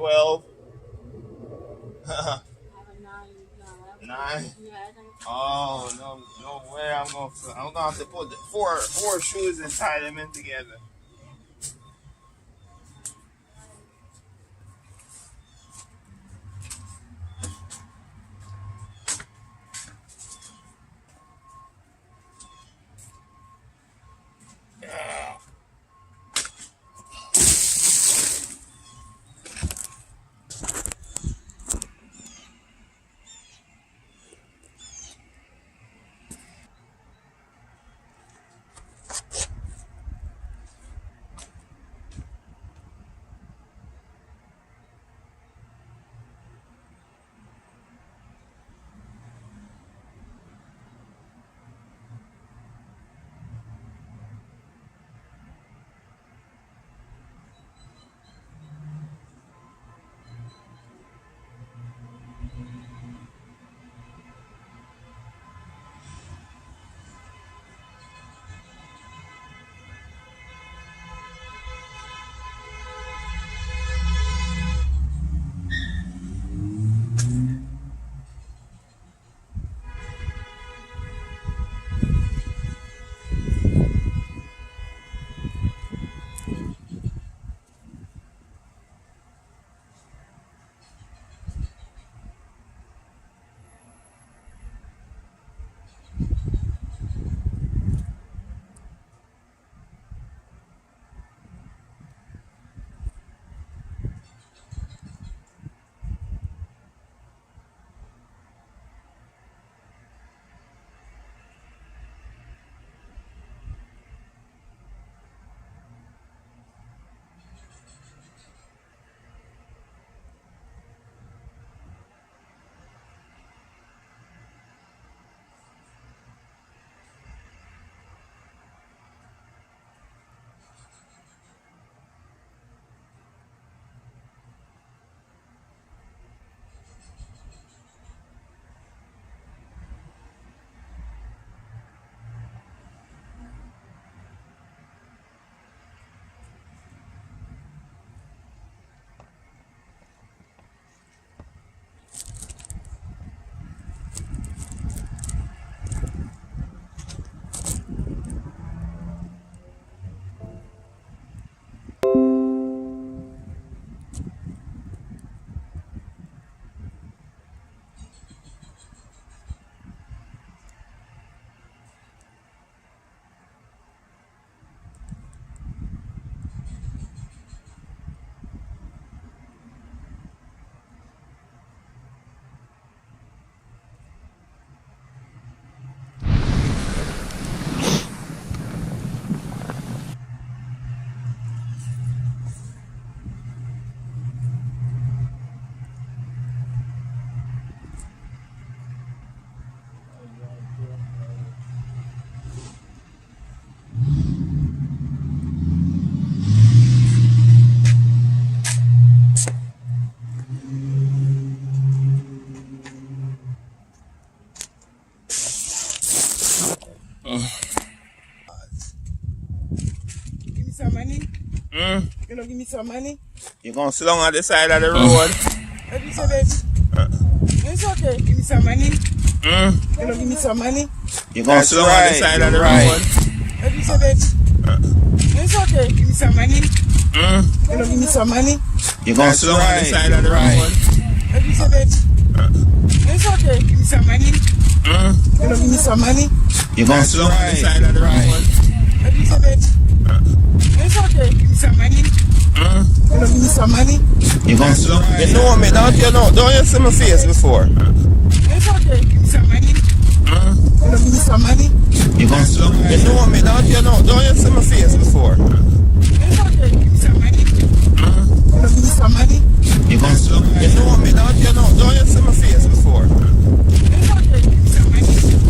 12. 9. Oh, no way. I'm gonna have to put the four shoes and tie them in together. Give me some money. You gonna give me some money? You gonna sit down on the side of the road? What you say, baby? It's okay. Give me some money. You gonna give me some money? You gonna sit down on the side of the road? What you say, baby? It's okay. Give me some money. You gonna give me some money? You gonna sit down on the side of the road? What you say, baby? It's okay. Give me some money. You gonna give me some money? You gonna sit down on the side of the road? What you say, baby? It's okay. Give me some money. You gonna give me some money? You gonna sit down? You know me, don't you know? Don't you see my face before? It's okay. Give me some money. You gonna give me some money? You gonna sit down? You know me, don't you know? Don't you see my face before? It's okay. Give me some money. You gonna give me some money? You gonna sit down? You know me, don't you know? Don't you see my face before? It's okay. Give me some money. You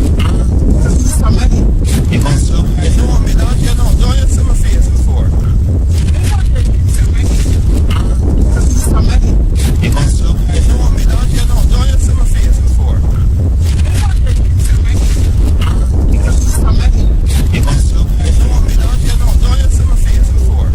gonna give me some money? You gonna sit down? You know me, don't you know? Don't you see my face before? It's okay. Give me some money. You gonna give me some money? You gonna sit down? You know me, don't you know? Don't you see my face before? It's okay. Give me some money. You gonna give me some money? You gonna sit down? You know me, don't you know? Don't you see my face before?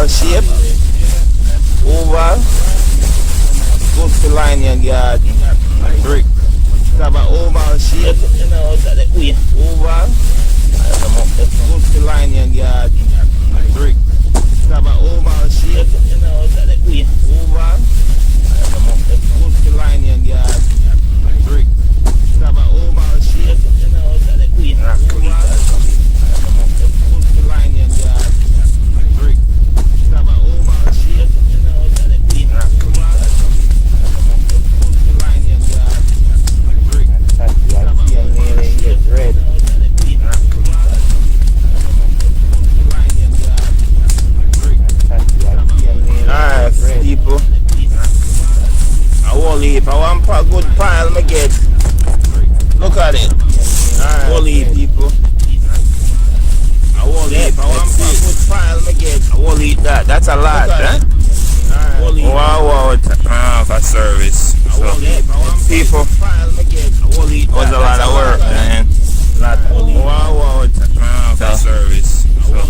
oval shape. Oval. Good for line your garden. Brick. Have an oval shape. Oval. Good for line your garden. Brick. Have an oval shape. Oval. Good for line your garden. Brick. Have an oval shape. People, I won't leave. I want a good pile me get. Look at it. I won't leave, people. I won't leave. I want a good pile me get. I won't leave that. That's a lot, eh? Wow, for service. So, people, it was a lot of work, man. Wow, for service. So,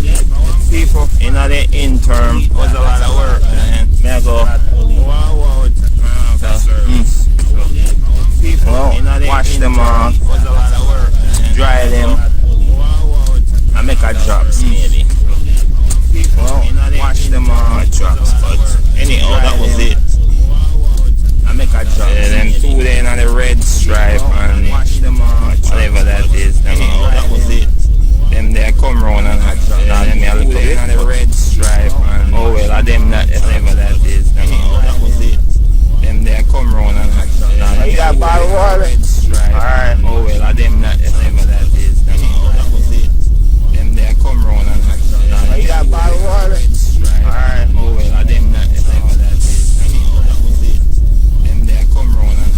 people, in the interim, it was a lot of work, man. May I go? Wow, for service. So, people, wash them off, dry them, and make a drops, maybe. Wash them off, drops, but anyhow, that was it. I make a drop. Them two then on the red stripe and whatever that is. That was it. Them there come round and them me a look up on the red stripe and oh well, I them that whatever that is. That was it. Them there come round and you got bottled water. Alright. Oh well, I them that whatever that is. That was it. Them there come round and you got bottled water. Alright. Oh well, I them that whatever that is. That was it. Them there come round and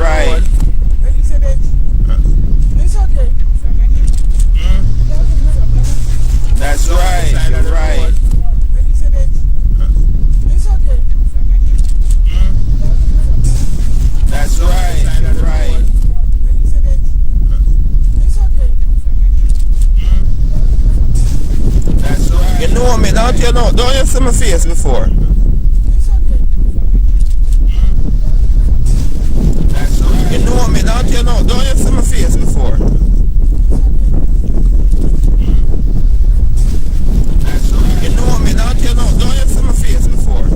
right. What you say, baby? It's okay. That's right. You're right. What you say, baby? It's okay. That's right. You're right. What you say, baby? It's okay. That's right. You know me, don't you know? Don't you see my face before? It's okay. That's right. You know me, don't you know? Don't you see my face before? That's right. You know me, don't you know? Don't you see my face before?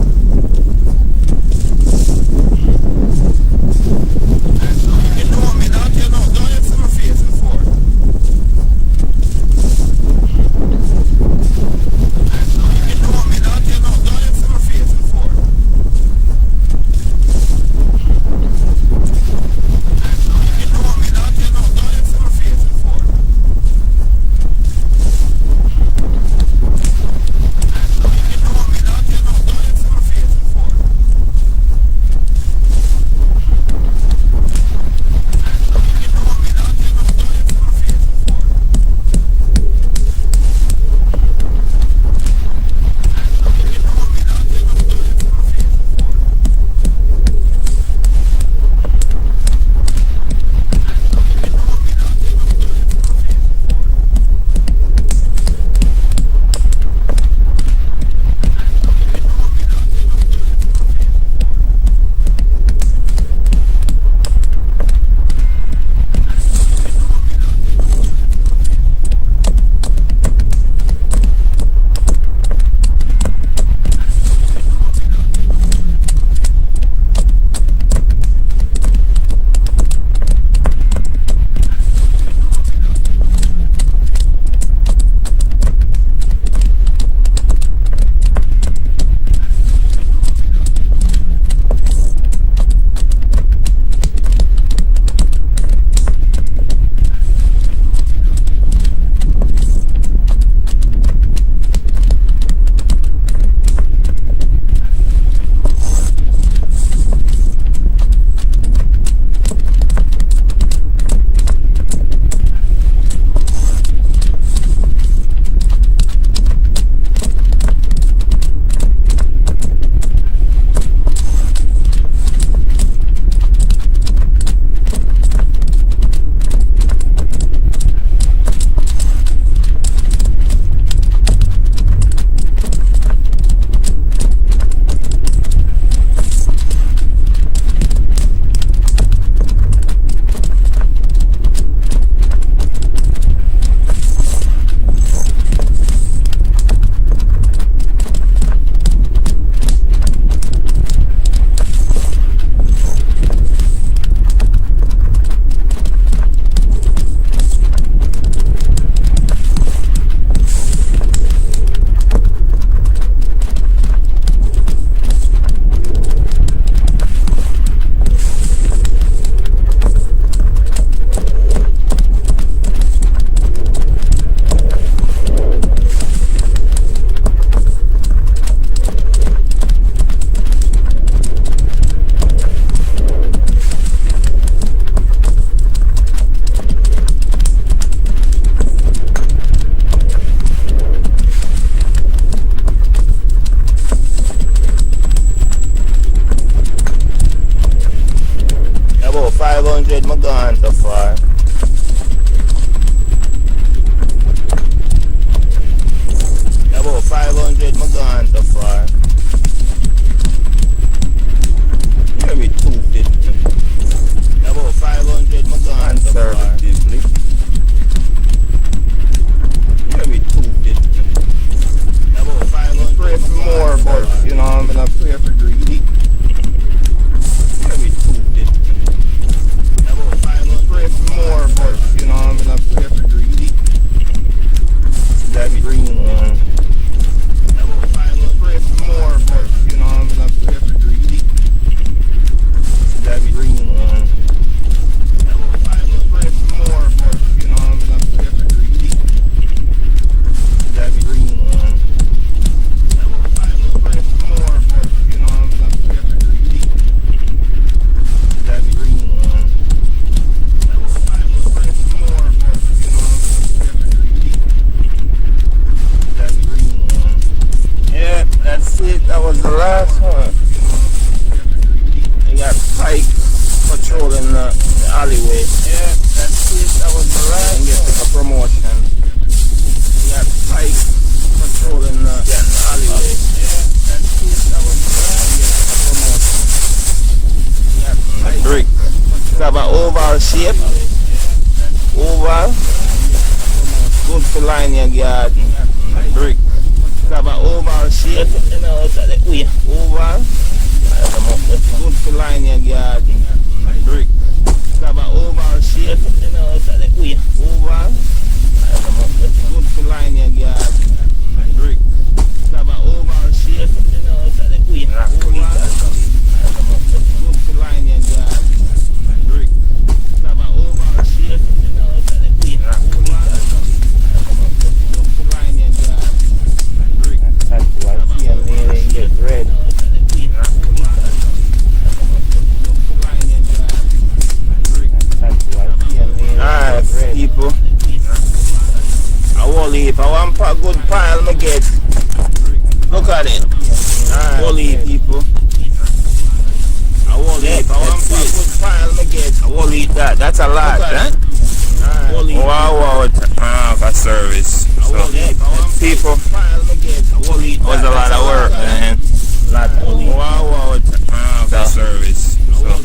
That's right. You know me, don't you know? Don't you see my face before? That's right. You know me, don't you know? Don't you see my face? oval shape. Oval. Good for line your garden. Brick. Have an oval shape. Oval. Good for line your garden. Brick. Have an oval shape. Oval. Good for line your garden. Brick. Have an oval shape. Oval. Good for line your garden. Brick. Have an oval shape. Get red. Alright, people. I will leave. I want a good pile me get. Look at it. Alright, will leave, people. I will leave. I want a good pile me get. I will eat that. That's a lot, huh? Wow, for service. So, people, it was a lot of work, man. Wow, for service. So,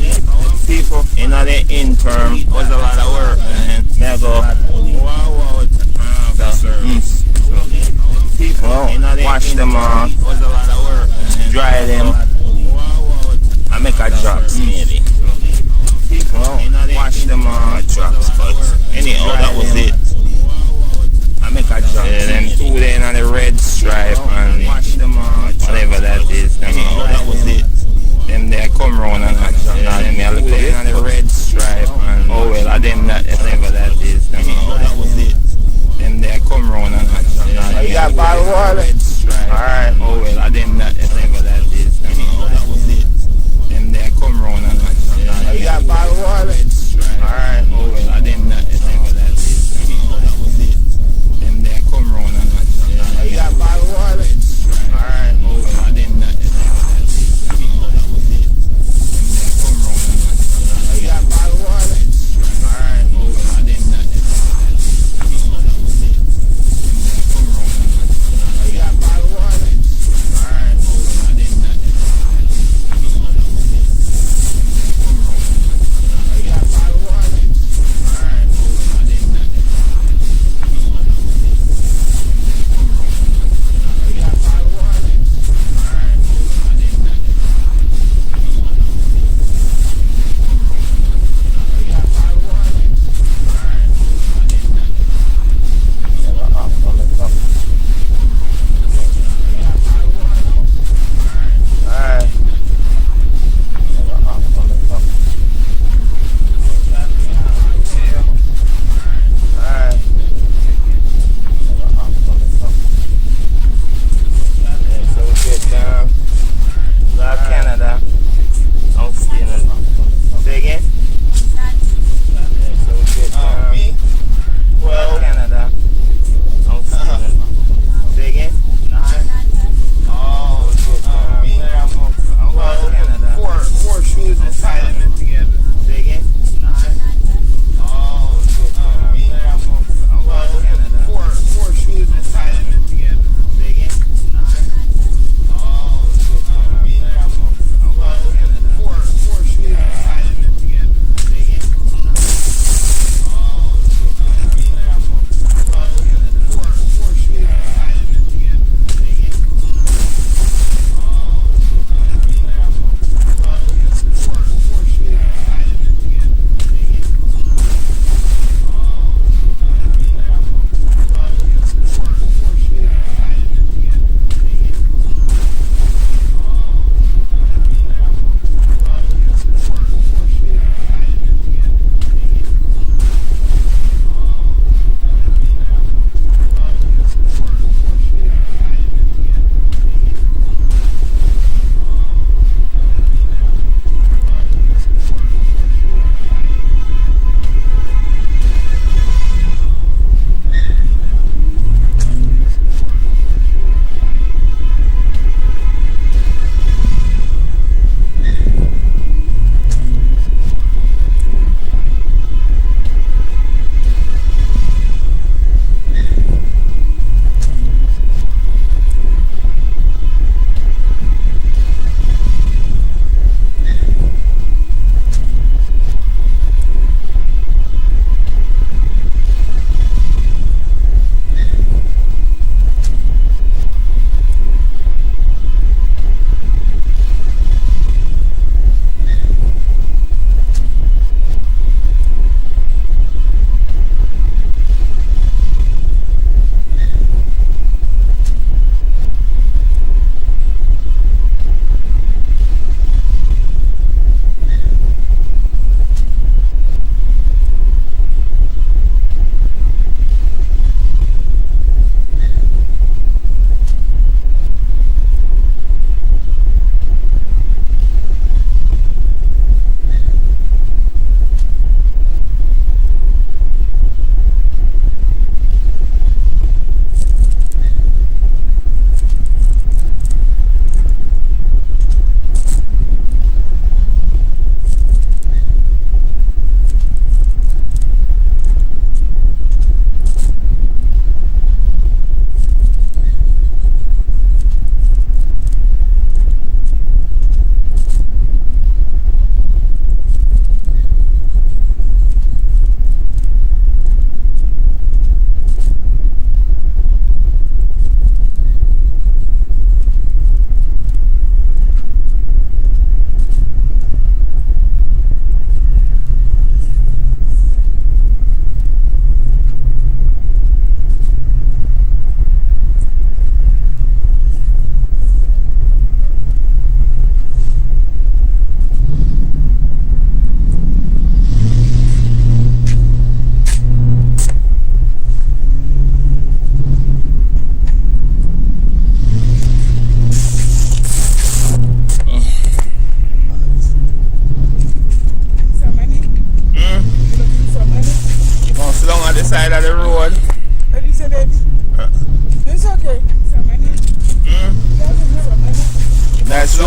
people, in the interim, it was a lot of work, man. May I go, wow, for service. So, people, wash them off, was a lot of work, man. Dry them, and make a drops, maybe. People, wash them off, drops, but anyhow, that was it. I make a drop. Yeah, them two then on the red stripe and wash them off, whatever that is. Anyhow, that was it. Them they come round and them I look on the red stripe and oh well, I them that whatever that is. Anyhow, that was it. Them they come round and you got bottle water. Alright. Oh well, I them that whatever that is.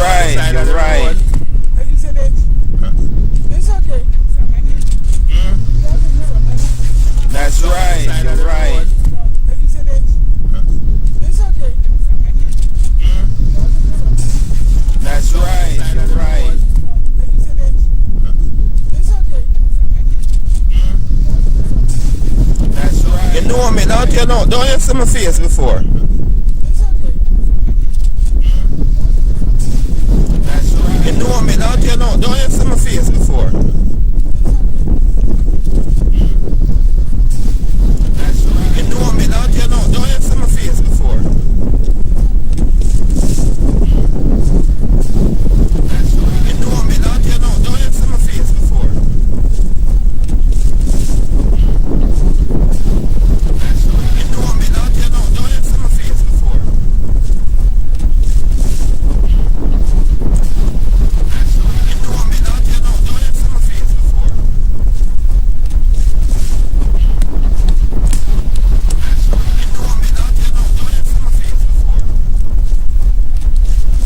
right. You're right. Have you said that? It's okay. That's right. You're right. Have you said that? It's okay. That's right. You're right. Have you said that? It's okay. That's right. You know me, don't you know? Don't you see my face before? It's okay. That's right. You know me, don't you know? Don't you see my face before? That's right. You know me, don't you know? Don't you see my face before? That's right. You know me, don't you know? Don't you see my face before? That's right. You know me, don't you know? Don't you see my face before? That's right. You know me, don't you know? Don't you see my face before? That's right. You know me, don't you know? Don't you see my face before? That's right. You know me, don't you know? Don't you see my face before? That's right. You know me, don't you know? Don't you see my face before? That's right. You know me, don't you know? Don't you see my face before? That's right. You know me, don't you know? Don't you see my face before? That's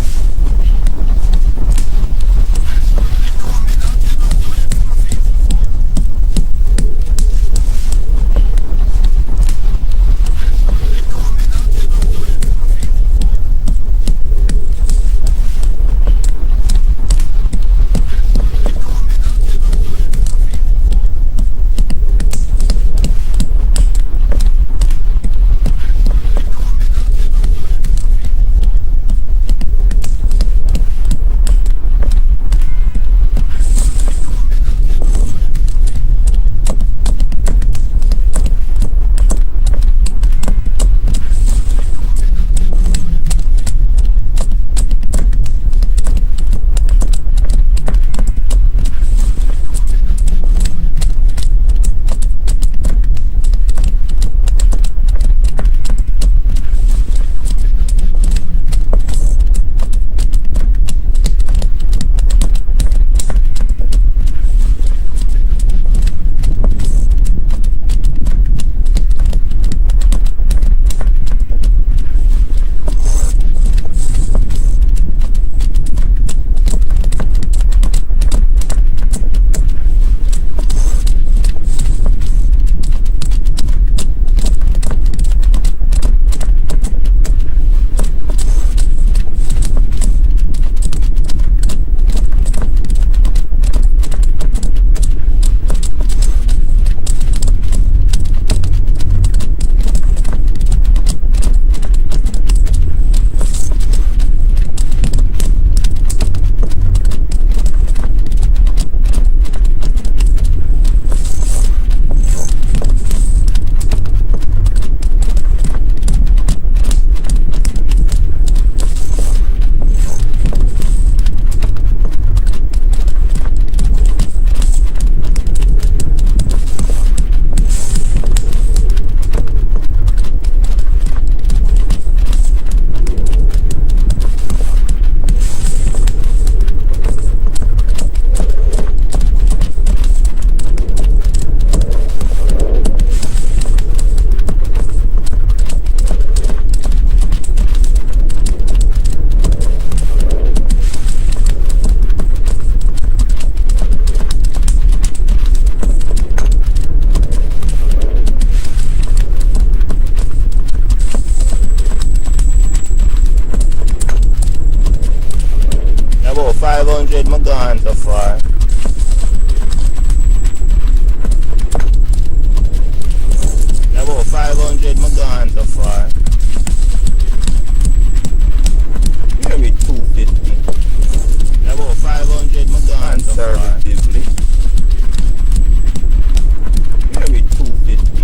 right. You know me, don't you know? Don't you see my face before? That's right. You know me, don't you know? Don't you see my face before? That's right. You know me, don't you know? Don't you see my face before? That's right. You know me, don't you know? Don't you see my face before? That's right. You know me, don't you know? Don't you see my face before? About 500 my gone so far. About 500 my gone so far. Maybe 250. About 500 my gone so far. Conservatively. Maybe 250.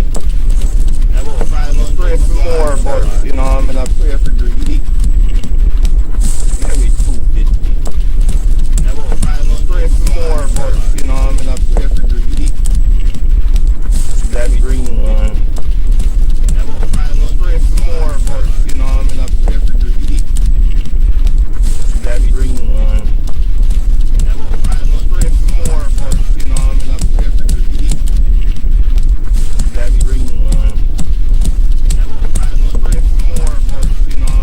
About 500 pray for more, but you know I'm gonna pray for greedy. Maybe 250. About 500 pray for more, but you know I'm gonna pray for greedy. That green one. About 500 pray for more, but you know I'm gonna pray for greedy. That green one. About 500 pray for more, but you know I'm gonna pray for greedy. That green one. About 500 pray for more, but you know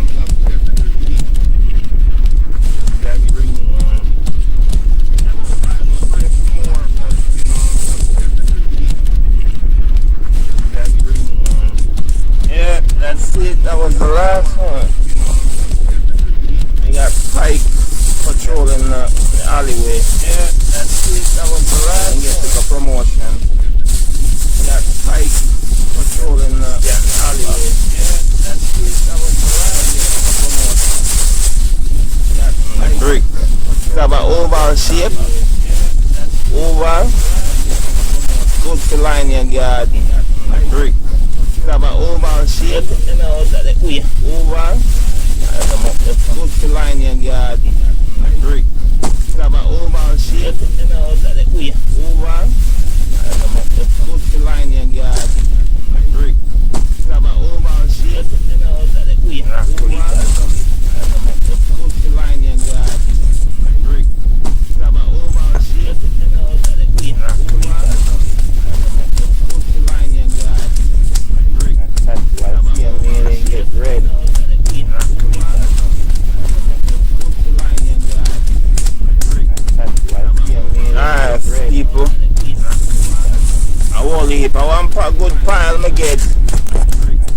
oval shape. Oval. Good to line your garden. Brick. Have an oval shape. Oval. Good to line your garden. Brick. Have an oval shape. Oval. Good to line your garden. Brick. Have an oval shape. Oval. Good to line your garden. Brick. Have an oval shape. Get red. Alright, people. I won't leave. I want a good pile I get.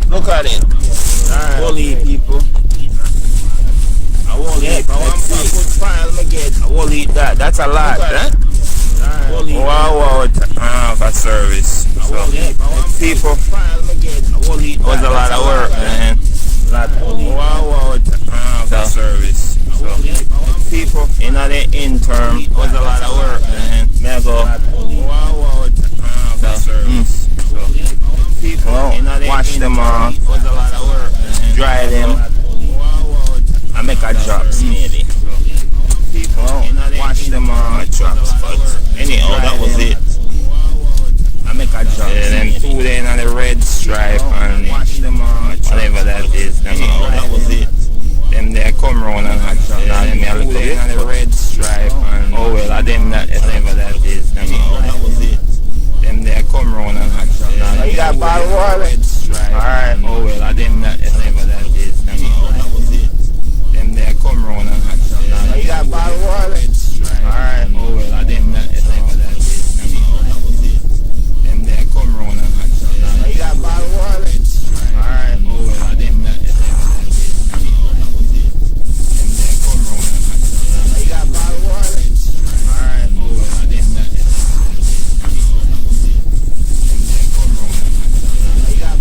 Look at it. Alright, won't leave, people. I won't leave. I want a good pile I get. I won't leave that. That's a lot, eh? Wow, for service. So, people, it was a lot of work, man. Wow, for service. So, people, in the interim, it was a lot of work, man. May I go, for service. So, people, wash them off, it was a lot of work, man. Dry them, and make a drops, maybe. People, wash them off, drops, but anyhow, that was it. I make a drop. Yeah, then two then on the red stripe and whatever that is. Anyhow, that was it. Them there come round and I drop. Now them there look on the red stripe and oh well, I them that whatever that is. Anyhow, that was it. Them there come round and I drop. Now you got bottle water. Alright. Oh well, I them that whatever that is. Anyhow, that was it. Them there come round and I drop. Now you got bottle water. Alright. Oh well, I them that whatever that is. That was it. Them there come round and I drop. Now you got bottle water. Alright. Oh well, I them that whatever that is. That was it. Them there come round and I drop. Now you got bottle water. Alright. Oh well, I them that whatever that is. That was it. Them there come round and I drop. Now you got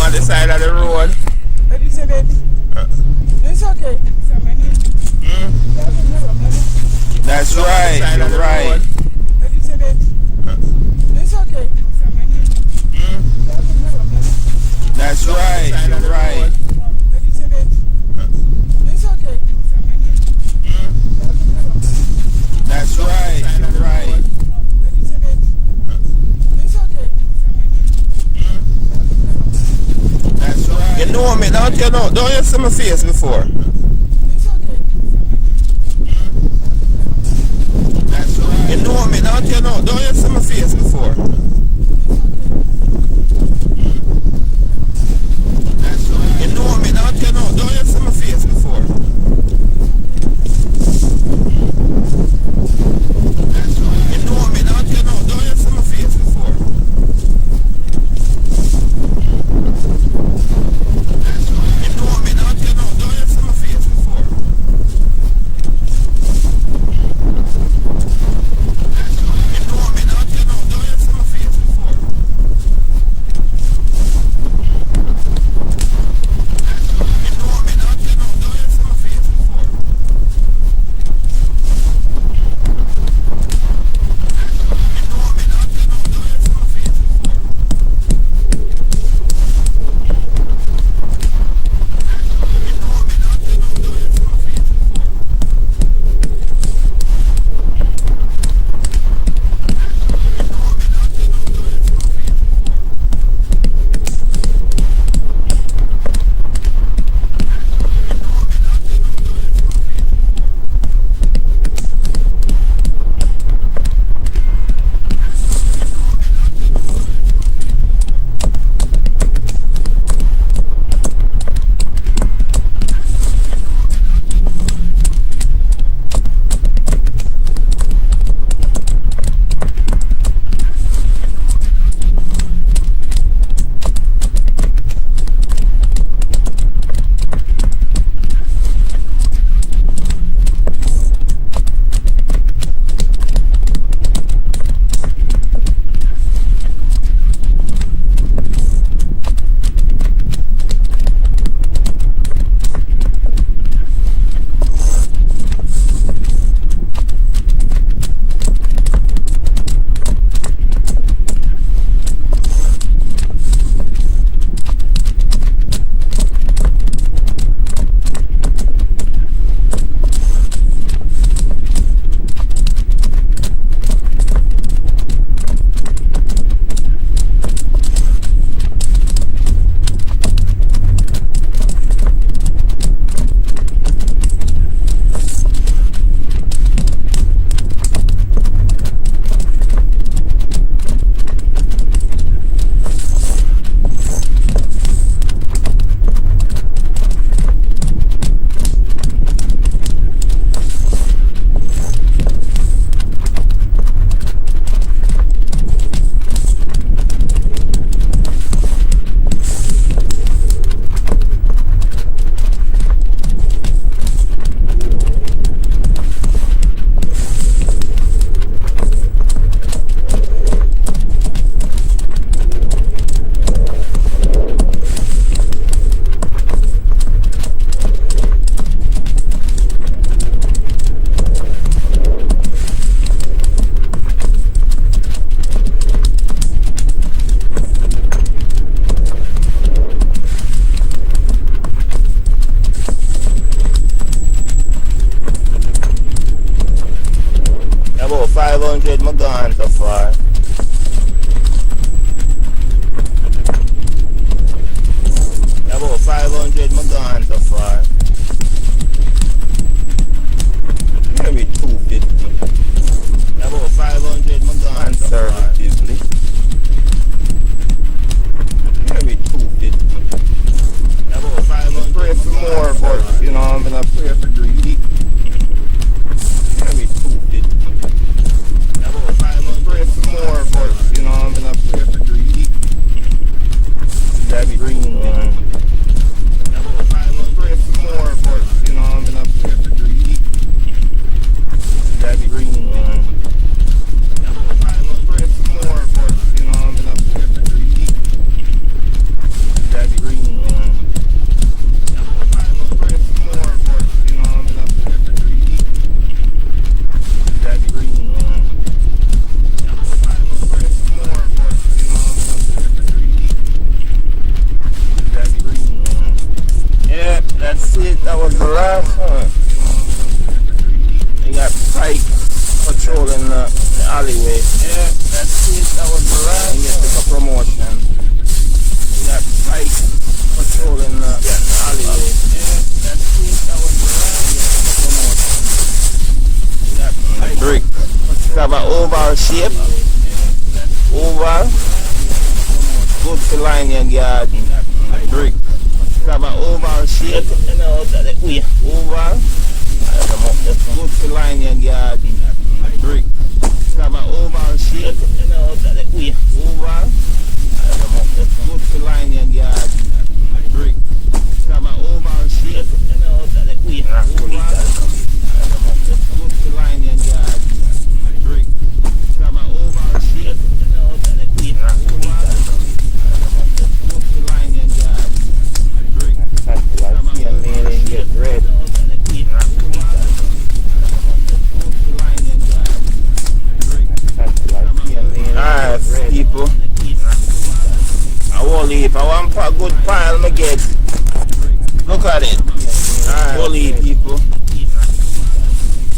on the side of the road. What do you say, baby? It's okay. That's right, you're right. What do you say, baby? It's okay. That's right, you're right. What do you say, baby? It's okay. That's right, you're right. What do you say, baby? It's okay. That's right. You know me, don't you know? Don't you see my face before? It's okay. That's right. You know me, don't you know? Don't you see my face before? That's right. You know me, don't you know? Don't you see my face before? That's right. You know me, don't you know? Don't you see my face before? That's right. You know me, don't you know? Don't you see my face before? That's right. You know me, don't you know? Don't you see my face before? That's right. You know me, don't you know? Don't you see my face before? That's right. You know me, don't you know? Don't you see my face before? That's right. You know me, don't you know? Don't you see my face before? That's right. You know me, don't you know? Don't you see my face before? That's right. You know me, don't you know? Don't you see my face before? That's right. You know me, don't you know? Don't you see my face before? That's right. You know me, don't you know? Don't you see my face before? That's right. You know me, don't you know? Don't you see my face before? That's right. You know me, don't you know? Don't you see my face before? That's right. You know me, don't you know? Don't you see my face before? About 500 my gone so far. About 500 my gone so far. Maybe 250. About 500 my gone so far. Conservatively. Maybe 250. About 500. Pray for more, but you know I'm gonna pray for greedy. Maybe 250. About 500. Pray for more. it. That was the last one. You got Pike patrolling the alleyway. Yeah, that's it. That was the last one. You get a promotion. You got Pike patrolling the alleyway. Yeah, that's it. That was the last one. You get a promotion. You got Pike. Brick. Have an oval shape. Oval. Good to line your garden. Brick. Have an oval shape. Oval. Good to line your garden. Brick. Have an oval shape. Oval. Good to line your garden. Brick. Have an oval shape. Oval. Good to line your garden. Brick. Have an oval shape. Get red. Alright, people. I won't leave. I want a good pile I get. Look at it. Alright, won't leave, people.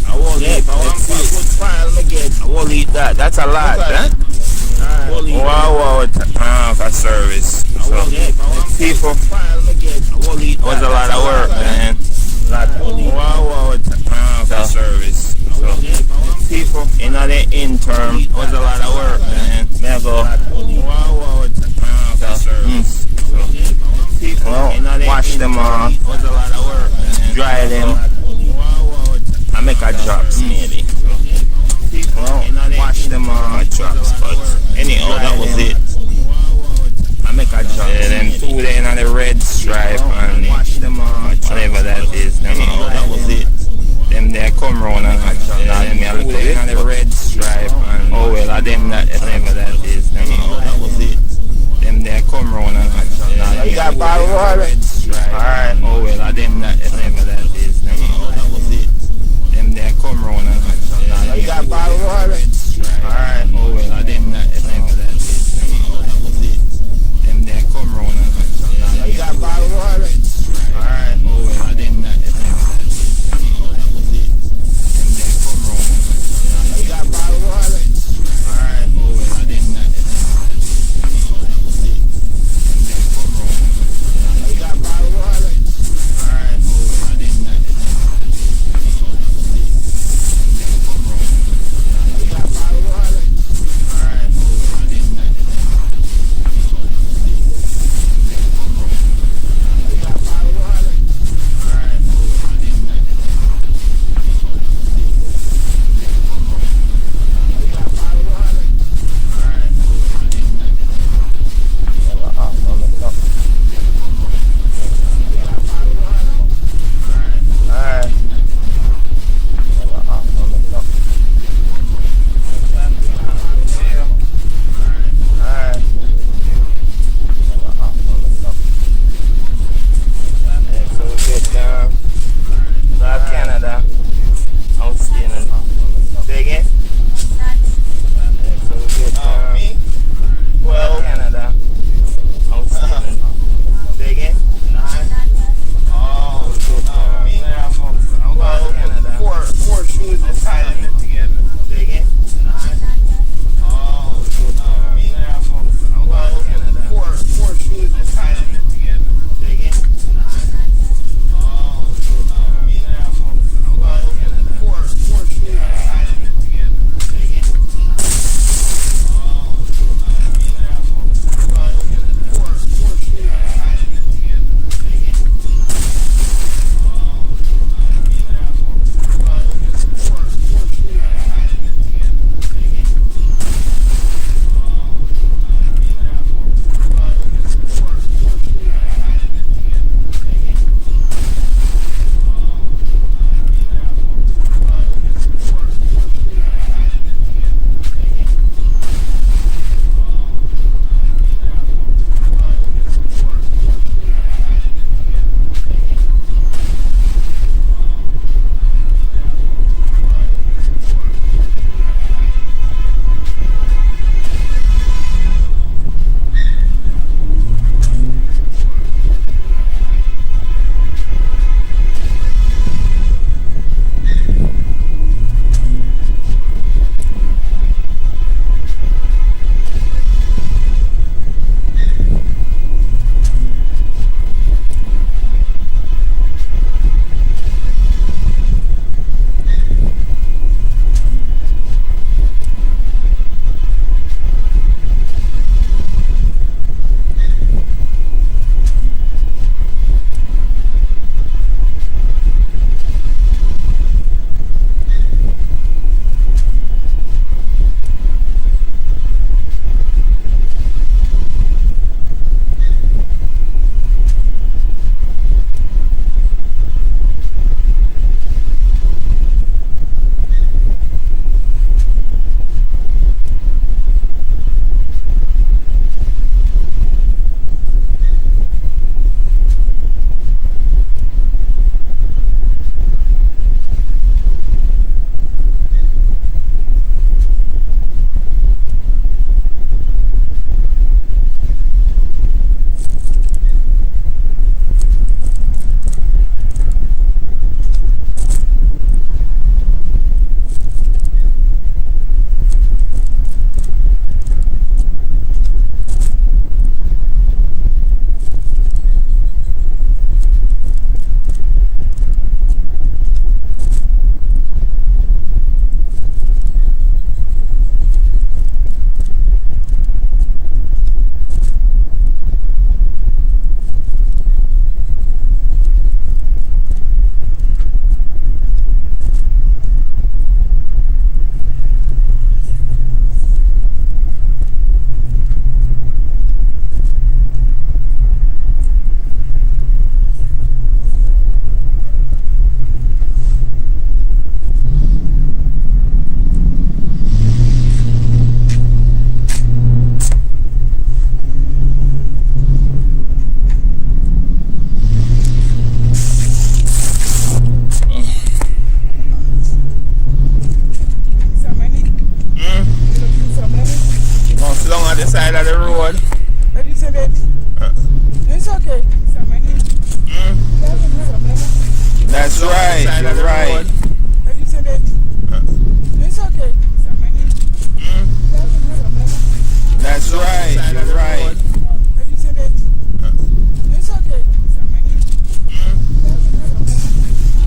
I won't leave. I want a good pile I get. I won't eat that. That's a lot, huh? Wow, for service. So, people, it was a lot of work, man. Wow, for service. So, people, in the interim, it was a lot of work, man. May I go, wow, for service. So, people, wash them off, it was a lot of work, man. Dry them, and make a drops, maybe. Wash them on trucks, but anyhow, that was it. I make a job. Yeah, them two there on the red stripe and wash them on whatever that is. Anyhow, that was it. Them there come round and them there look like on the red stripe and oh well, them that whatever that is. Anyhow, that was it. Them there come round and you got bottle water. Alright. Oh well, them that whatever that is. Anyhow, that was it. Them there come round and you got bottle water. Alright. Oh well, them that whatever that is. Anyhow, that was it. Them there come round and you got bottle water. Alright. Oh well, them that whatever that is. Anyhow, that was it. Them there come round and you got bottle water. Alright. Oh well, them that whatever that is. Anyhow, that was it. Them there come round and you got side of the road. What do you say, baby? It's okay. That's right, you're right. What do you say, baby? It's okay. That's right, you're right. What do you say, baby? It's okay.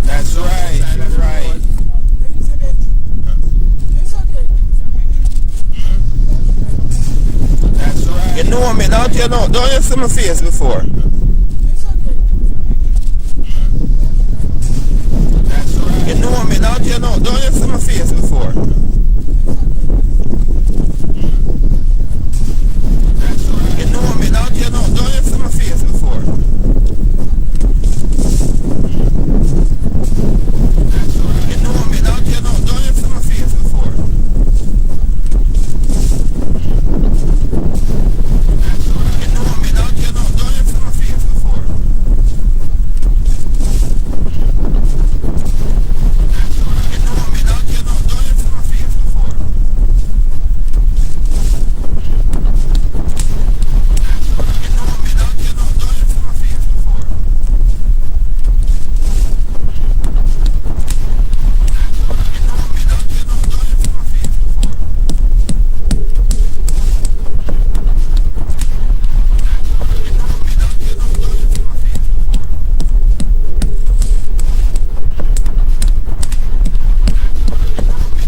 That's right, you're right. What do you say, baby? It's okay. That's right. You know me, don't you know? Don't you see my face before? It's okay. That's right. You know me, don't you know? Don't you see my face before? That's right. You know me, don't you know? Don't you see my face before? That's right. You know me, don't you know? Don't you see my face before? That's right. You know me, don't you know? Don't you see my face before? That's right. You know me, don't you know? Don't you see my face before? That's right. You know me, don't you know? Don't you see my face before? That's right. You know me, don't you know? Don't you see my face before? That's right. You know me, don't you know? Don't you see my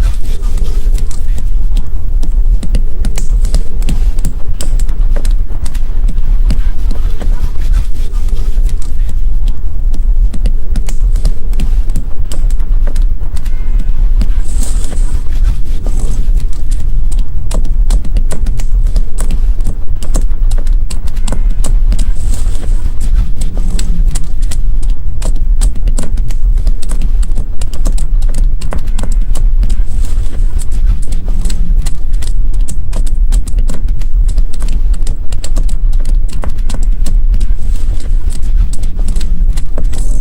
face before? That's right. You know me, don't you know? Don't you see my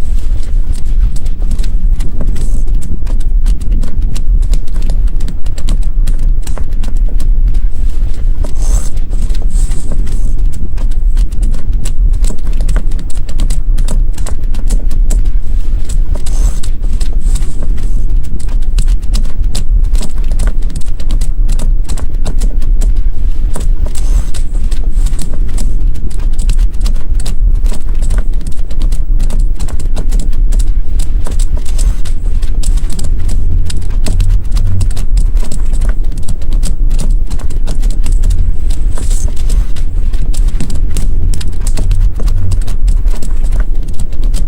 face before?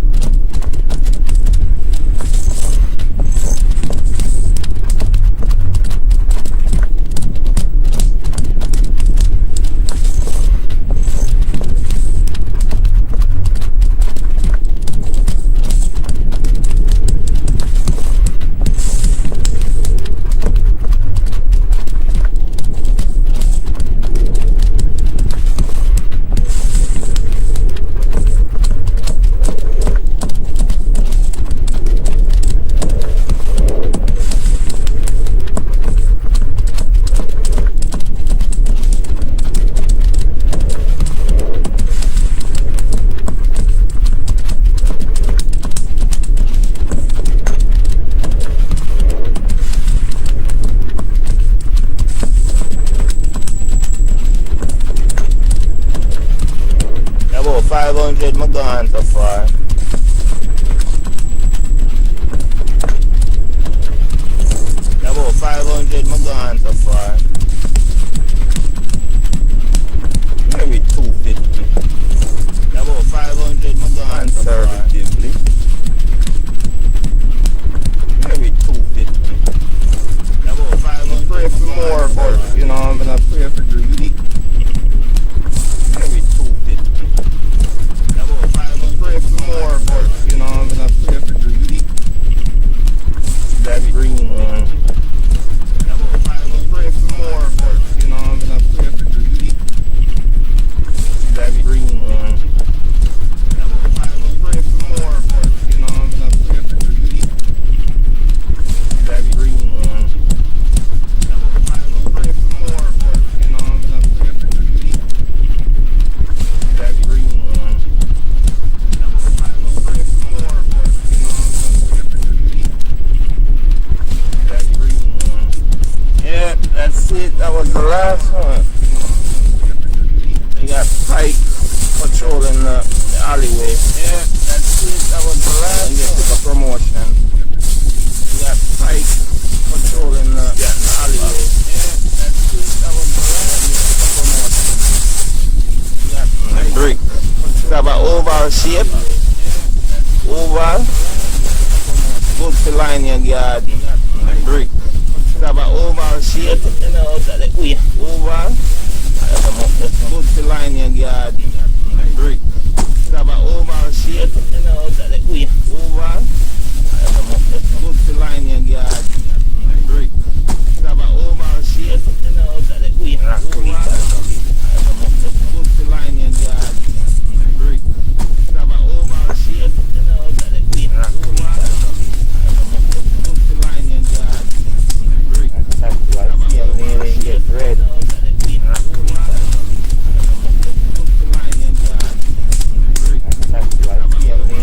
That's right. You know me, don't you know? Don't you see my face before? About 500 my gone so far. About 500 my gone so far. Maybe 250. About 500 my gone so far. Conservatively. Maybe 250. About 500. Pray for more, but you know I'm gonna pray for greedy. Maybe 250. About 500. Pray for more, but you know I'm gonna pray for greedy. That green one. About 500. Pray for more. That's it. That was the last one. You got Pike patrolling the alleyway. Yeah, that's it. That was the last one. You took a promotion. You got Pike patrolling the alleyway. Yeah, that's it. That was the last one. You took a promotion. You got Pike. Brick. You have an oval shape. Oval. Good to line your garden. Brick. You have an oval shape. You know, that way. Oval. Good to line your garden. Brick. You have an oval shape. You know, that way. Oval. Good to line your garden. Brick. You have an oval shape. You know, that way. Oval. Good to line your garden. Brick. You have an oval shape. You know, that way. Oval. Good to line your garden. Brick. You have an oval shape. Red.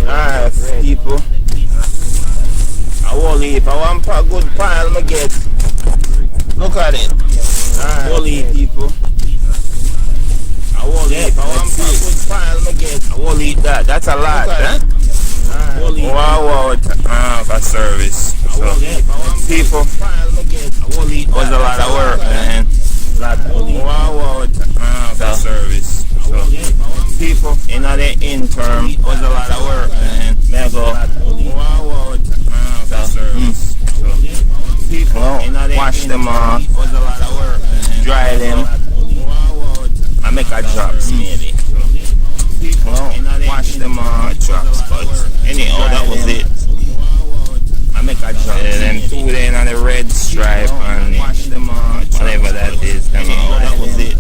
Alright, people. I won't leave. I want a good pile I get. Look at it. I won't leave, people. I won't leave. I want a good pile I get. I won't leave that. That's a lot, huh? Wow, for service. So, people, it was a lot of work, man. Wow, for service. So, people, in the interim, it was a lot of work, man. May I go? Wow, for service. So, people, wash them off. It was a lot of work, man. Dry them. I make a drops, maybe. Wash them off, drops, but anyhow, that was it. I make a drop. Them two then on the red stripe and whatever that is. Anyhow, that was it.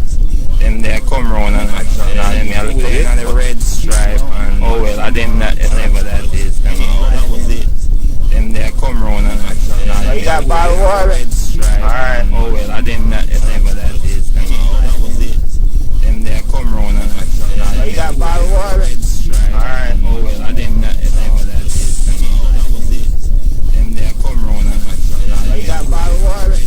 Them there come round and them there look on the red stripe and oh well, I them that whatever that is. Anyhow, that was it. Them there come round and you got bottled water. Alright. Oh well, I them that whatever that is. Anyhow, that was it. Them there come round and you got bottled water. Alright. Oh well, I them that whatever that is. Anyhow, that was it. Them there come round and you got bottled water.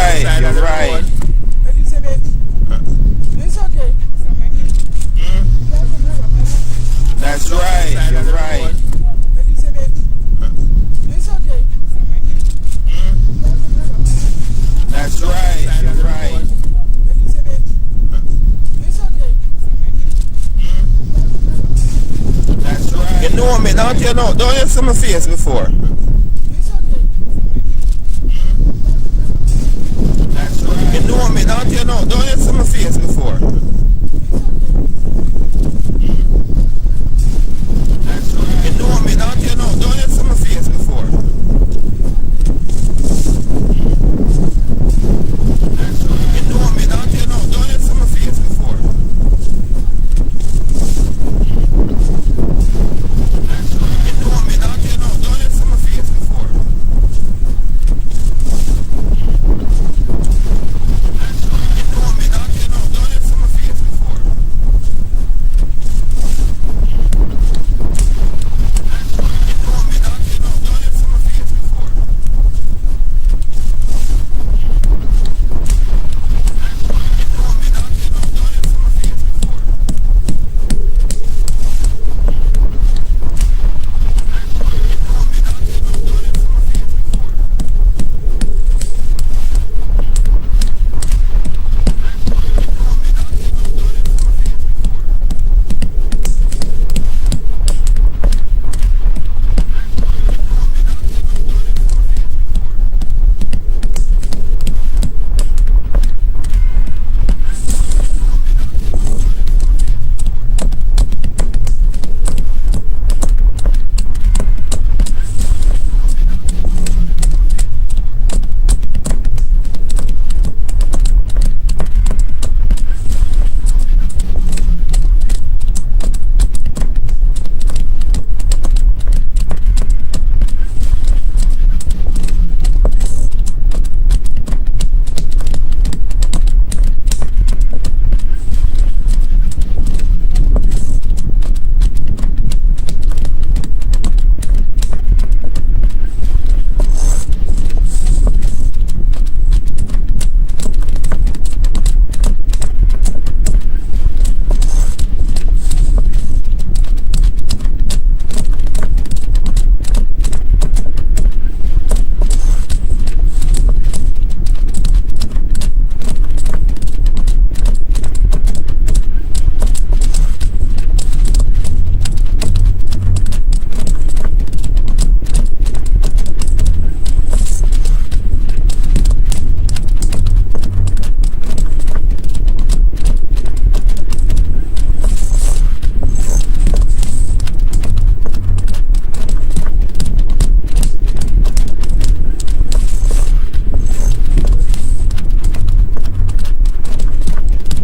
right. You're right. What do you say, baby? It's okay. That's right. You're right. What do you say, baby? It's okay. That's right. You're right. What do you say, baby? It's okay. That's right. You know me, don't you know? Don't you see my face before? It's okay. That's right. You know me, don't you know? Don't you see my face before? That's right. You know me, don't you know? Don't you see my face before? That's right. You know me, don't you know? Don't you see my face before? That's right. You know me, don't you know? Don't you see my face before? That's right. You know me, don't you know? Don't you see my face before? That's right. You know me, don't you know? Don't you see my face before? That's right. You know me, don't you know? Don't you see my face before? That's right. You know me, don't you know? Don't you see my face before? That's right. You know me, don't you know? Don't you see my face before? That's right. You know me, don't you know?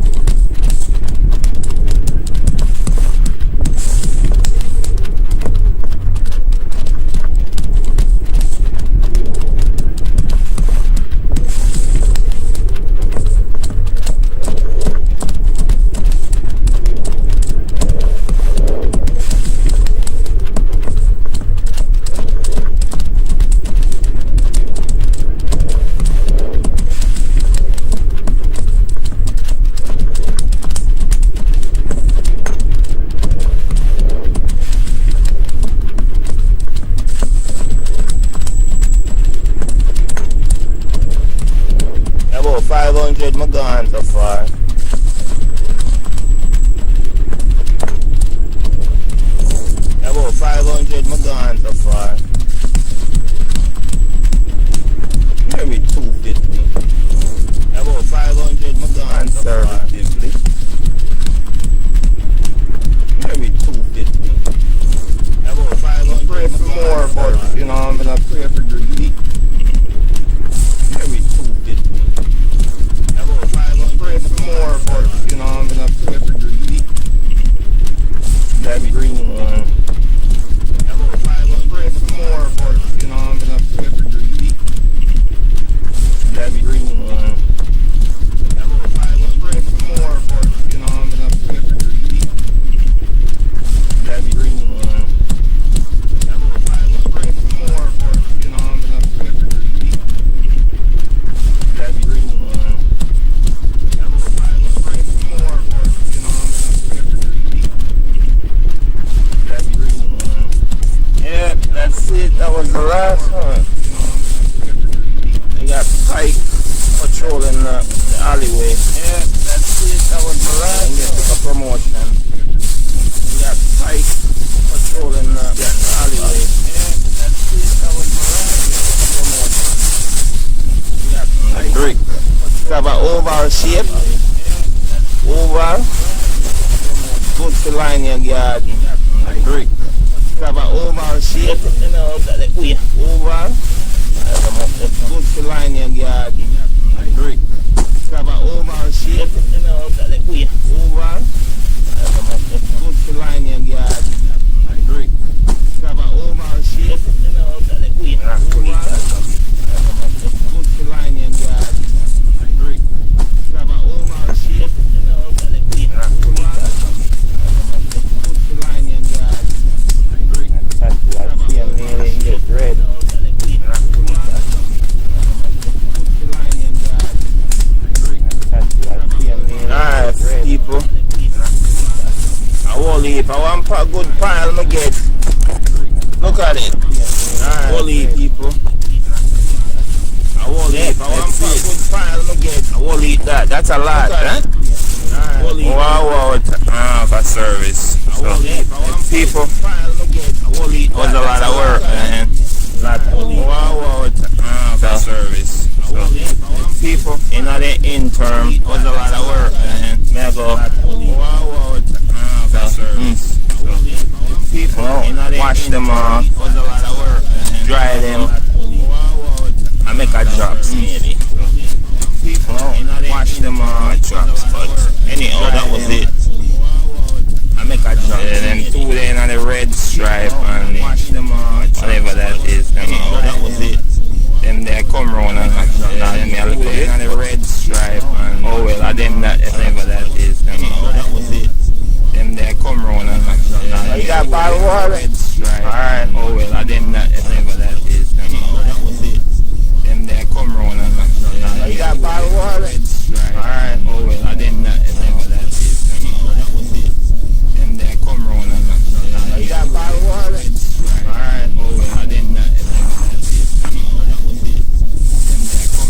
Don't you see my face before? About 500 my gone so far. About 500 my gone so far. Maybe 250. About 500 my gone so far. Conservatively. Maybe 250. About 500. Pray for more, but you know I'm gonna pray for greedy. Maybe 250. About 500. Pray for more, but you know I'm gonna pray for greedy. That green one. About 500. Pray for more. Pike patrolling the alleyway. Yeah, that's it. That was the last. And get a promotion. We got Pike patrolling the alleyway. Yeah, that's it. That was the last. Promotion. We got Pike. Have an oval shape. Oval. Good to line your garden. Brick. Have an oval shape. You know that way. Oval. Good to line your garden. Brick. Have an oval shape. You know that way. Oval. Good to line your garden. Brick. Have an oval shape. You know that way. Oval. Good to line your garden. Brick. Have an oval shape. You know that way. Oval. Good to line your garden. Brick. I see a nailing get red. Alright, people. I won't leave. I want a good pile I get. Look at it. Alright, won't leave, people. I won't leave. I want a good pile I get. I won't leave that. That's a lot, huh? Wow, for service. So, people, it was a lot of work, man. Wow, for service. So, people, in the interim, it was a lot of work, man. May I go, wow, for service. So, people, wash them off, it was a lot of work, man. Dry them, and make a drops, maybe. People, wash them off, drops, but anyhow, that was it. I make a drop. And then 2 days on the red stripe and wash them off, whatever that is. Anyhow, that was it. Them they come round and then me look on the red stripe and oh well, I them that whatever that is. Anyhow, that was it. Them they come round and you got bottled water. Alright, oh well, I them that whatever that is. Anyhow, that was it. Them they come round and you got bottled water. Alright, oh well, I them that whatever that is. Anyhow, that was it. Them they come round and you got bottled water. Alright, oh well, I them that whatever that is. Anyhow, that was it. Them they come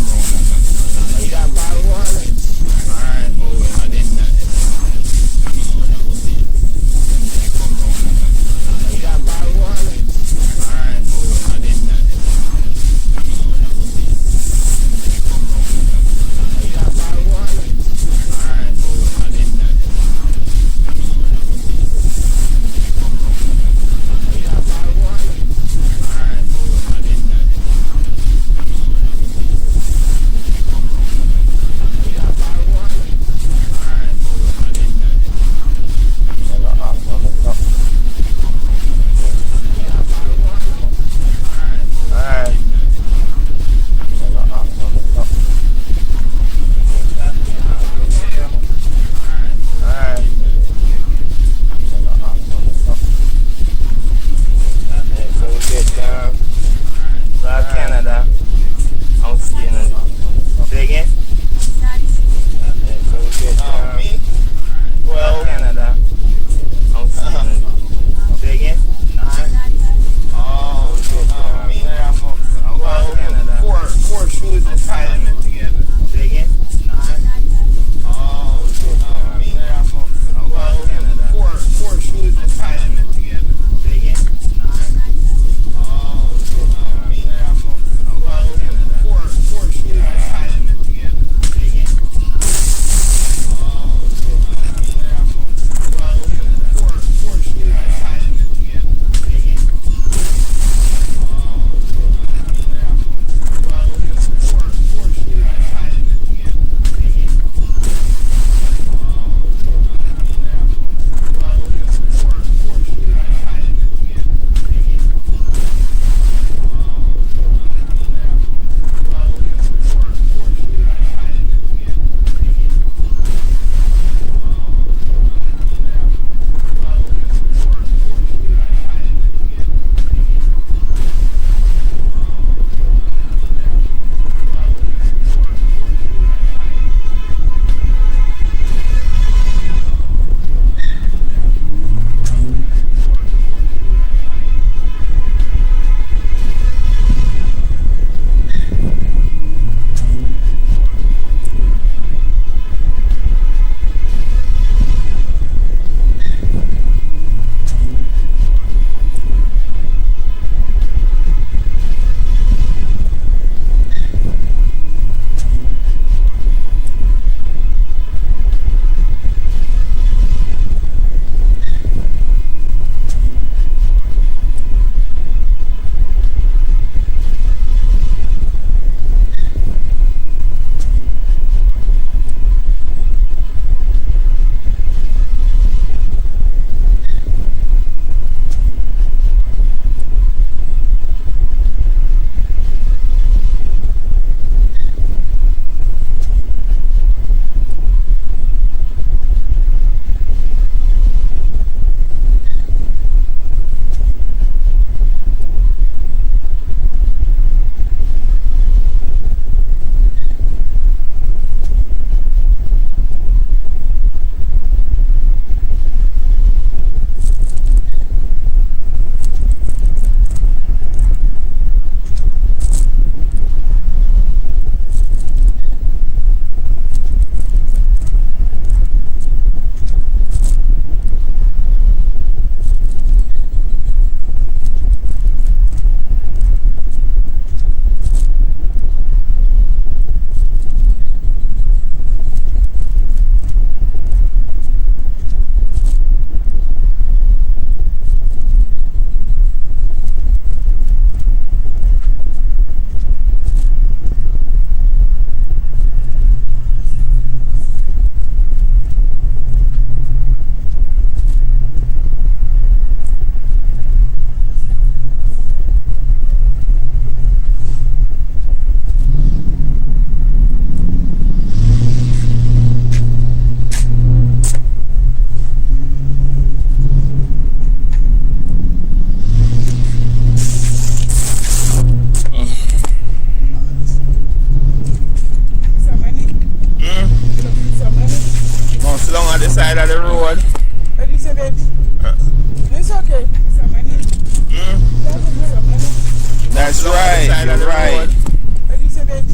That's right, you're right. What do you say, baby?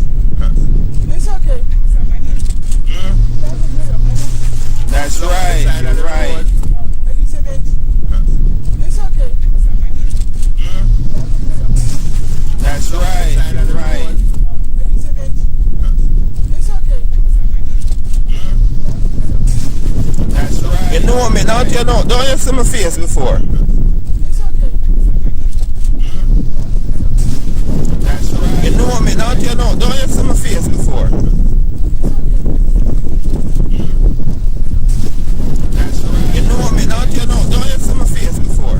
It's okay. That's right, you're right. What do you say, baby? It's okay. That's right, you're right. What do you say, baby? It's okay. That's right. You know me, don't you know? Don't you see my face before? It's okay. That's right. You know me, don't you know? Don't you see my face before? That's right. You know me, don't you know? Don't you see my face before?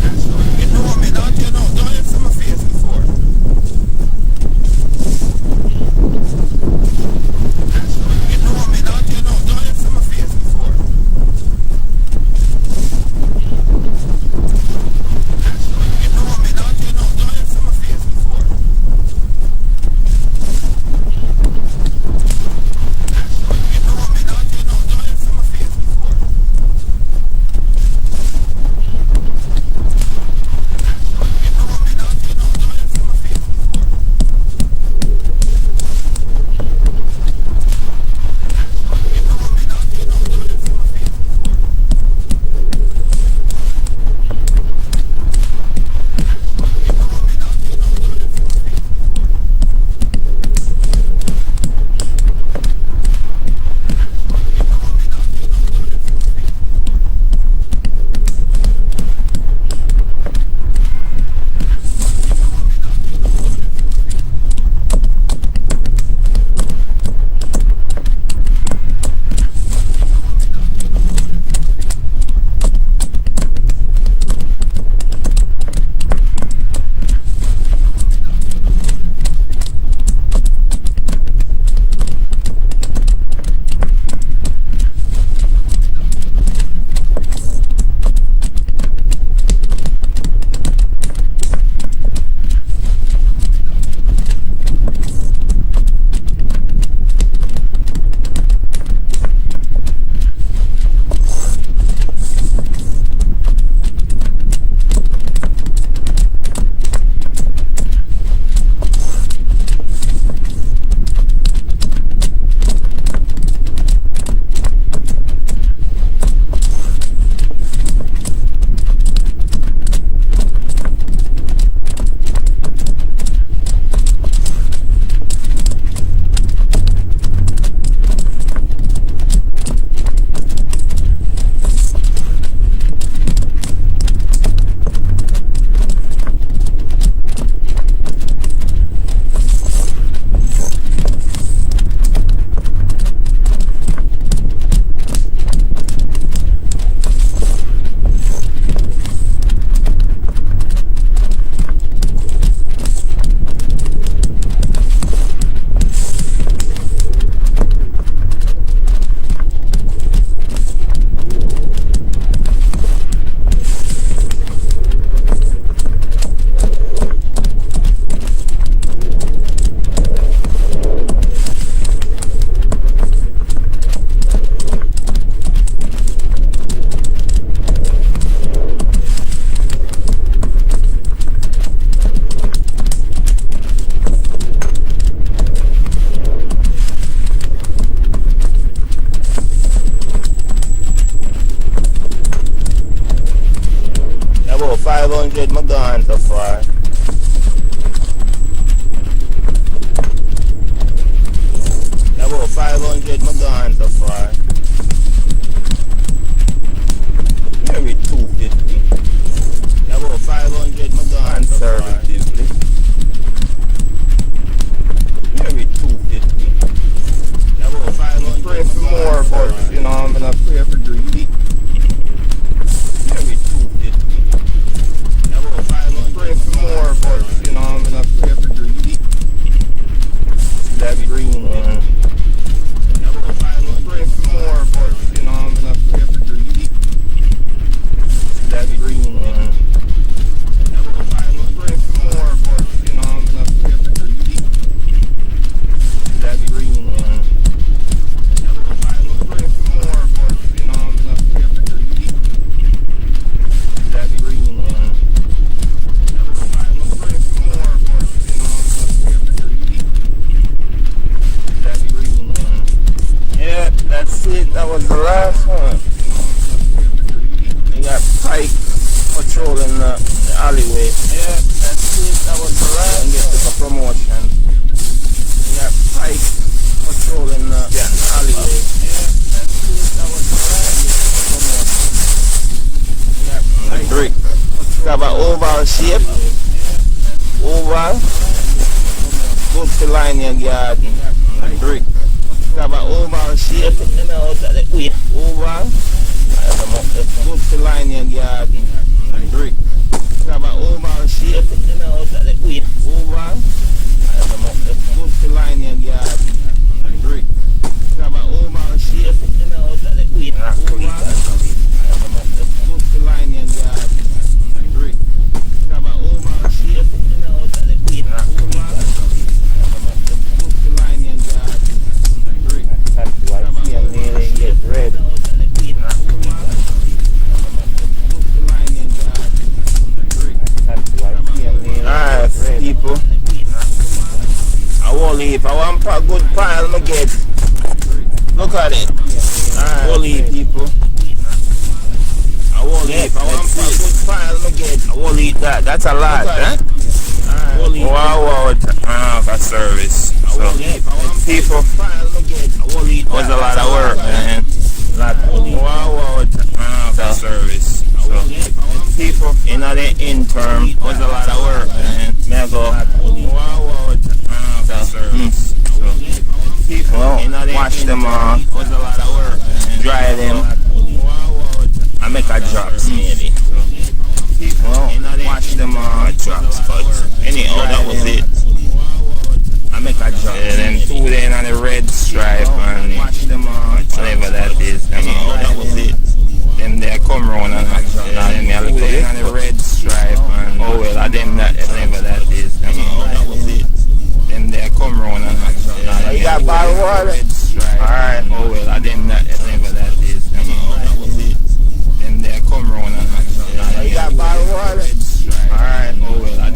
That's right. You know me, don't you know? Don't you see my face before? That's right. You know me, don't you know? Don't you see my face before? That's right. You know me, don't you know? Don't you see my face before? That's right. You know me, don't you know? Don't you see my face before? That's right. You know me, don't you know? Don't you see my face before? That's right. You know me, don't you know? Don't you see my face before? That's right. You know me, don't you know? Don't you see my face before? That's right. You know me, don't you know? Don't you see my face before? About 500 my gone so far. About 500 my gone so far. Maybe 250. About 500 my gone so far. Conservatively. Maybe 250. About 500. Pray for more, but you know I'm gonna pray for greedy. Maybe 250. Pray for Over. Good to line your garden. And brick. Have an oval shape. Over. Good to line your garden. And brick. Have an oval shape. Over. Good to line your garden. And brick. Have an oval shape. Over. Good to line your garden. And brick. Have an oval shape. That's why young lady get red. Alright, people. I won't leave. I want a good pile to get. Look at it. Alright, won't leave, people. I won't leave. I want a good pile to get. I won't leave that. That's a lot, huh? Wow, for service. So, people, was a lot of work, man. Wow, for service. So, people, in the interim, was a lot of work, man. May I go, wow, for service. So, people, wash them off, was a lot of work, man. Dry them, I make a drops, maybe. Well, wash them drops, but anyhow, that was it. I make a drop. And then 2 days on the red stripe and wash them whatever that is. Anyhow, that was it. Then they come round and then me look on the red stripe and oh well, I them that whatever that is. Anyhow, that was it. Then they come round and you got bottled water. Alright, oh well, I them that whatever that is. Anyhow, that was it. Then they come round and you got bottled water. Alright, oh well, I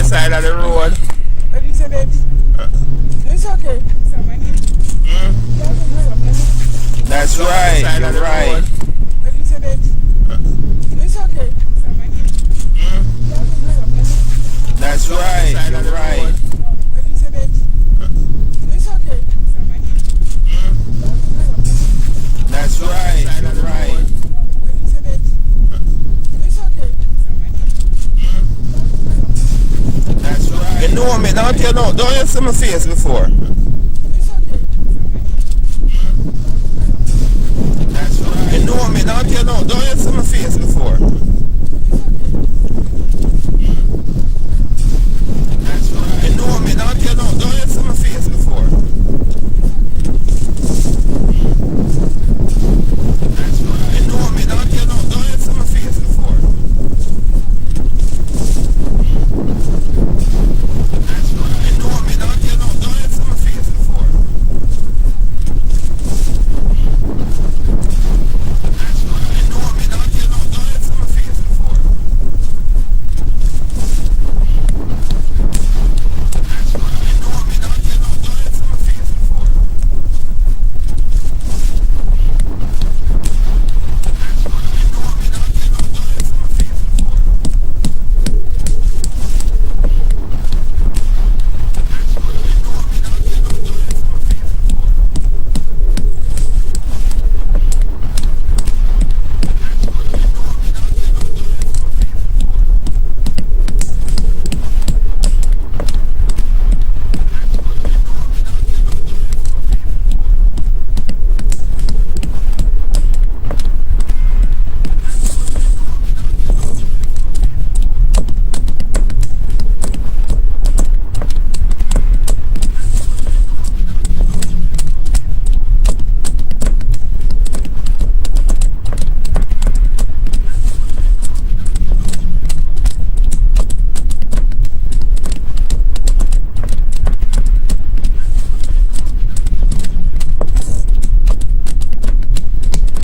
the side of the road. What do you say, baby? It's okay. Some money. That's right. You're right. What do you say, baby? It's okay. Some money. That's right. You're right. What do you say, baby? It's okay. Some money. That's right. You're right. What do you say, baby? It's okay. Some money. That's right. You know me, don't you know? Don't you see my face before? It's okay. That's right. You know me, don't you know? Don't you see my face before? That's right. You know me, don't you know? Don't you see my face before? That's right. You know me, don't you know? Don't you see my face before? That's right. You know me, don't you know? Don't you see my face before? That's right. You know me, don't you know? Don't you see my face before? That's right. You know me, don't you know? Don't you see my face before? That's right. You know me, don't you know? Don't you see my face before? That's right. You know me, don't you know? Don't you see my face before? That's right. You know me, don't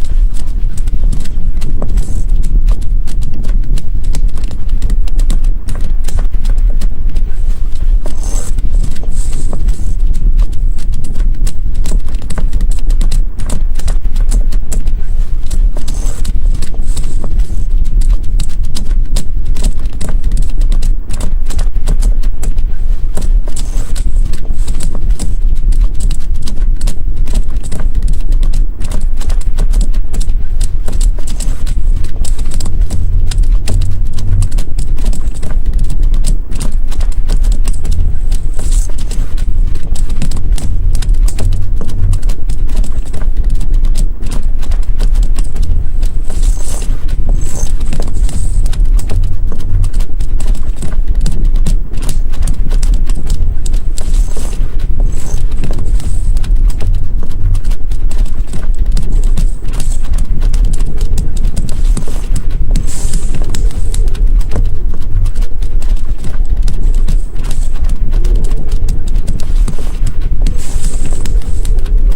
you know? Don't you see my face before? That's right. You know me, don't you know? Don't you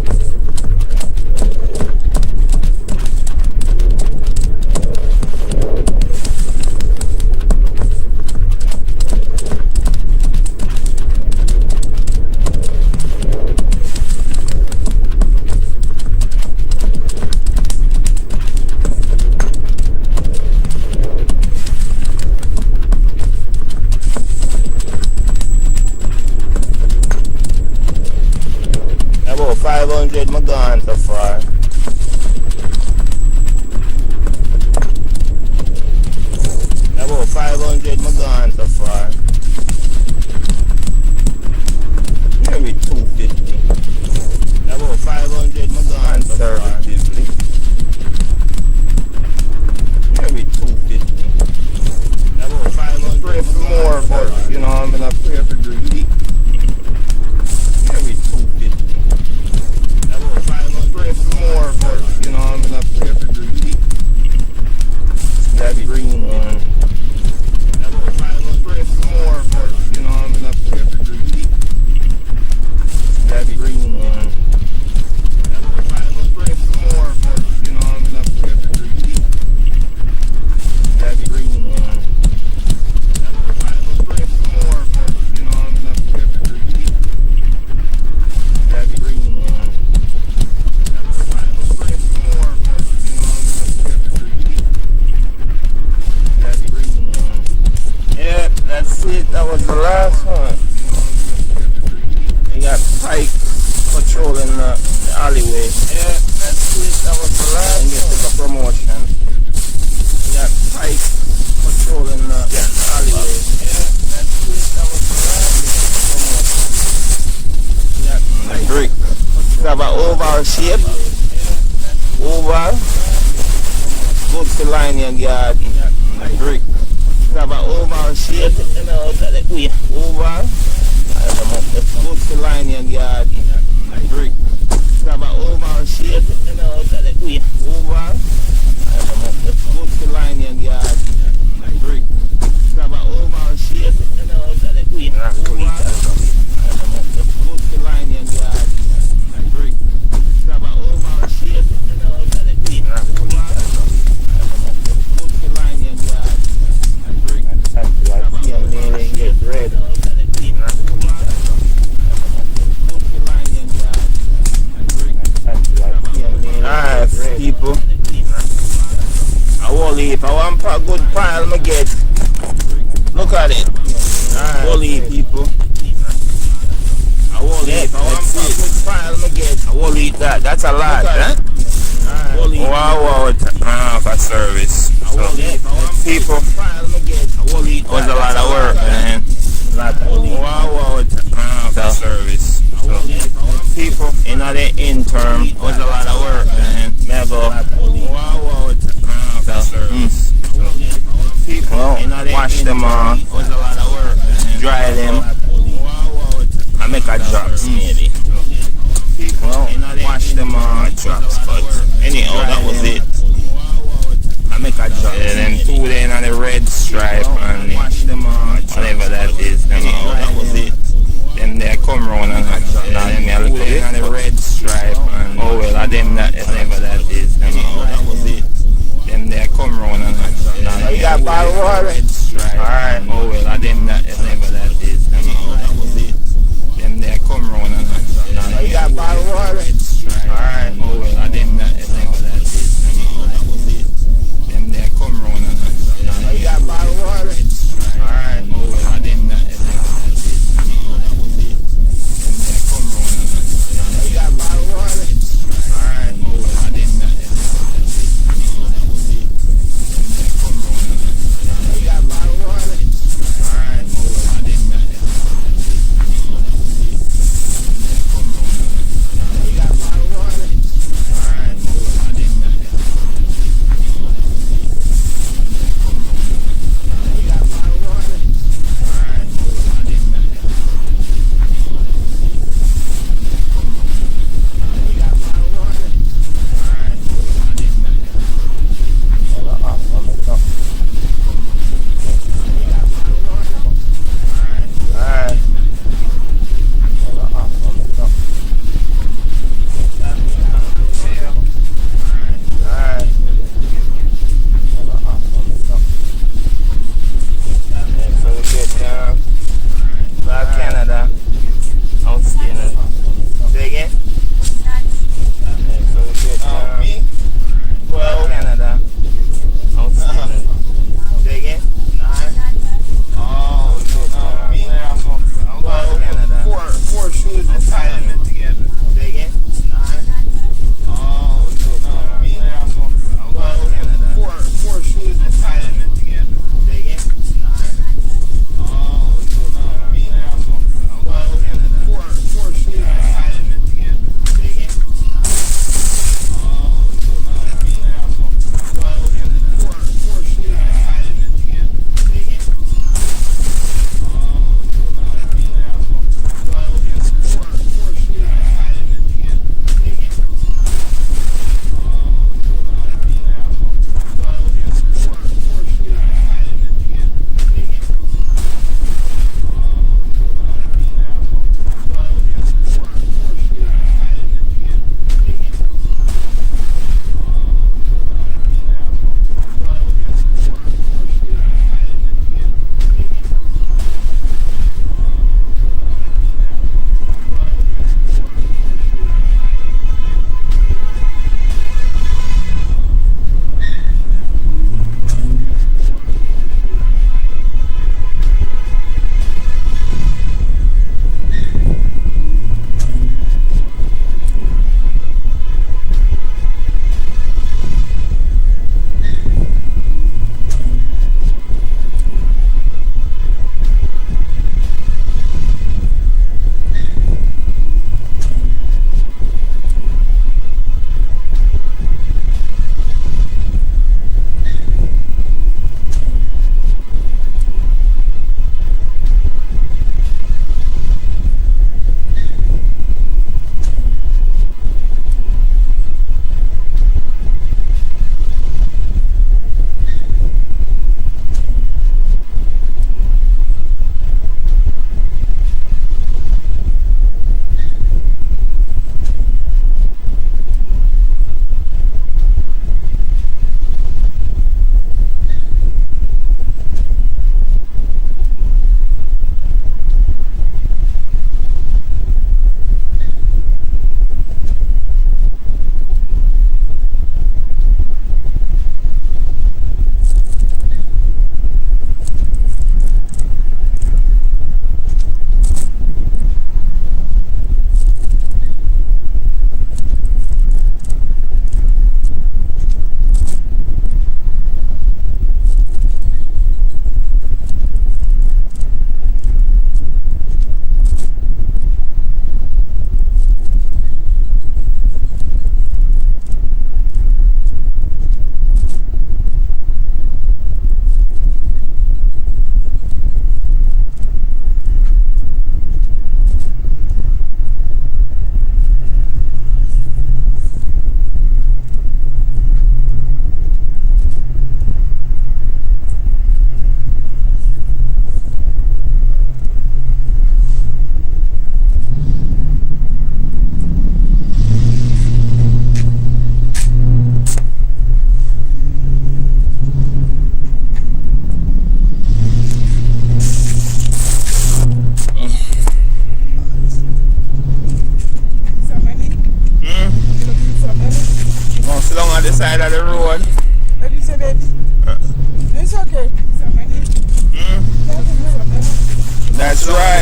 see my face before? About 500 my gone so far. About 500 my gone so far. Maybe 250. About 500 my gone so far. Conservatively. Maybe 250. About 500. Pray for more, but you know I'm gonna pray for greedy. Maybe 250. About 500. Pray for more. was the last one. You got Pike patrolling the alleyway. Yeah, that's it. That was the last one. You get the promotion. You got Pike patrolling the alleyway. Yeah, that's it. That was the last one. You got Pike. Brick. You have an oval shape. Oval. Good to line your garden. Brick. You have an oval shape. You know, oval. Good to line your garden. Brick. You have an oval shape. You know, oval. Good to line your garden. Brick. You have an oval shape. You know, oval. Good to line your garden. Brick. You have an oval shape. You know, oval. Good to line your garden. Brick. Get red. Alright, people. I will if I want a good pile, I get. Look at it. Alright, people. I will if I want a good pile, I get. I will eat that. That's a lot, eh? Wow, for service. So, people, it was a lot of work, man. Wow, for service. So, people, in the interim, it was a lot of work, man. Never. Wow, for service. So, people, wash them off. It was a lot of work, man. Dry them. I make a drops, maybe. Well, wash them on drops, but anyhow, that was it. I make a drop. And then two then on the red stripe and wash them on whatever that is. Anyhow, that was it. Then they come round and then me look on the red stripe and oh well, I them that whatever that is. Anyhow, that was it. Then they come round and you got bottle water. Red stripe. Alright. Oh well, I them that whatever that is. Anyhow, that was it. Then they come round and you got bottle water. Alright. Oh well, I didn't that whatever that is. That was it. Then they come round and you got bottle water. Alright. Oh well, I didn't that whatever that is. That was it. Then they come round and you got bottle water. Alright. Oh well, I didn't that whatever that is. That was it. Then they come round and you got bottle water. Alright. Oh well.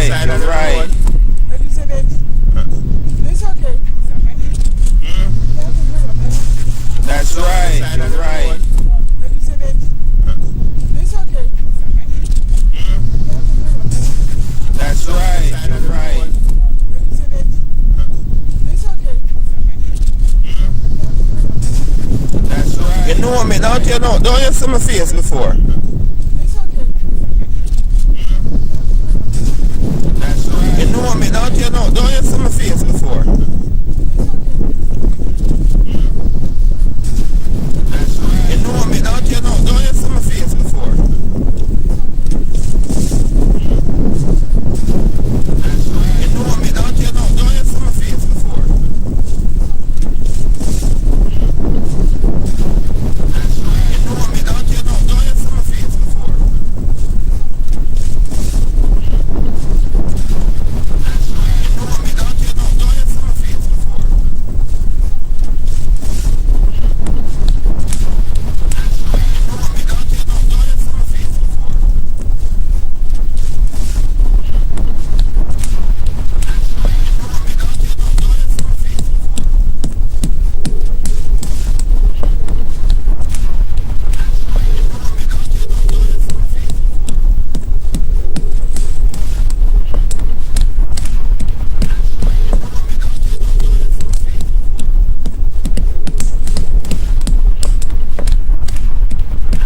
right. You're right. What you say, baby? It's okay. That's right. You're right. What you say, baby? It's okay. That's right. You're right. What you say, baby? It's okay. That's right. You know me, don't you know? Don't you see my face before? It's okay. That's right. You know me, don't you know? Don't you see my face before? That's right. You know me, don't you know? Don't you see my face before? That's right. You know me, don't you know? Don't you see my face before? That's right. You know me, don't you know? Don't you see my face before? That's right. You know me, don't you know? Don't you see my face before? That's right. You know me, don't you know? Don't you see my face before? That's right. You know me, don't you know? Don't you see my face before? That's right. You know me, don't you know? Don't you see my face before? That's right. You know me, don't you know? Don't you see my face before? That's right. You know me, don't you know? Don't you see my face before? That's right. You know me, don't you know? Don't you see my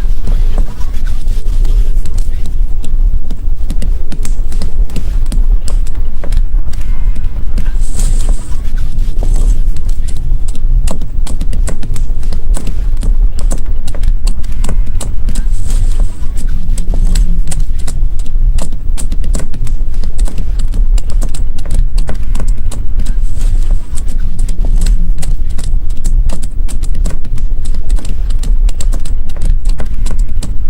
face before? That's right. You know me, don't you know? Don't you see my face before? That's right. You know me, don't you know? Don't you see my face before? That's right. You know me, don't you know? Don't you see my face before? That's right. You know me, don't you know? Don't you see my face before? That's right. You know me, don't you know? Don't you see my face before? That's right. You know me, don't you know? Don't you see my face before? That's right. You know me, don't you know? Don't you see my face before? That's right. You know me, don't you know? Don't you see my face before? That's right. You know me, don't you know? Don't you see my face before? That's right. You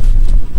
know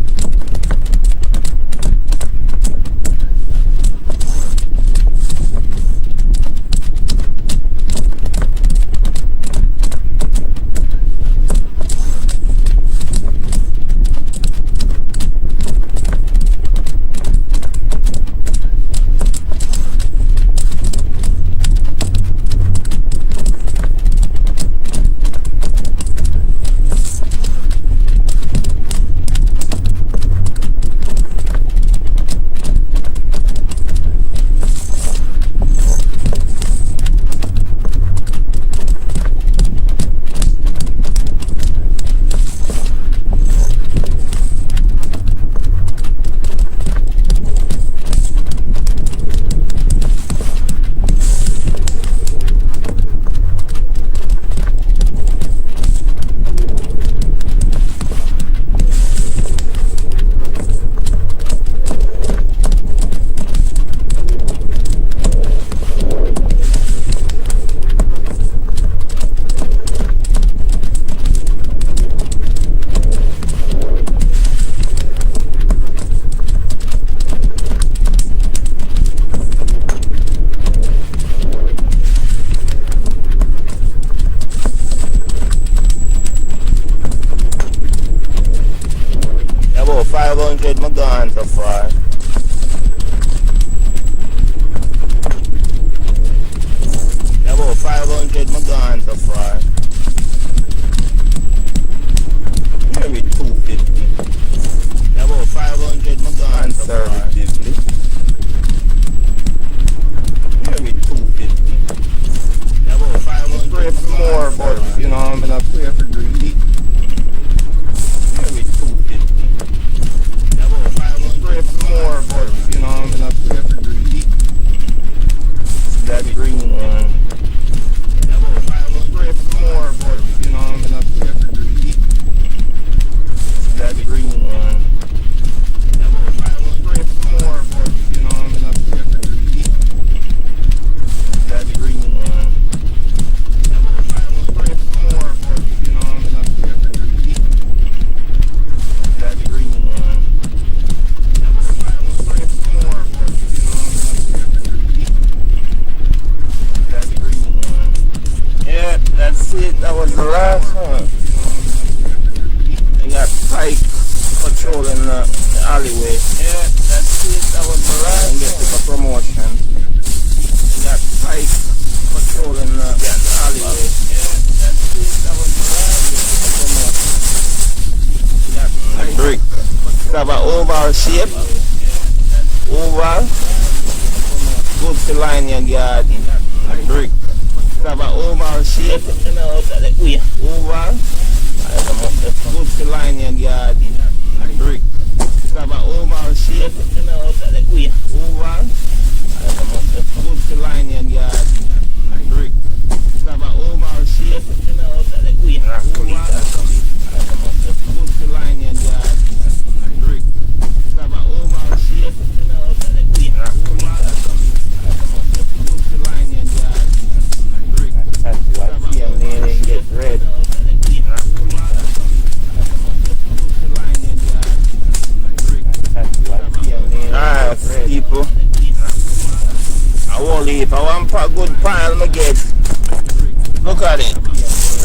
me, don't you know? Don't you see my face before? That's right. You know me, don't you know? Don't you see my face before? About 500 my gone so far. About 500 my gone so far. Maybe 250. About 500 my gone so far. Conservatively. Maybe 250. About 500. Pray for more, but you know I'm gonna pray for greedy. Maybe 250. Pray for more, but you know I'm gonna pray for greedy. That green one. Pray for more. alleyway. Yeah, that's it. That was the right. And get a promotion. We got Pike patrolling the alleyway. Yeah, that's it. That was the right. We got brick. It have an oval shape. Oval. Good to line your garden. Brick. It have an oval shape. Oval. Good to line your garden. Brick. It have an oval shape. Oval. Good to line your garden. Brick. It have an oval shape. Oval. Good to line your garden. Brick. It have an oval shape. Oval. Good to line your garden. Brick. That's why CM get red. Alright, people. I won't leave. I want a good pile I get. Look at it.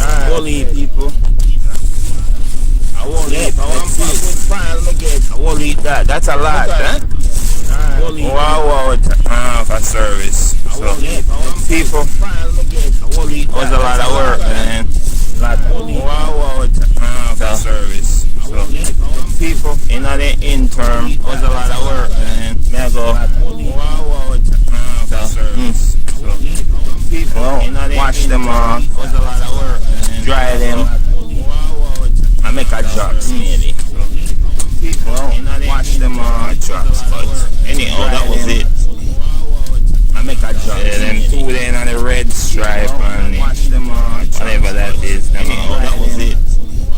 I won't leave, people. I won't leave. I want a good pile I get. I won't leave that. That's a lot, huh? Wow, for service. So, people, it was a lot of work, man. Wow, for service. So, people, in the interim, it was a lot of work, man. May I go, wow, for service. So, people, wash them off, it was a lot of work, man. Dry them, and make a drops, maybe. People, wash them off, drops, but anyhow, that was it. I make a drop. Yeah, them two then on the red stripe and whatever that is. Anyhow, that was it.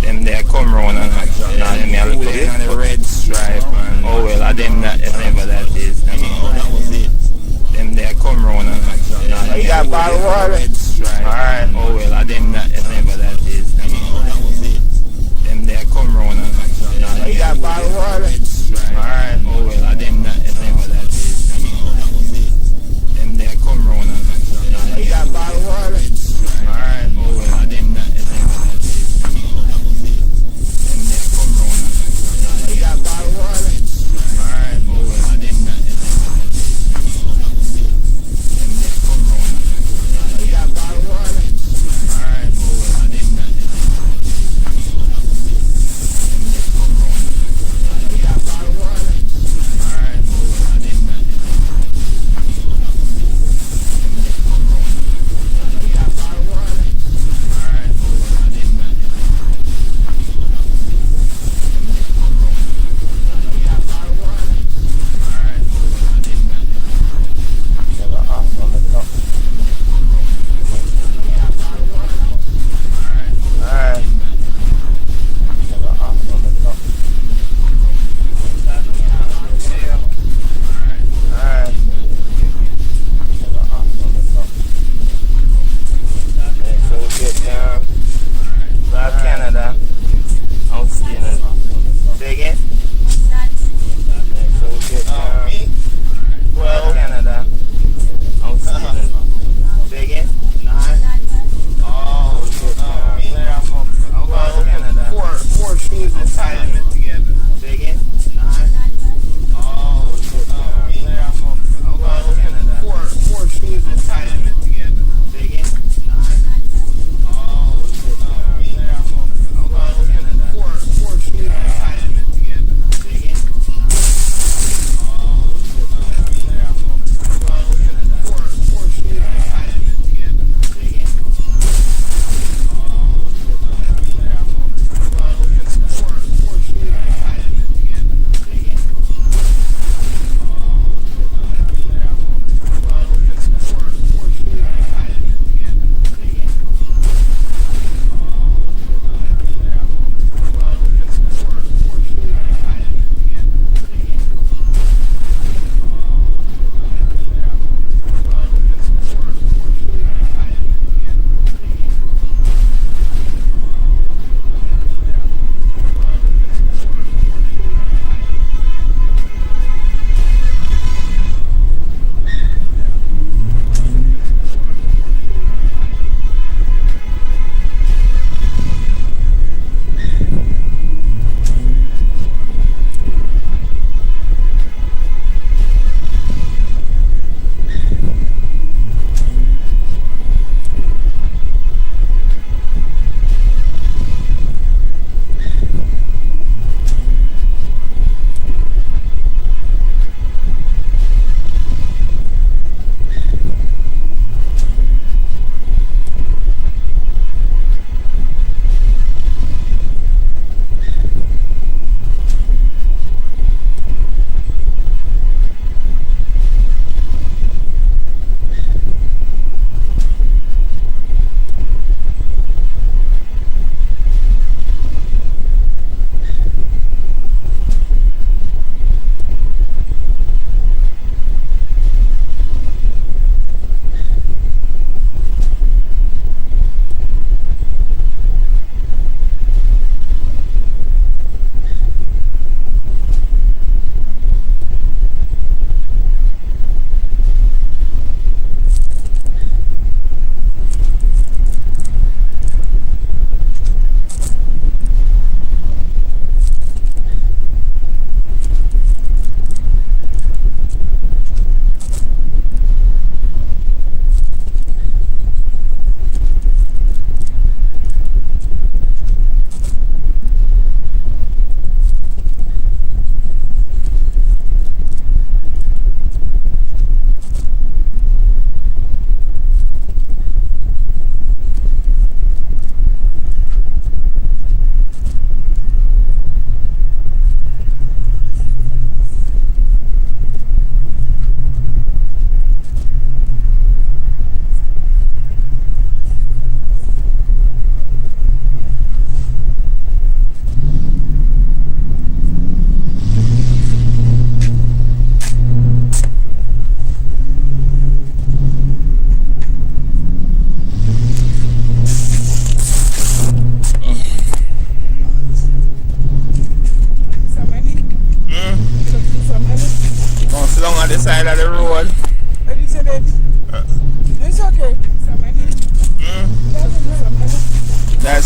Them there come round and them here look on the red stripe and oh well, I them that whatever that is. Anyhow, that was it. Them there come round and you got bottled water. Red stripe. Alright. Oh well, I them that whatever that is.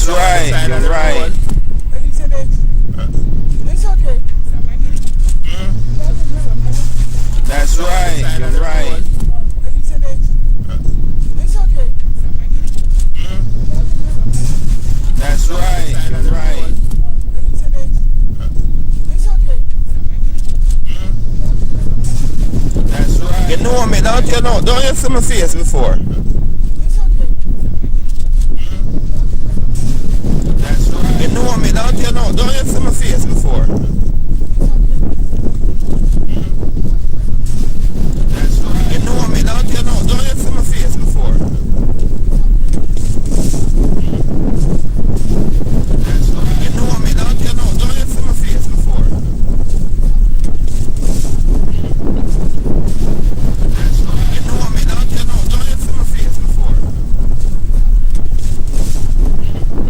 That's right, you're right. What you say, baby? It's okay. That's right, you're right. What you say, baby? It's okay. That's right, you're right. What you say, baby? It's okay. That's right. You know me, don't you know? Don't you see my face before? It's okay. That's right. You know me, don't you know? Don't you see my face before? That's right. You know me, don't you know? Don't you see my face before? That's right. You know me, don't you know? Don't you see my face before? That's right. You know me, don't you know? Don't you see my face before? That's right. You know me, don't you know? Don't you see my face before? That's right. You know me, don't you know? Don't you see my face before?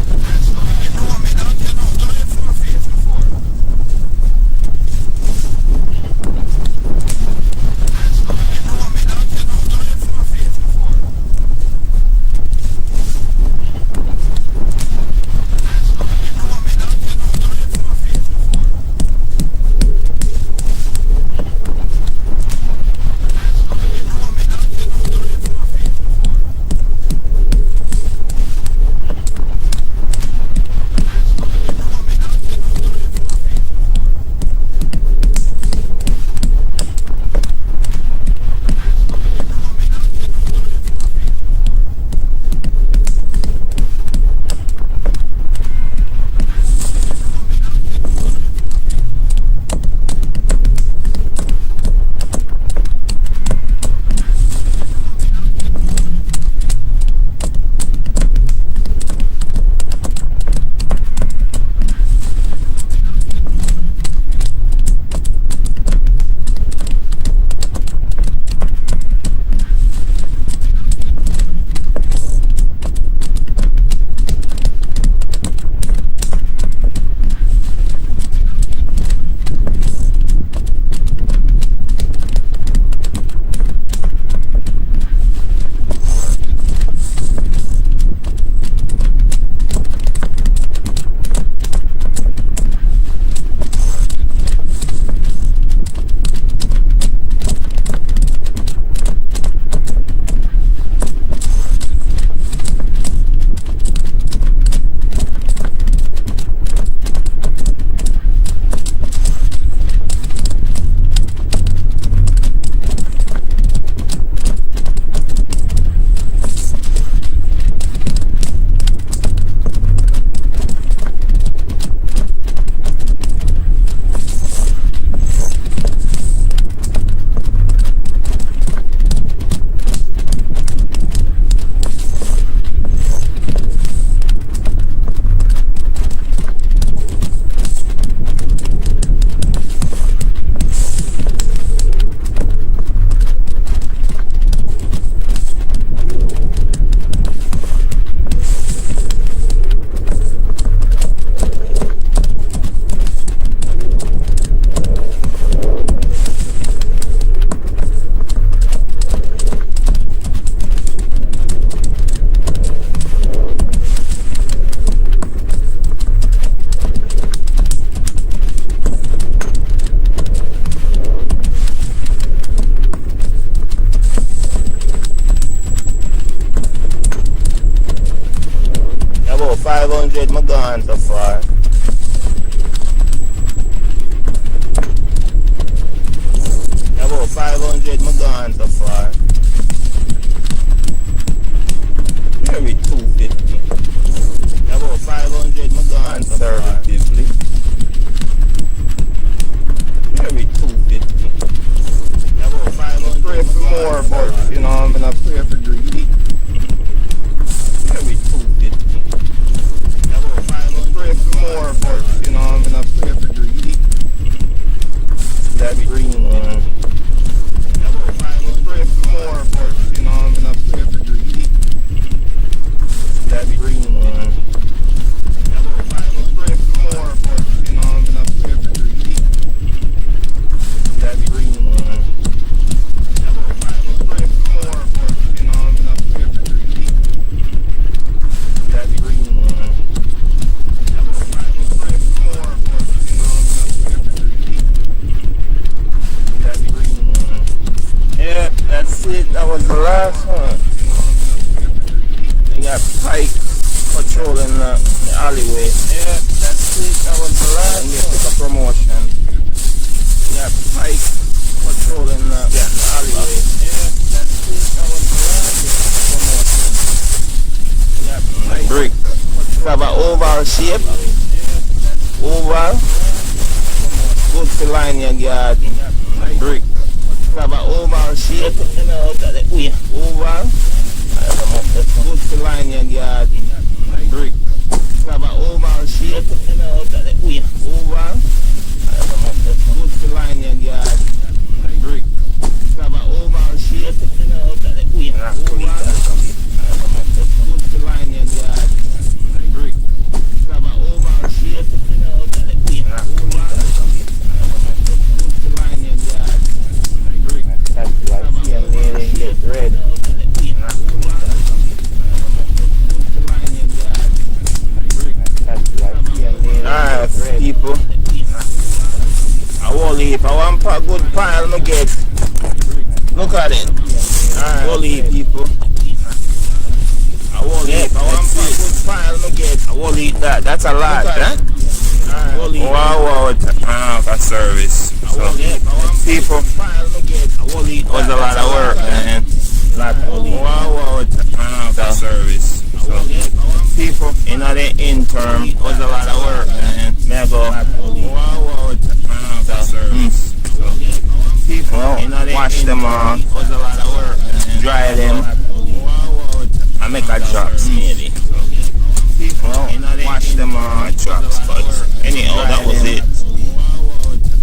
That's right. You know me, don't you know? Don't you see my face before? That's right. You know me, don't you know? Don't you see my face before? That's right. You know me, don't you know? Don't you see my face before? That's right. You know me, don't you know? Don't you see my face before? About 500 my gone so far. About 500 my gone so far. Maybe 250. About 500 my gone so far. Conservatively. Maybe 250. About 500 pray for more, but you know, I'm gonna pray for greedy. Maybe 250. About 500 pray for more, but you know, I'm gonna pray for greedy. That green one. About 500 pray for more, but you know, I'm gonna pray for greedy. That the alleyway. Yeah, that's it. That was the last And you took a promotion. Yeah, Pike patrolling the alleyway. Yeah, that's it. That was the last Promotion. Yeah, Pike. Brick. Have an oval shape. Oval. Good to line your garden. Brick. Have an oval shape. Oval. Good to line your garden. Brick. Have an oval shape. Oval. Good to line your garden. Brick. Have an oval shape. Oval. Good to line your garden. Brick. Have an oval shape. Oval. Good to line your garden. Brick. That's why CMA get red. That's why CMA Alright, get red. people. I won't leave. I want a good pile I get. Look at it. Alright, won't leave, people. I won't leave. I want a good pile I get. I won't leave that. That's a lot, huh? Wow, for service. So, people, it was a lot of work, man. Wow, for service. So, people, in the interim, it was a lot of work, man. May I go, wow, for service. So, people, wash them off, it was a lot of work, man. Dry them, and make a drops, maybe. People, wash them on drops, but anyhow, that was it.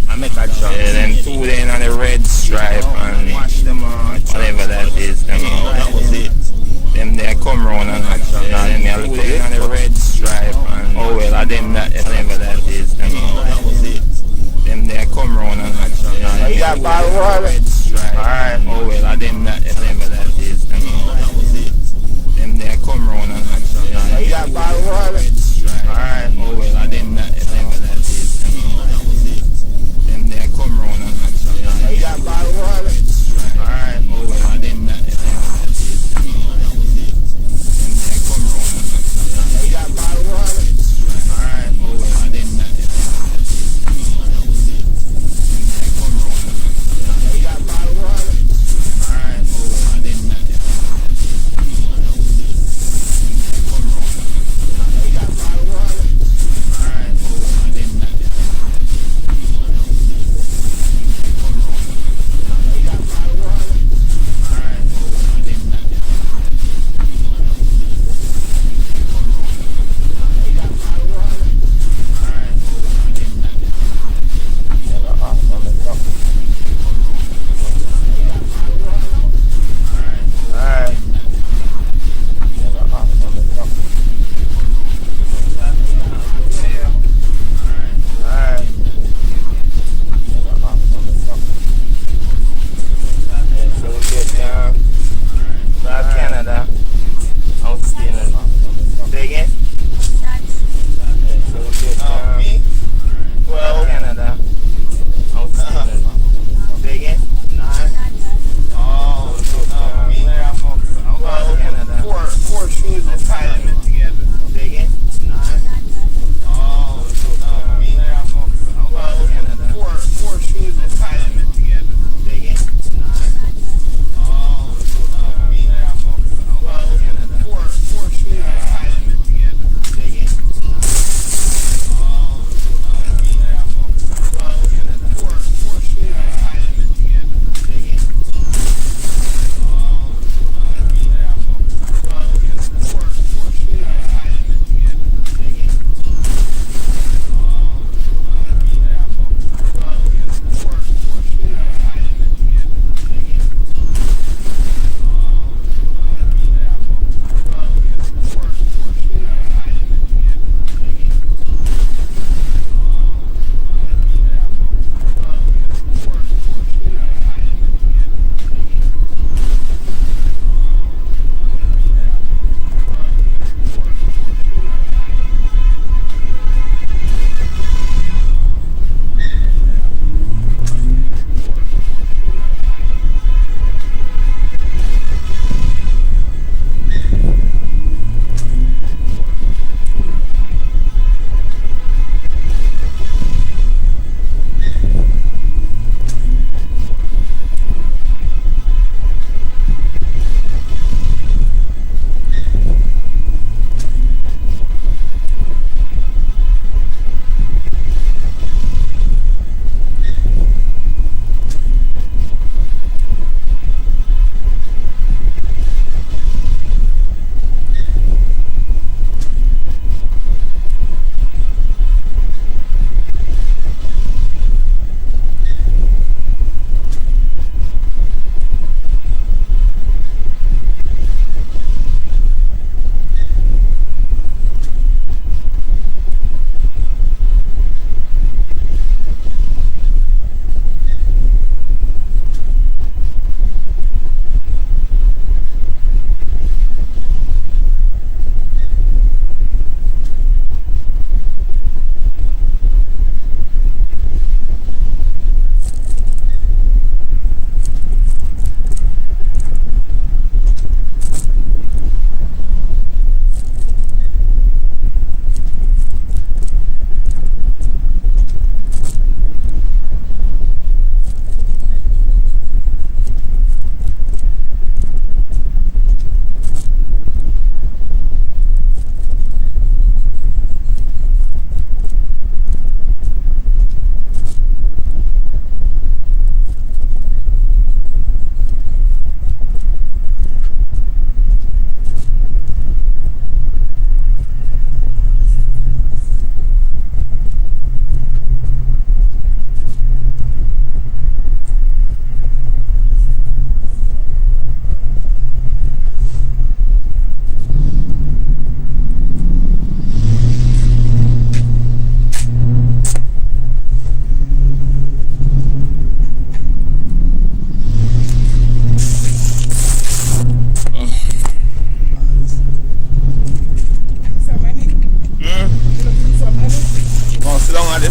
I make a drop. Yeah, then 2 days on the red stripe and wash them on whatever that is. Anyhow, that was it. Them they come round and then they look on the red stripe and oh well, I them that whatever that is. Anyhow, that was it. Them they come round and You got bottled water? red stripe. Alright. Oh well, I them that whatever that is. Anyhow, that was it. Them they come round.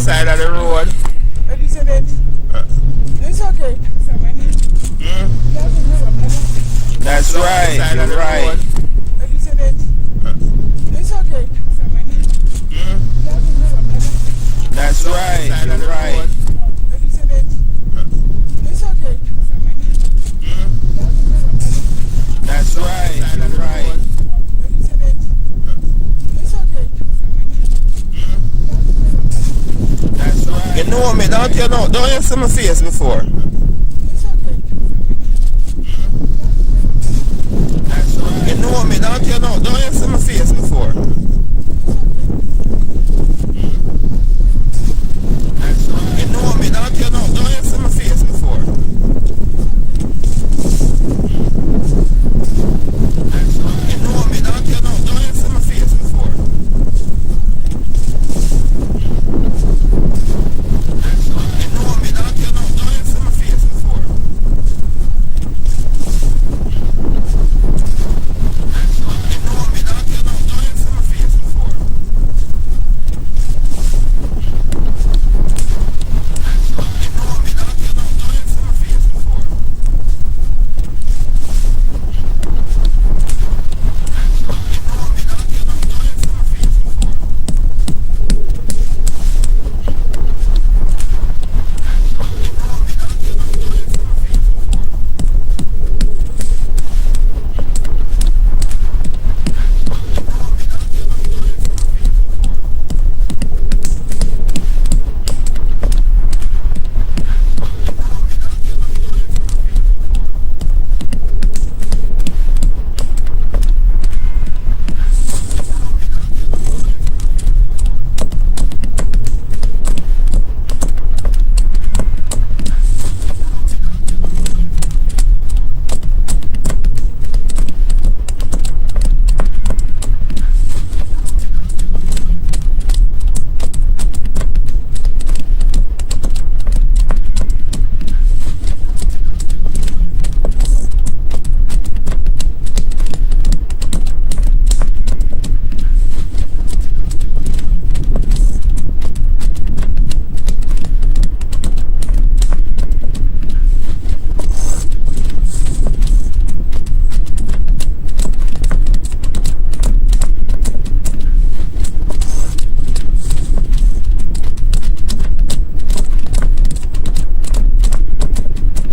side of the road. What you say, baby? It's okay. Some money. That's right. You're right. What you say, baby? It's okay. Some money. That's right. You're right. What you say, baby? It's okay. Some money. That's right. You're right. What you say, baby? It's okay. Some money. That's right. You know me, don't you know? Don't you see my face before? It's okay. That's right. You know me, don't you know? Don't you see my face before? That's right. You know me, don't you know? Don't you see my face before? That's right. You know me, don't you know? Don't you see my face before? That's right. You know me, don't you know? Don't you see my face before? That's right. You know me, don't you know? Don't you see my face before? That's right. You know me, don't you know? Don't you see my face before? That's right. You know me, don't you know? Don't you see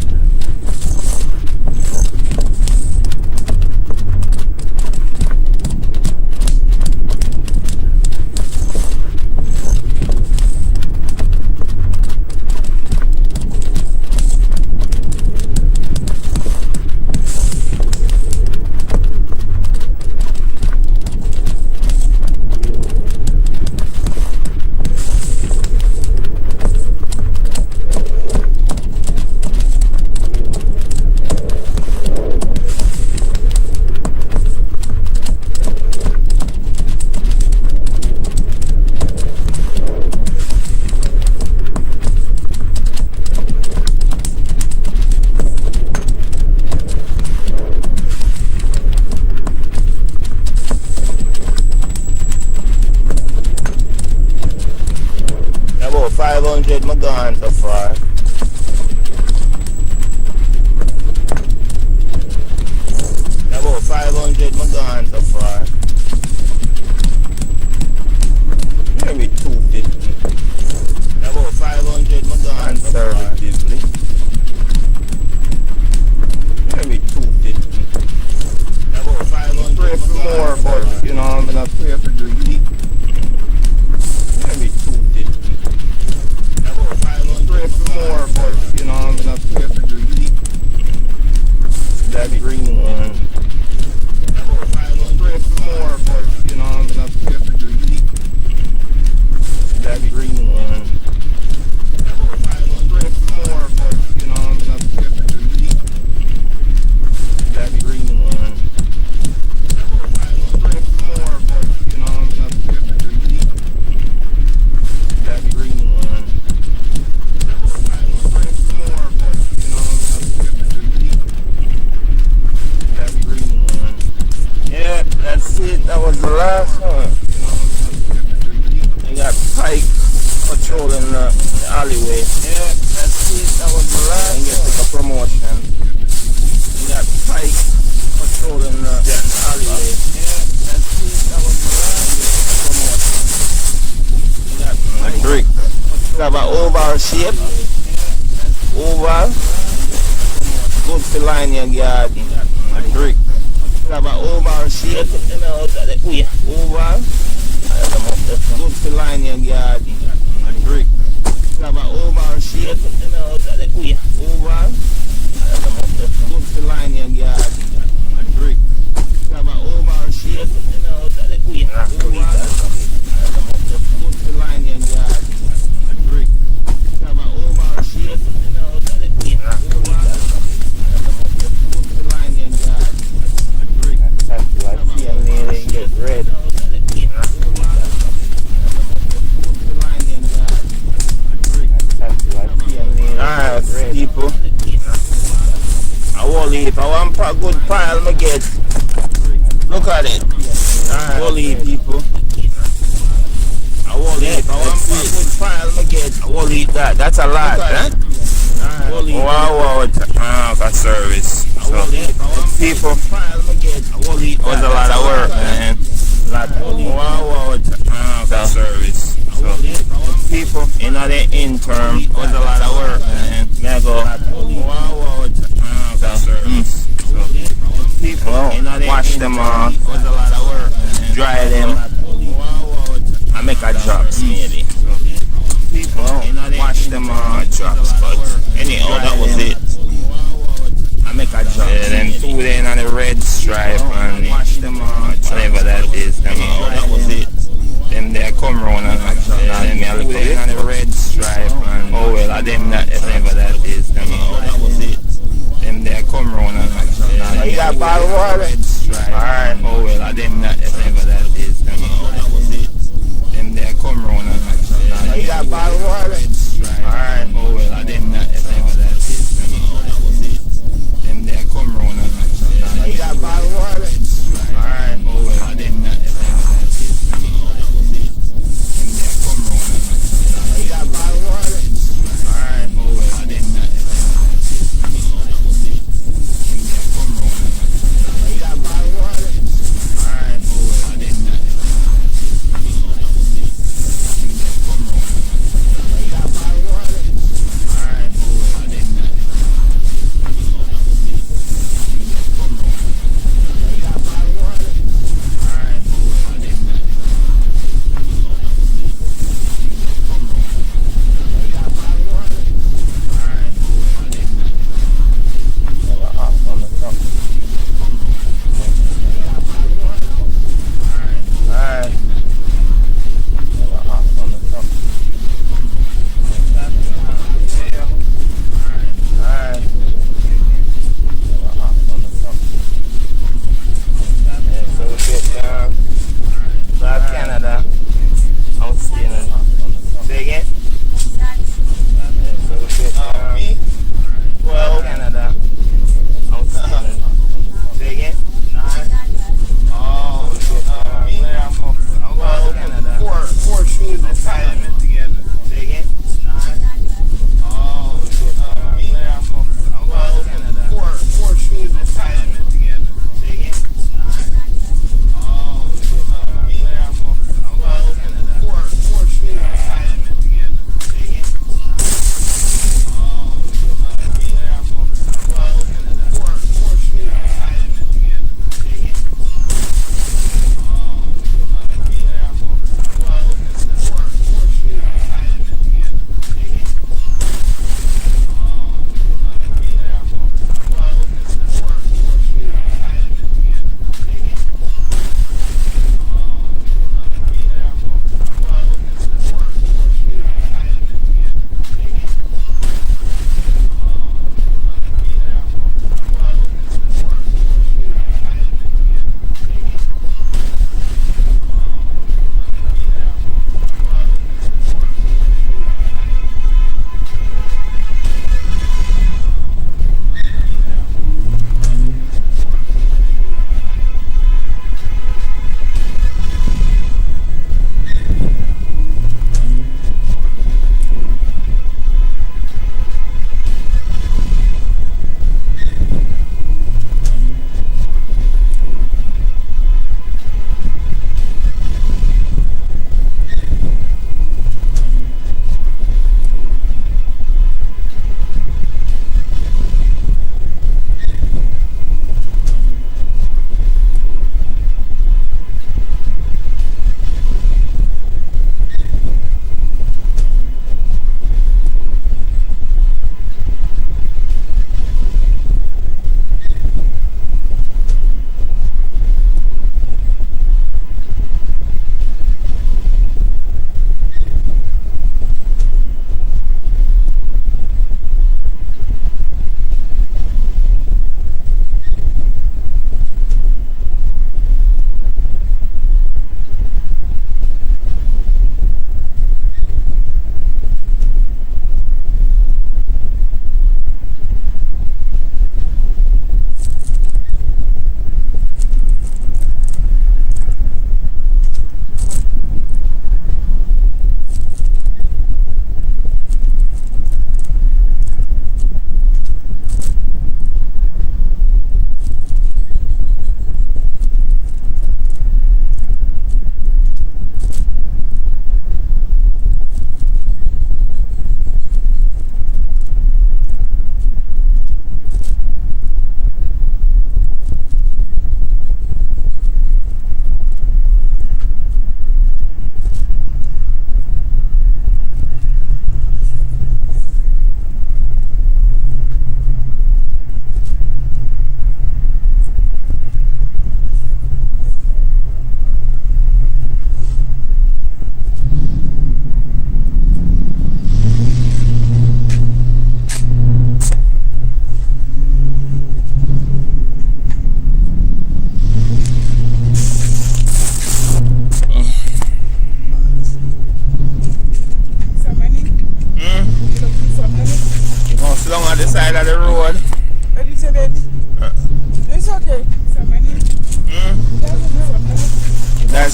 my face before? About 500 my gone so far. About 500 my gone so far. Maybe 250. About 500 my gone so far. Conservatively. Maybe 250. About 500 pray for more, but you know, I'm gonna pray for the week. Maybe 250. About 500 pray for was the last one. You got Pike patrolling the alleyway. Yeah, that's it. That was the last one. You get a promotion. You got Pike patrolling the alleyway. Yeah, that's it. That was the last promotion. You got Pike. Brick. You have an oval shape. Oval. Good for line your garden. A brick. You have an oval shape. Oval. Good for line your garden. A brick. You have an oval shape. Oval. Good for line your garden. A brick. You have an oval shape. Oval. Good for line your garden. A brick. You have an oval shape. I see a nailing get red. Alright, people. I won't leave. I want a good pile I get. Look at it. Alright, won't leave, people. I won't leave. I want a good pile I get. I won't leave that. That's a lot, huh? Wow, for service. So, people, it was a lot of work, man. Wow, for service. So, people, in the interim, it was a lot of work, man. I go, wow, for service. So, people, wash them off, it was a lot of work, man. Dry them, I make a drops, maybe. People, wash them off, drops, but anyhow, that was it. I make a drop. Yeah, then 2 days on the red stripe and wash them off, whatever that is. Anyhow, that was it. Them they come round and then I look on the red stripe and oh well, them that whatever that is. Anyhow, that was it. Them they come round and You got bottled water? Alright, oh well, them that whatever that is. Anyhow, that was it. Them they come round and You got bottled water? Alright, oh well, them that whatever that is. Anyhow, that was it. Them they come round and You got bottled water? Alright, oh well, them that whatever that is. Anyhow, that was it. Them they come round and You got bottled water? Alright, oh well, them that whatever that is. Anyhow, that was it. Them they come round and You got bottled water? Alright, oh well, them that whatever that is. Anyhow, that was it. Them they come round and You got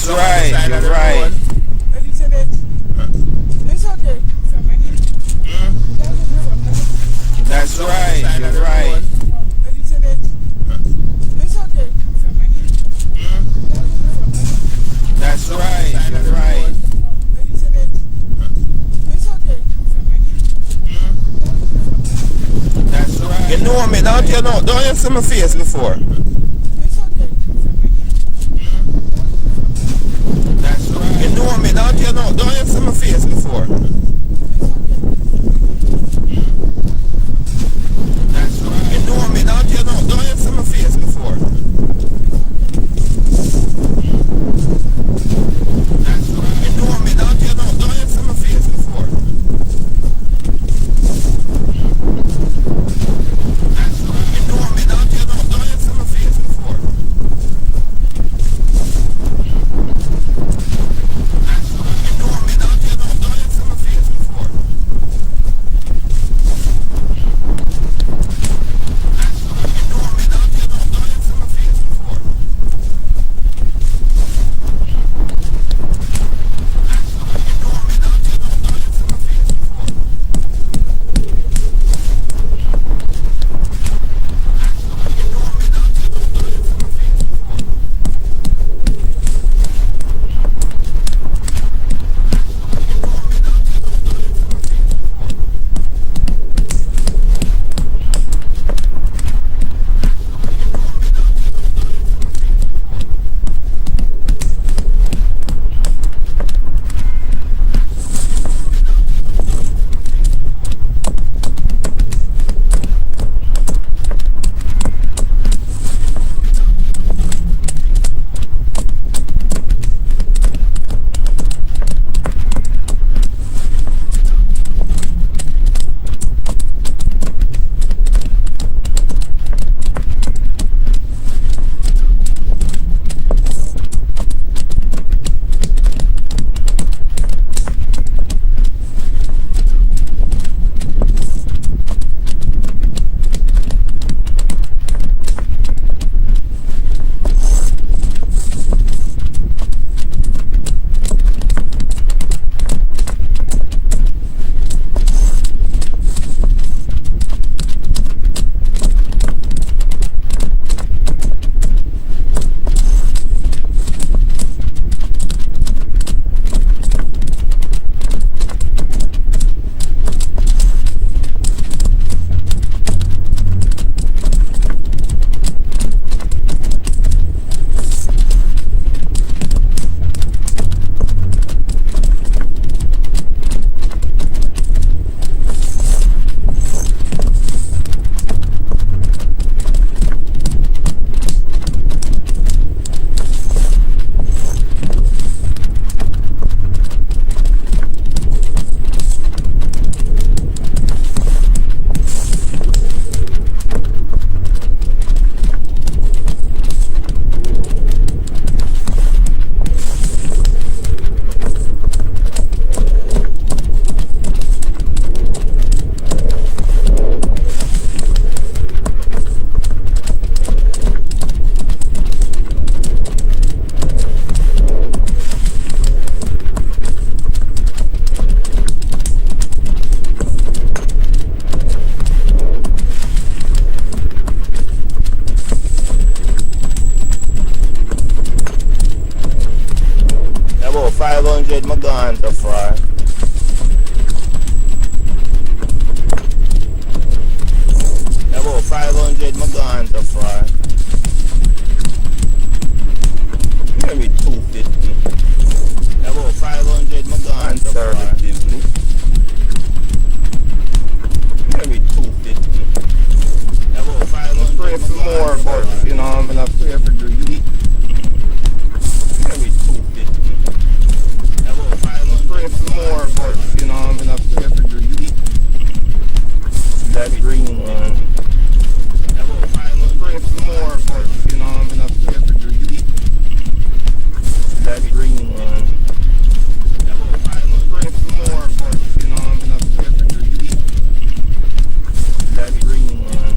That's right, you're right. What did you say, babe? It's okay. That's right, you're right. What did you say, babe? It's okay. That's right, you're right. What did you say, babe? It's okay. That's right. You know me, don't you know? Don't you see my face before? It's okay. That's right. You know me, don't you know? Don't you see my face before? That's right. You know me, don't you know? Don't you see my face before? That's right. You know me, don't you know? Don't you see my face before? That's right. You know me, don't you know? Don't you see my face before? That's right. You know me, don't you know? Don't you see my face before? That's right. You know me, don't you know? Don't you see my face before? That's right. You know me, don't you know? Don't you see my face before? That's right. You know me, don't you know? Don't you see my face before? You know me, don't you know? Don't you see my face before? You know me, don't you know? Don't you see my face before? About 500 my gone so far. About 500 my gone so far. Maybe 250. About 500 my gone so far. Maybe 250. About 500 pray for more, but you know, I'm gonna pray for greedy. Maybe 250. About 500 pray for more, but you know, I'm gonna pray for greedy. That green one. About 500 pray for more, but you know, I'm gonna pray for greedy. That green one. About 500 pray for more, but you know, I'm gonna pray for greedy. That green one.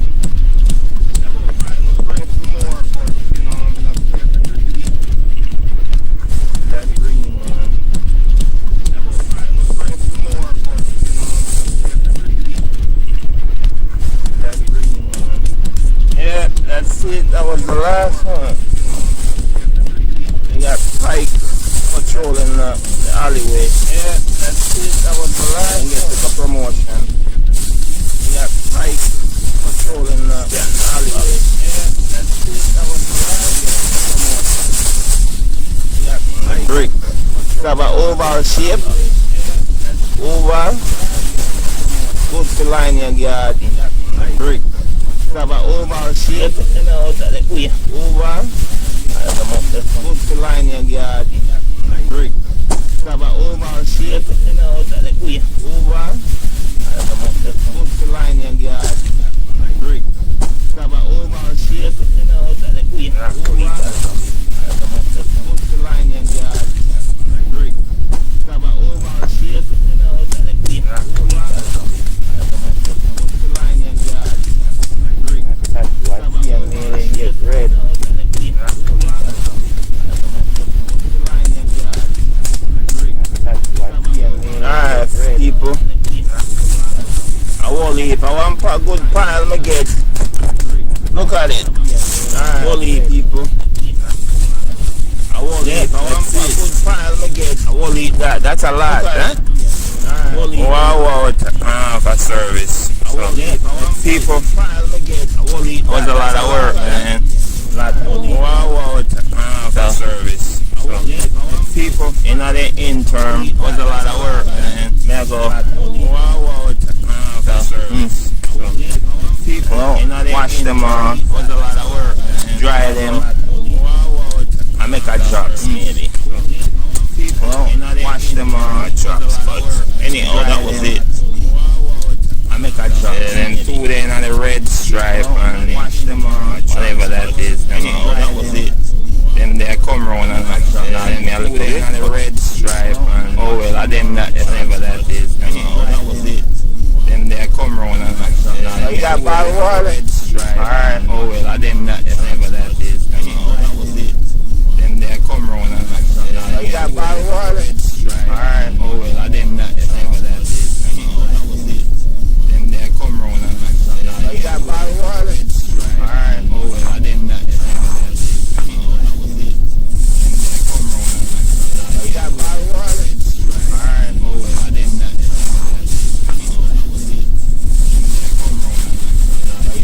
About 500 pray for that's it. That was the last one. We got Pike patrolling the alleyway. Yeah, that's it. That was the last one. Get the promotion. We got Pike patrolling the alleyway. Yeah, that's it. That was the last one. We got Pike. Brick. Have an oval shape. Oval. Good for line your garden. Brick. Have an oval shape. Oval. Good for line your garden. Brick. Have an oval shape. Oval. Good for line your garden. Brick. Have an oval shape. Oval. Good for line your garden. Brick. Have an oval shape. Get red. Alright, people. I won't leave. I want a good pile I get. Look at it. Alright, won't leave, people. I won't leave. I want a good pile I get. I won't leave that. That's a lot, huh? Wow, for service. So, people, it was a lot of work, man. Wow, for service. So, people, in the interim, it was a lot of work, man. May I go, wow, for service. So, people, wash them off, it was a lot of work, man. Dry them, and make a drops, maybe. Wash them drops, but anyhow, that was it. I make a drop. And then 2 days on the red stripe and wash them whatever that is. Anyhow, that was it. Then they come round and then me a look on the red stripe and oh well, I them that whatever that is. Anyhow, that was it. Then they come round and then You got bottled water? red stripe. Alright, oh well, I them that whatever that is. Anyhow, that was it. Then they come round and You got bottled water? Alright, oh well, I them that whatever that is. Anyhow, that was it. Then they come round and You got bottled water? alright, oh well, I them that whatever that is. Anyhow, that was it. Then they come round and You got bottled water? alright, oh well, I them that whatever that is. Anyhow, that was it. Then they come round and You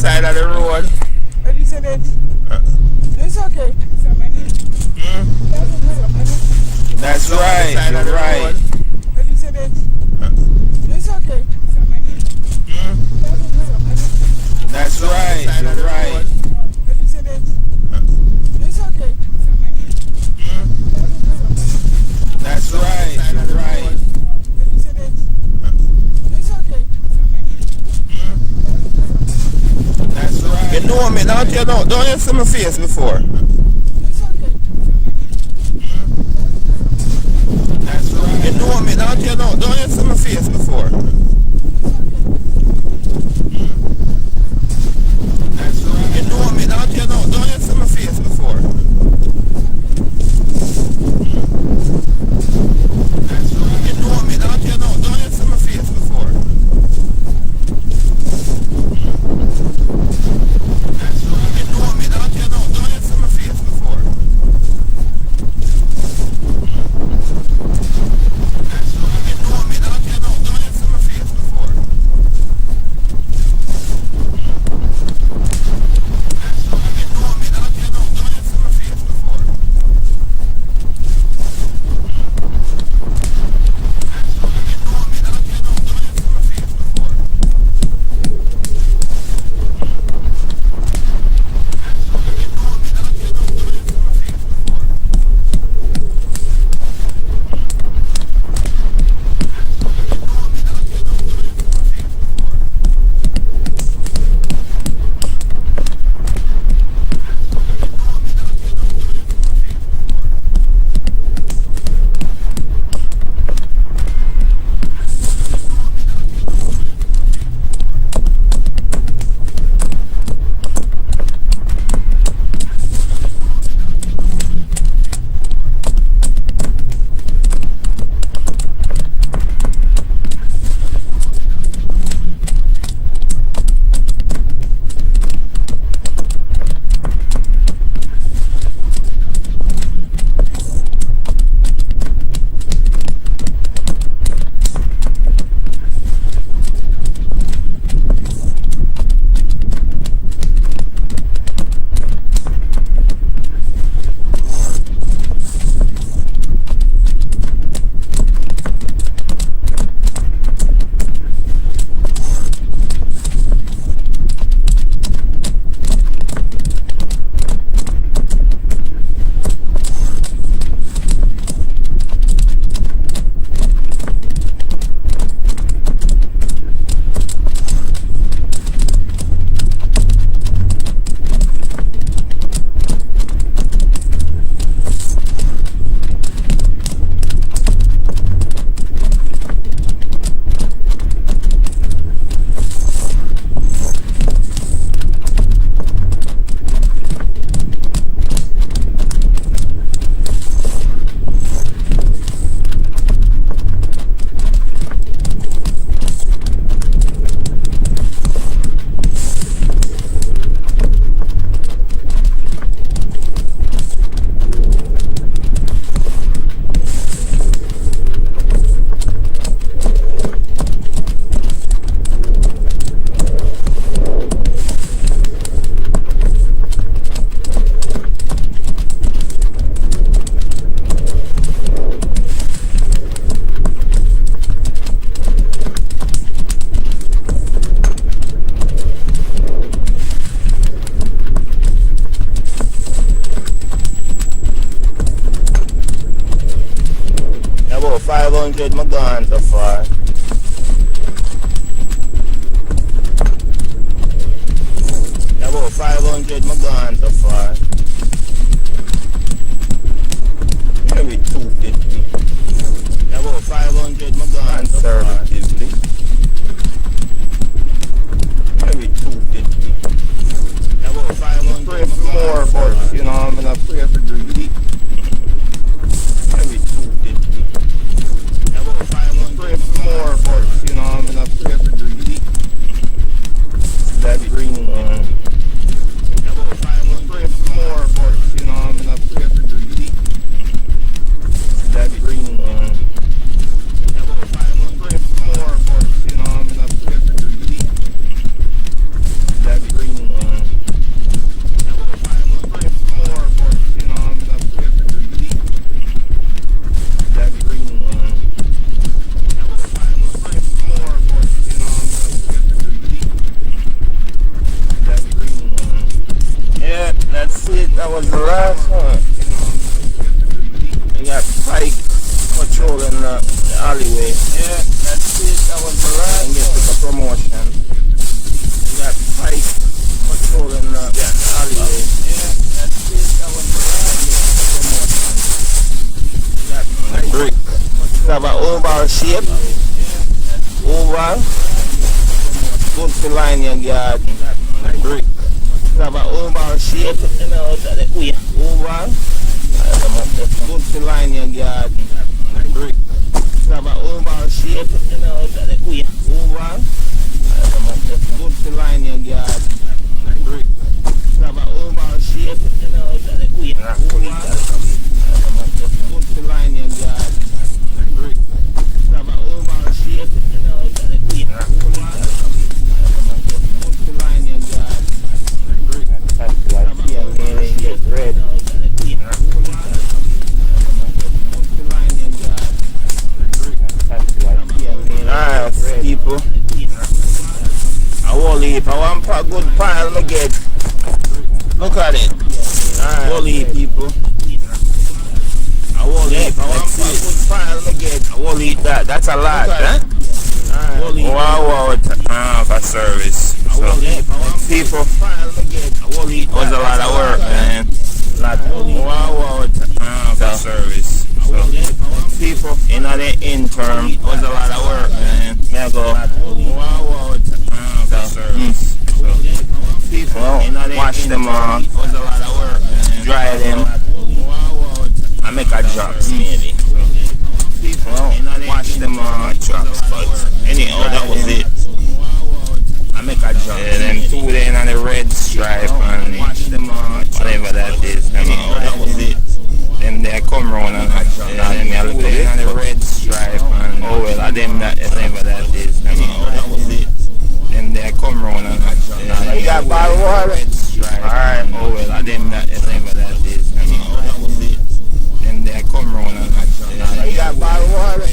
side of the road. What you said? It's okay. That's right. You're right. What you said? It's okay. That's right. You're right. What you said? It's okay. That's right. You're right. What you said? It's okay. That's right. You know me, don't you know? Don't you see my face before? It's okay. That's right. You know me, don't you know? Don't you see my face before? That's right. You know me, don't you know? Don't you see my face before? That's right. You know me, don't you know? Don't you see my face before? That's right. You know me, don't you know? Don't you see my face before? That's right. You know me, don't you know? Don't you see my face before? That's right. You know me, don't you know? Don't you see my face before? That's right. You know me, don't you know? Don't you see my face before? That's right. You know me, don't you know? Don't you see my face before? About 500 my gone so far. About 500 my gone so far. Maybe 250. About 500 my gone so far. Conservatively. Maybe 250. About 500 pray for more, but you know, I'm gonna pray for greedy. Maybe 250. About 500 pray for more, but you know, I'm gonna pray for greedy. That green one. About 500 pray for have an oval shape. Oval. Good to line your garden. Brick. Have an oval shape. Oval. Good to line your garden. Brick. Have an oval shape. Oval. Good to line your garden. Brick. Have an oval shape. Oval. Good to line your garden. Brick. Have an oval shape. Oval. Good to line your garden. Brick. Get red. Alright, people. I won't leave. I want a good pile to get. Look at it. Alright, won't leave, people. I won't leave. I want a good pile to get. I won't leave that. That's a lot, huh? Wow, for service. So, people, it was a lot of work, man. Wow, for service. So, people, in the interim, it was a lot of work, man. I go, wow, for service. So, people, wash them off, it was a lot of work, man. Dry them, and make a drops, maybe. Well, wash them drops, but anyhow, that was it. I make a drop. Yeah, them two then on the red stripe and wash them whatever that is. Anyhow, that was it. Them they come round and them I look on the red stripe and oh well, them that whatever that is. Anyhow, that was it. Them they come round and You got bottled water? Alright, oh well, them that whatever that is. Anyhow, that was it. Them they come round and You got bottled water?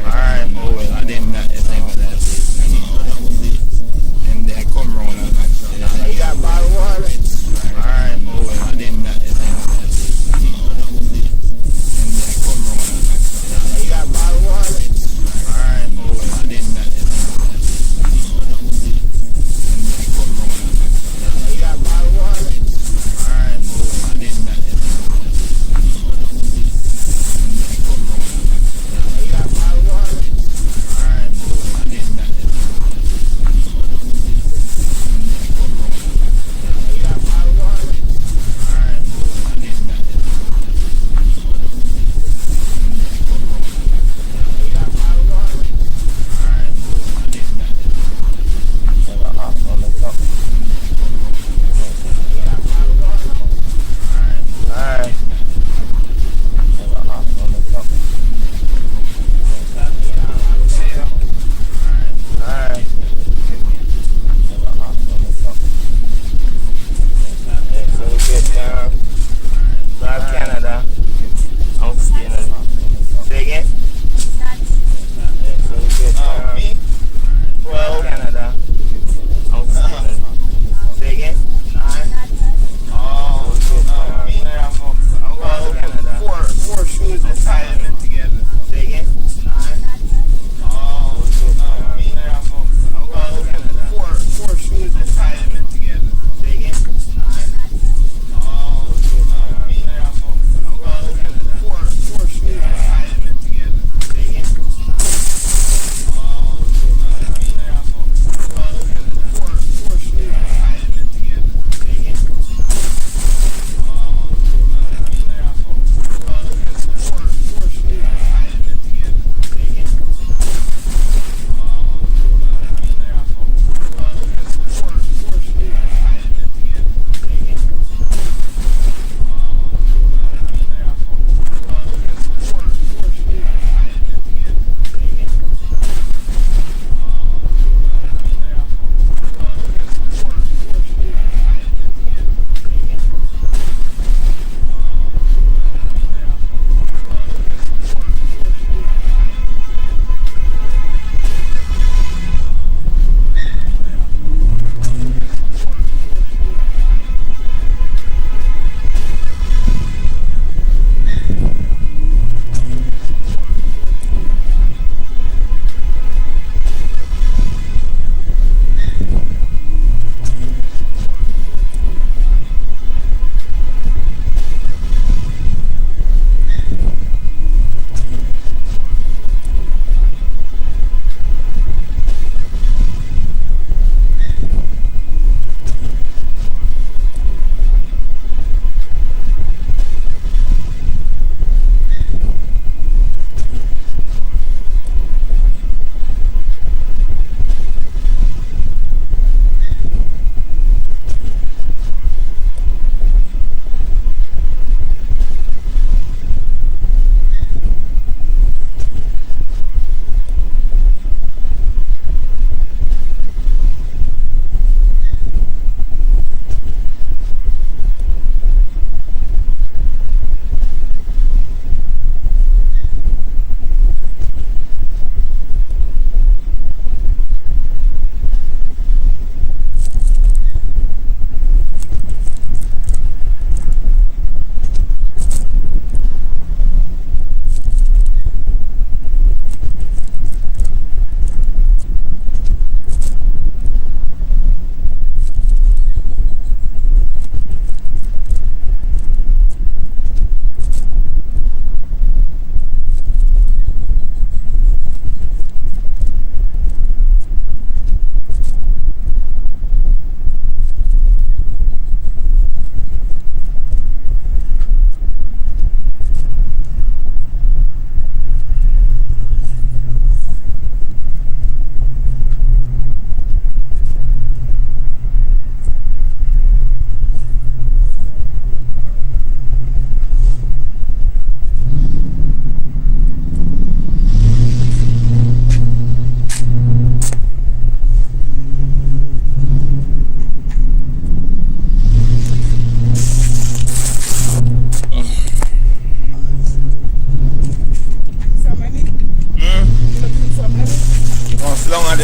Alright, oh well, them that whatever that is. Anyhow, that was it. Them they come round and You got bottled water? Alright, oh well, them that whatever that is. Anyhow, that was it. Them they come round and You got bottled water? Alright, oh well, them that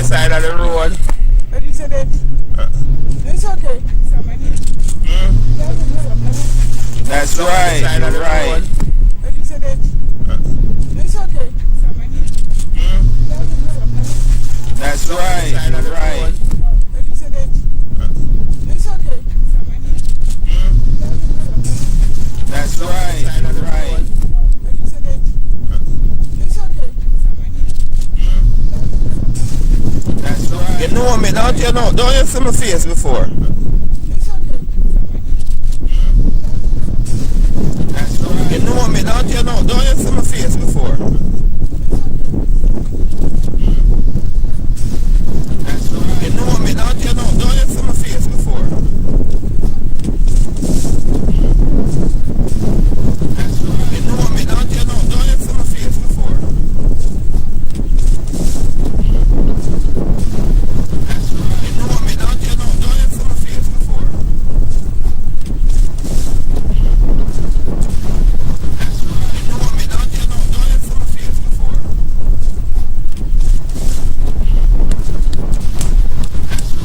the side of the road. What you say, baby? It's okay. That's right, you're right. What you say, baby? It's okay. That's right, you're right. What you say, baby? It's okay. That's right, you're right. What you say, baby? It's okay. That's right. You know me, don't you know? Don't you see my face before? It's okay. That's right. You know me, don't you know? Don't you see my face before? That's right. You know me, don't you know? Don't you see my face before? That's right. You know me, don't you know? Don't you see my face before? That's right. You know me, don't you know? Don't you see my face before? That's right. You know me, don't you know? Don't you see my face before? That's right. You know me, don't you know? Don't you see my face before? That's right. You know me, don't you know? Don't you see my face before? That's right. You know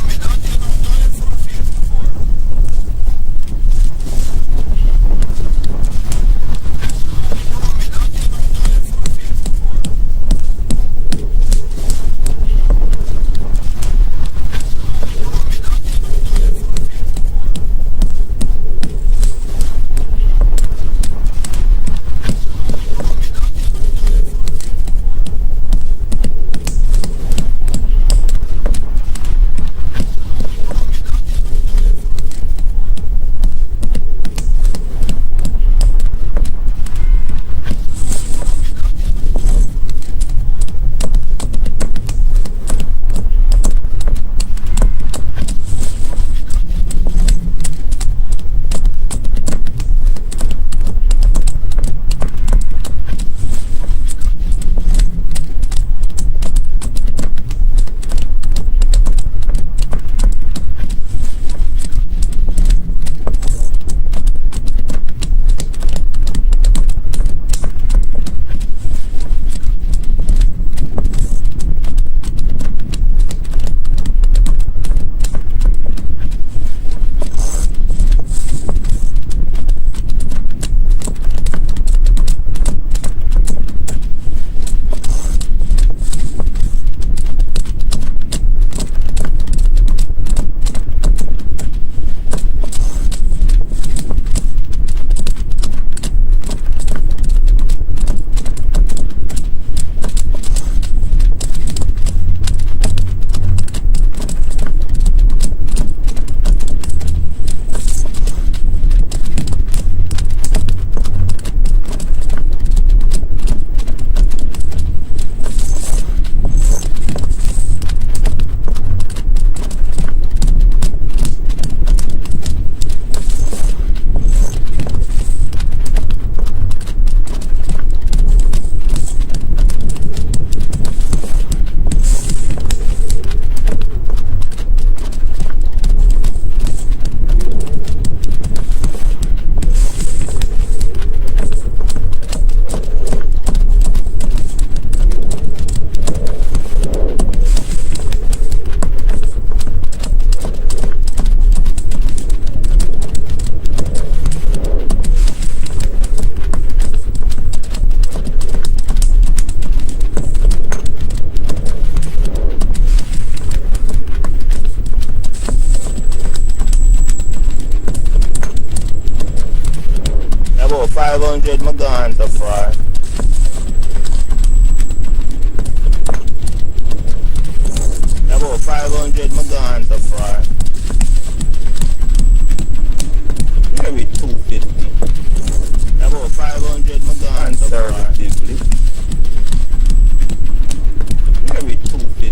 me, don't you know? Don't you see my face before? About 500 my gone so far. About 500 my gone so far. Maybe 250. About 500 my gone so far. Conservatively. Maybe 250.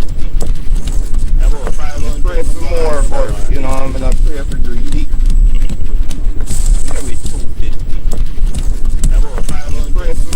About 500. Pray for more, but you know I'm gonna pray for greedy. Maybe 250. About 500. Pray for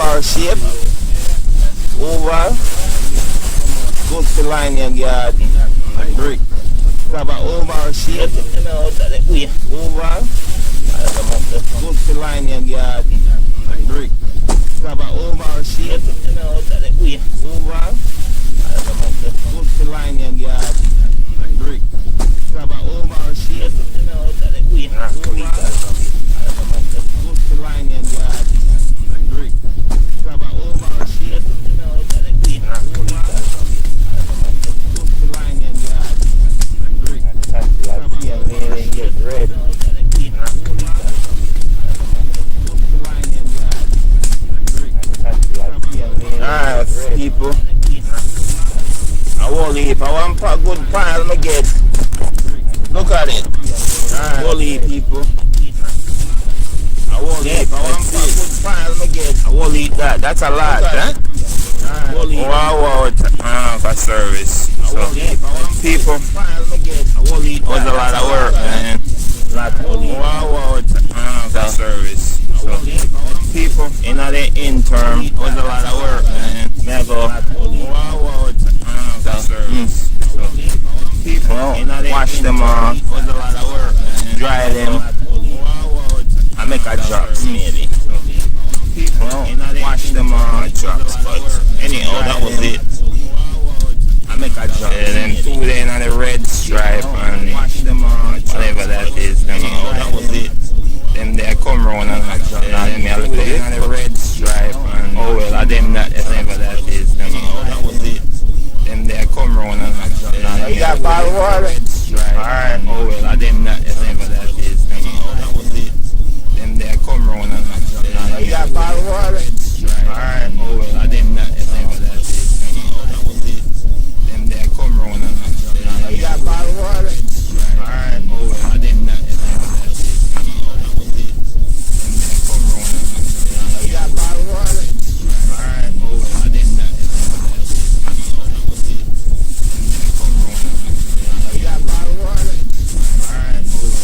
oval shape. Oval. Good to line your garden. A brick. Have an oval shape. Oval. Good to line your garden. A brick. Have an oval shape. Oval. Good to line your garden. A brick. Have an oval shape. Oval. Good to line your garden. A brick. Have an oval shape. Get red. Alright, people. I won't leave. I want a good pile I get. Look at it. Alright, won't leave, people. I won't leave. I want a good pile I get. I won't leave that. That's a lot, huh? Wow, for service. So, people, it was a lot of work, man. Wow, for service. So, people, in the interim, it was a lot of work, man. May I go, wow, for service. So, people, wash them off, it was a lot of work, man. Dry them, and make a drops, maybe. People, wash them on drops, but anyhow, that was it. I make a drop. And then 2 days on the red stripe and wash them on whatever that is. Anyhow, that was it. Then they come round and then me look on the red stripe and oh well, I them that whatever that is. Anyhow, that was it. Then they come round and You got bottled water? Alright, oh well, I them that whatever that is. Anyhow, that was it. Then they come round and You got bottled water? Alright, oh well, I them that whatever that is. Anyhow, that was it. Then they come round and You got bottled water? Alright, oh well, I them that whatever that is. Anyhow, that was it. Then they come round and You got bottled water? Alright, oh well, I them that whatever that is. Anyhow, that was it. Then they come round and You got bottled water? Alright, oh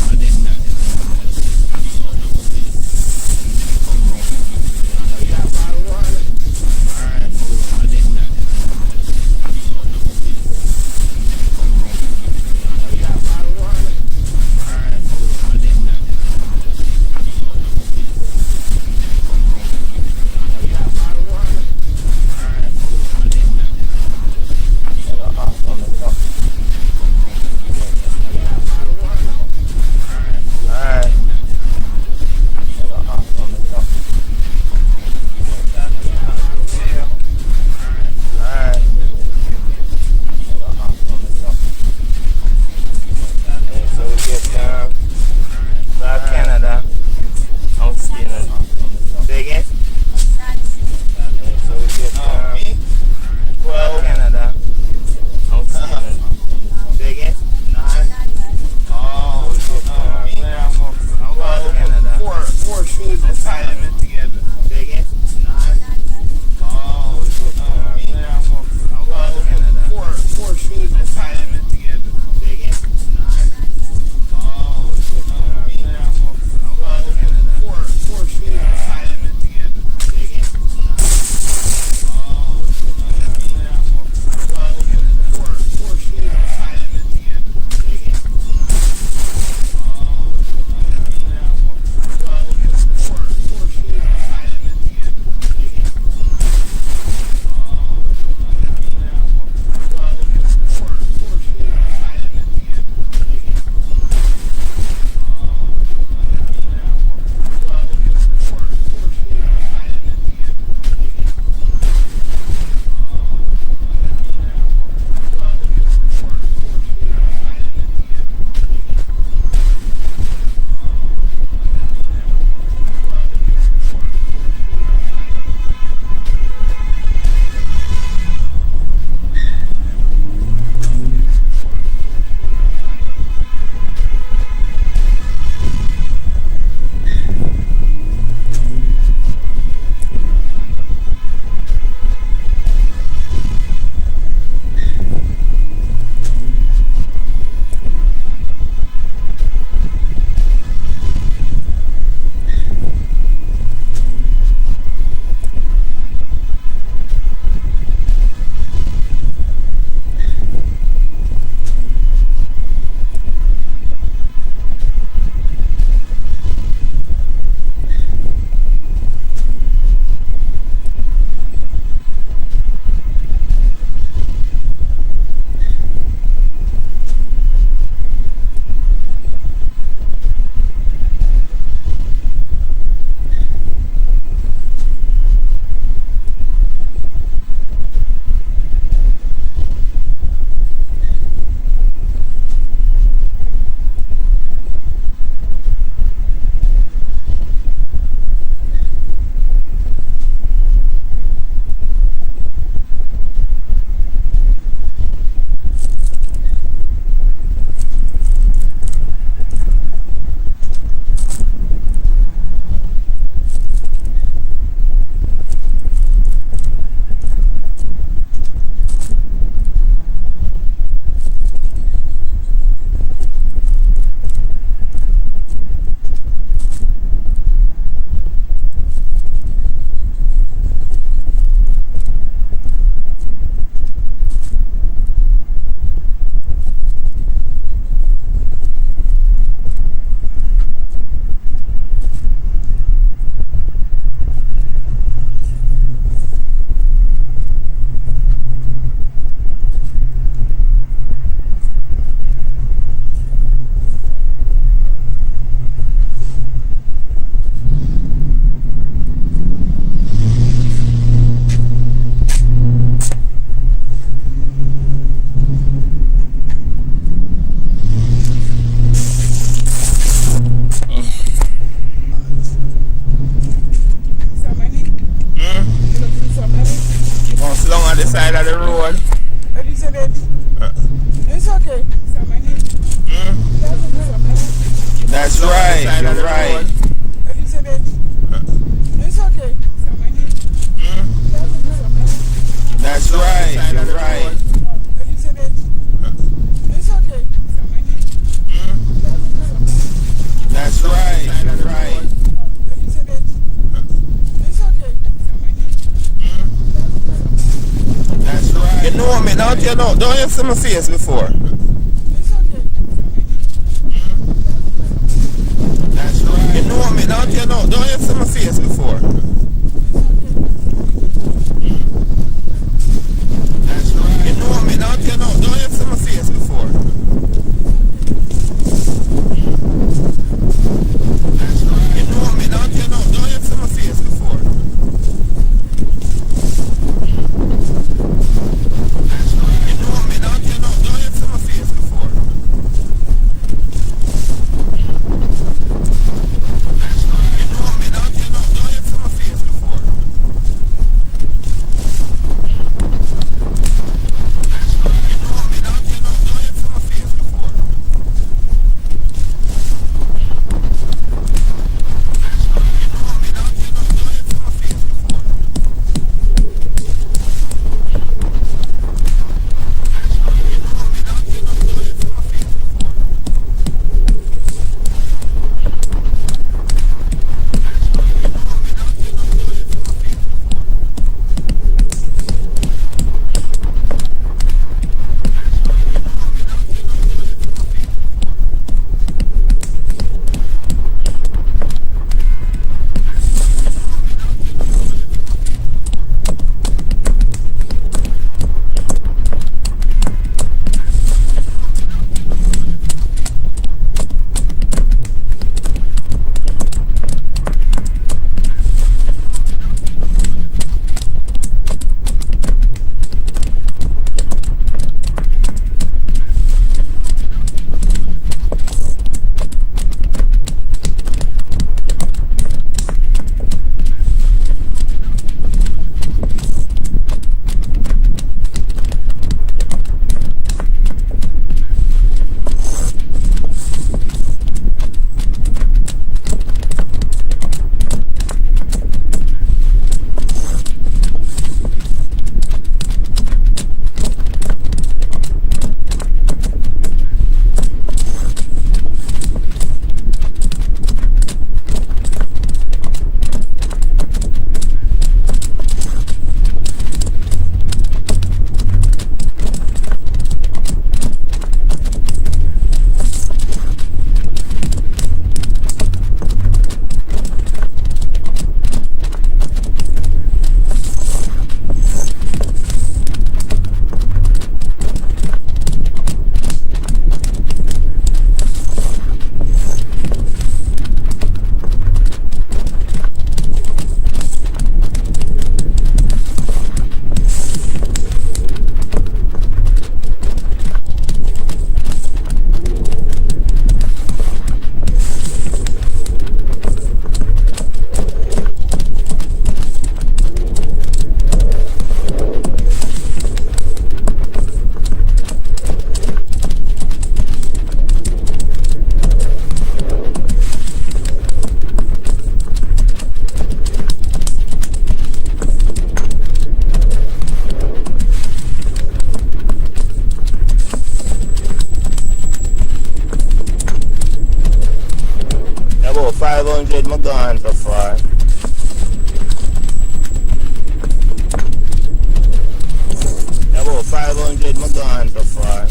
on the side of the road. What do you say, baby? It's okay. That's right, you're right. What do you say, baby? It's okay. That's right, you're right. What do you say, baby? It's okay. That's right, you're right. What do you say, baby? It's okay. That's right. You know me, don't you know? Don't you see my face before? It's okay. That's right. You know me, don't you know? Don't you see my face before? That's right. You know me, don't you know? Don't you see my face before? That's right. You know me, don't you know? Don't you see my face before? That's right. You know me, don't you know? Don't you see my face before? That's right. You know me, don't you know? Don't you see my face before? That's right. You know me, don't you know? Don't you see my face before? That's right. You know me, don't you know? Don't you see my face before? That's right. You know me, don't you know? Don't you see my face before? That's right. You know me, don't you know? Don't you see my face before? That's right. You know me, don't you know? Don't you see my face before? About 500 my gone so far. About 500 my gone so far.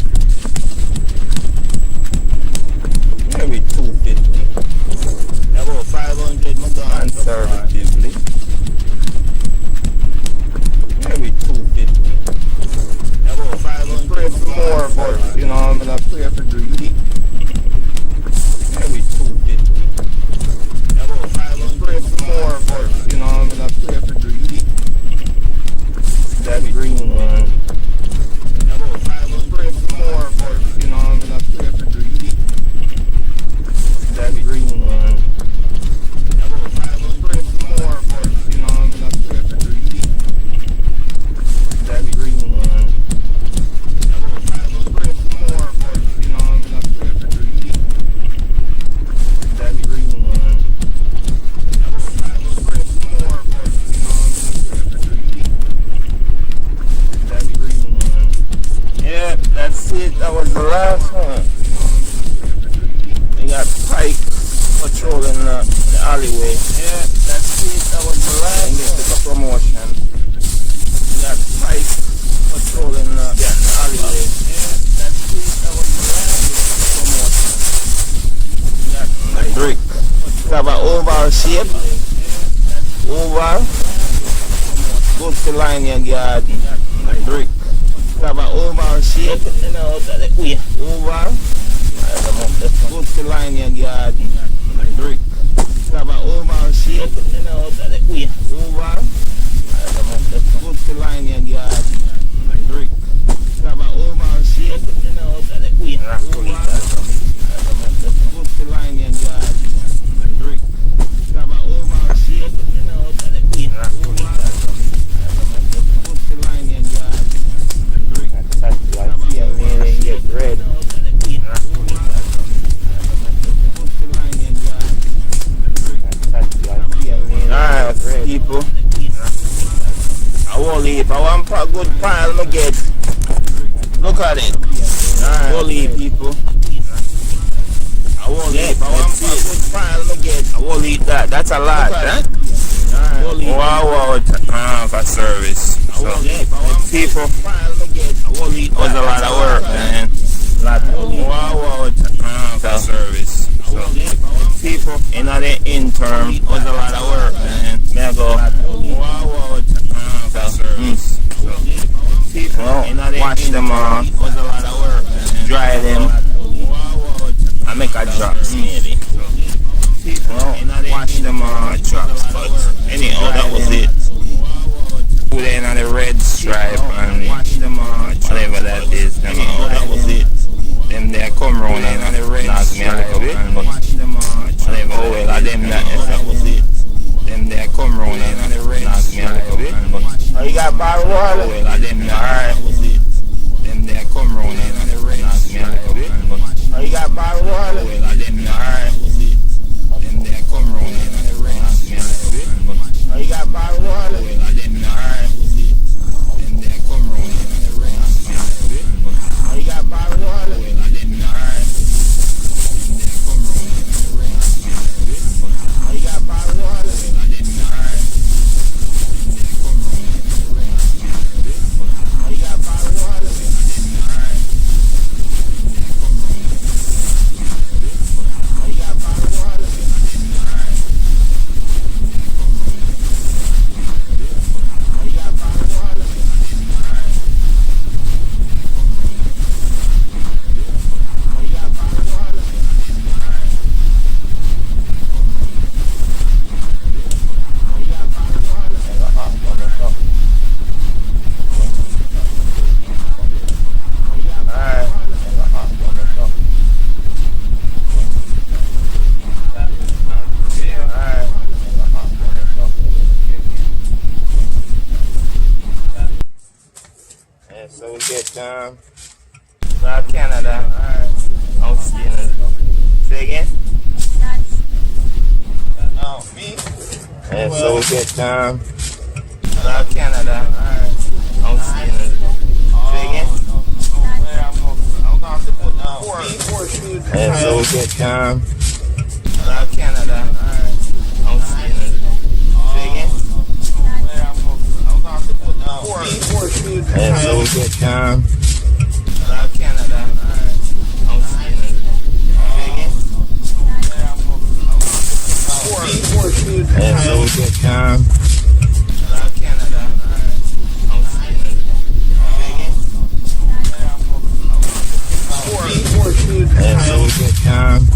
Maybe 250. About 500 my gone so far. Conservatively. Maybe 250. About 500. Pray for more, but you know I'm gonna pray for greedy. Maybe 250. About 500. Pray for more. it. That was the last one. We got Pike patrolling the alleyway. Yeah, that's it. That was the last one. This is a promotion. We got Pike patrolling the alleyway. Yeah, that's it. That was the last promotion. We got the brick. We have an oval shape. Oval. Good to line your garden. The brick. We have an oval shape. You know, oval. Good to line your garden. The brick. We have an oval shape. You know, oval. Good to line your garden. The brick. We have an oval shape. You know, oval. Good to line your garden. The brick. We have an oval shape. You know, oval. Good to line your garden. The brick. I see a man and get bread. Alright, people. I won't leave. I want a good pile I get. Look at it. Alright, won't leave, people. I won't leave. I want a good pile I get. I won't leave that. That's a lot, huh? Wow, for service. So, people, it was a lot of work, man. Wow, for service. So, people, in the interim, it was a lot of work, man. May I go, wow, for service. So, people, wash them on, it was a lot of work, man. Dry them, I make a drops, maybe. People, wash them on drops, but anyhow, that was it. Put it on the red stripe and whatever that is, anyhow, that was it. Them there come round and knock me a little bit and whatever, oh well, them that was it. Them there come round and knock me a little bit and Oh, you got bottled water? oh well, them that was it. Them there come round and knock me a little bit and Oh, you got bottled water? oh well, them that was it. Them there come round and knock me a little bit and Oh, you got bottled water? oh well, them that was it. Them there come round and knock me a little bit and Oh, you got bottled water? Oh, you got bottled water? Oh, you got bottled water? Oh, you got bottled water? Oh, you got bottled water? Oh, you got bottled water? Yeah, so we get Canada. I'm stealing. Say again? Oh, me? Yeah, so we get Canada. I'm stealing. Say again? I'm going to put four shoes. Yeah, so we get Canada. I'm stealing. Say again? I'm going to put four shoes. Yeah, so we get Canada. I'm stealing. Say again? Four shoes. Yeah, so we get Canada. I'm stealing. Say again? Four shoes. Yeah, so we get Canada. I'm stealing. Say again? Four shoes. Yeah, so we get Canada.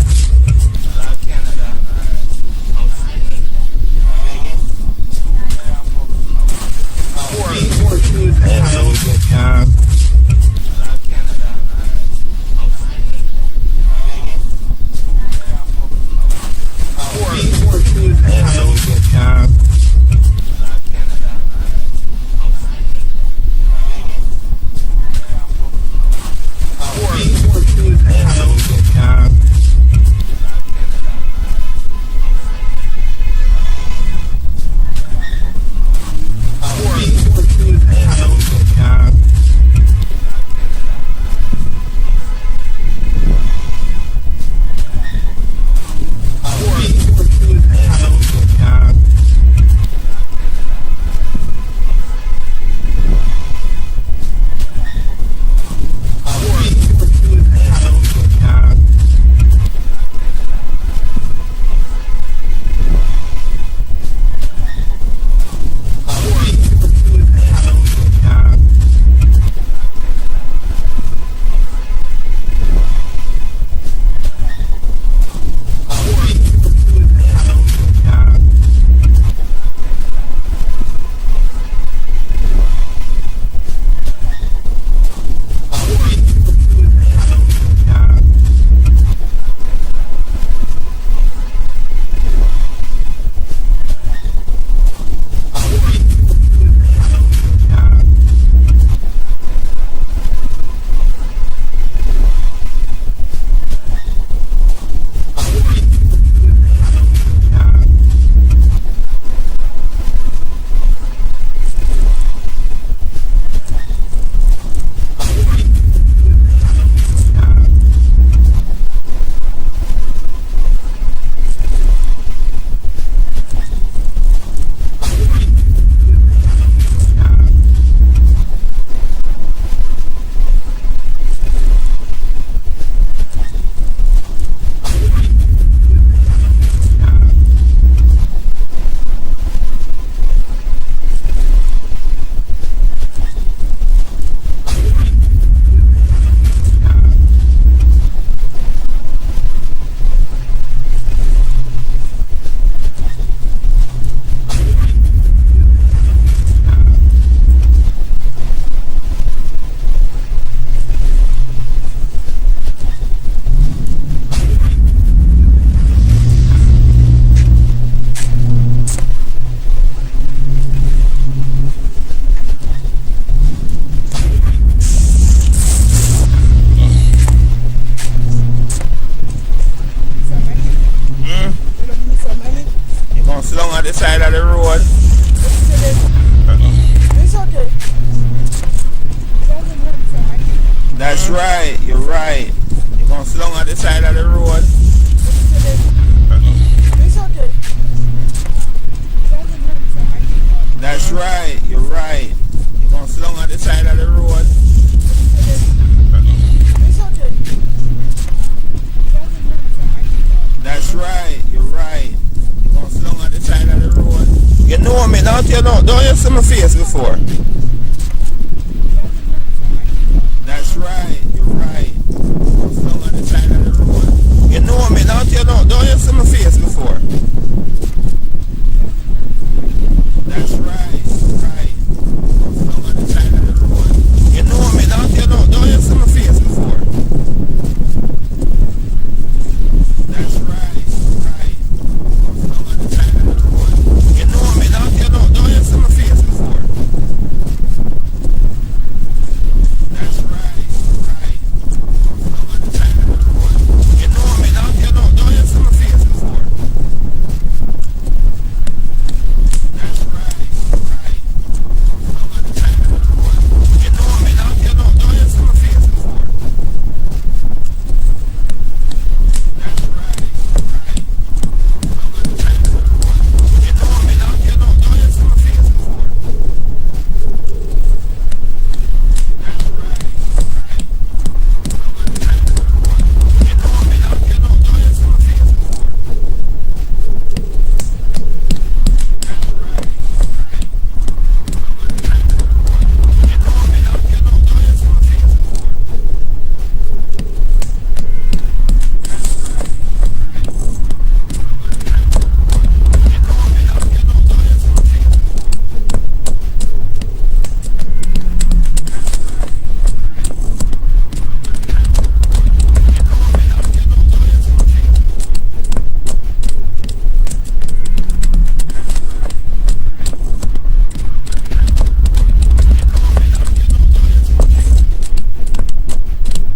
Four shoes. Yeah, so we get Canada. Four shoes. Yeah, so we get Canada. Four shoes. Yeah, so we get Canada. the side of the road. It's okay. That's right, you're right. You're gonna slow on the side of the road. It's okay. That's right, you're right. You're gonna slow on the side of the road. It's okay. That's right, you're right. You're gonna slow on the side of the road. You know me, don't you see my face before? That's right, you're right. You're gonna slow on the side of the road. You know me, don't you see my face before? That's right, you're right. You're gonna slow on the side of the road. You know me, don't you see my face before? That's right, you're right. You're gonna slow on the side of the road. You know me, don't you see my face before? That's right, you're right. You're gonna slow on the side of the road. You know me, don't you see my face before? That's right, you're right. You're gonna slow on the side of the road. You know me, don't you see my face before? That's right, you're right. You're gonna slow on the side of the road. You know me, don't you see my face before? That's right, you're right. You're gonna slow on the side of the road. You know me, don't you see my face before? That's right, you're right. You're gonna slow on the side of the road. You know me, don't you see my face before? That's right, you're right. You're gonna slow on the side of the road. You know me, don't you see my face before? That's right, you're right. You're gonna slow on the side of the road. You know me, don't you see my face before? That's right, you're right. You're gonna slow on the side of the road. You know me, don't you see my face before? That's right, you're right. You're gonna slow on the side of the road. You know me, don't you see my face before? That's right, you're right. You're gonna slow on the side of the road. You know me, don't you see my face before? That's right, you're right. You know me, don't you see my face before? That's right, you're right. You're gonna slow on the side of the road. You know me, don't you see my face before? You know me, don't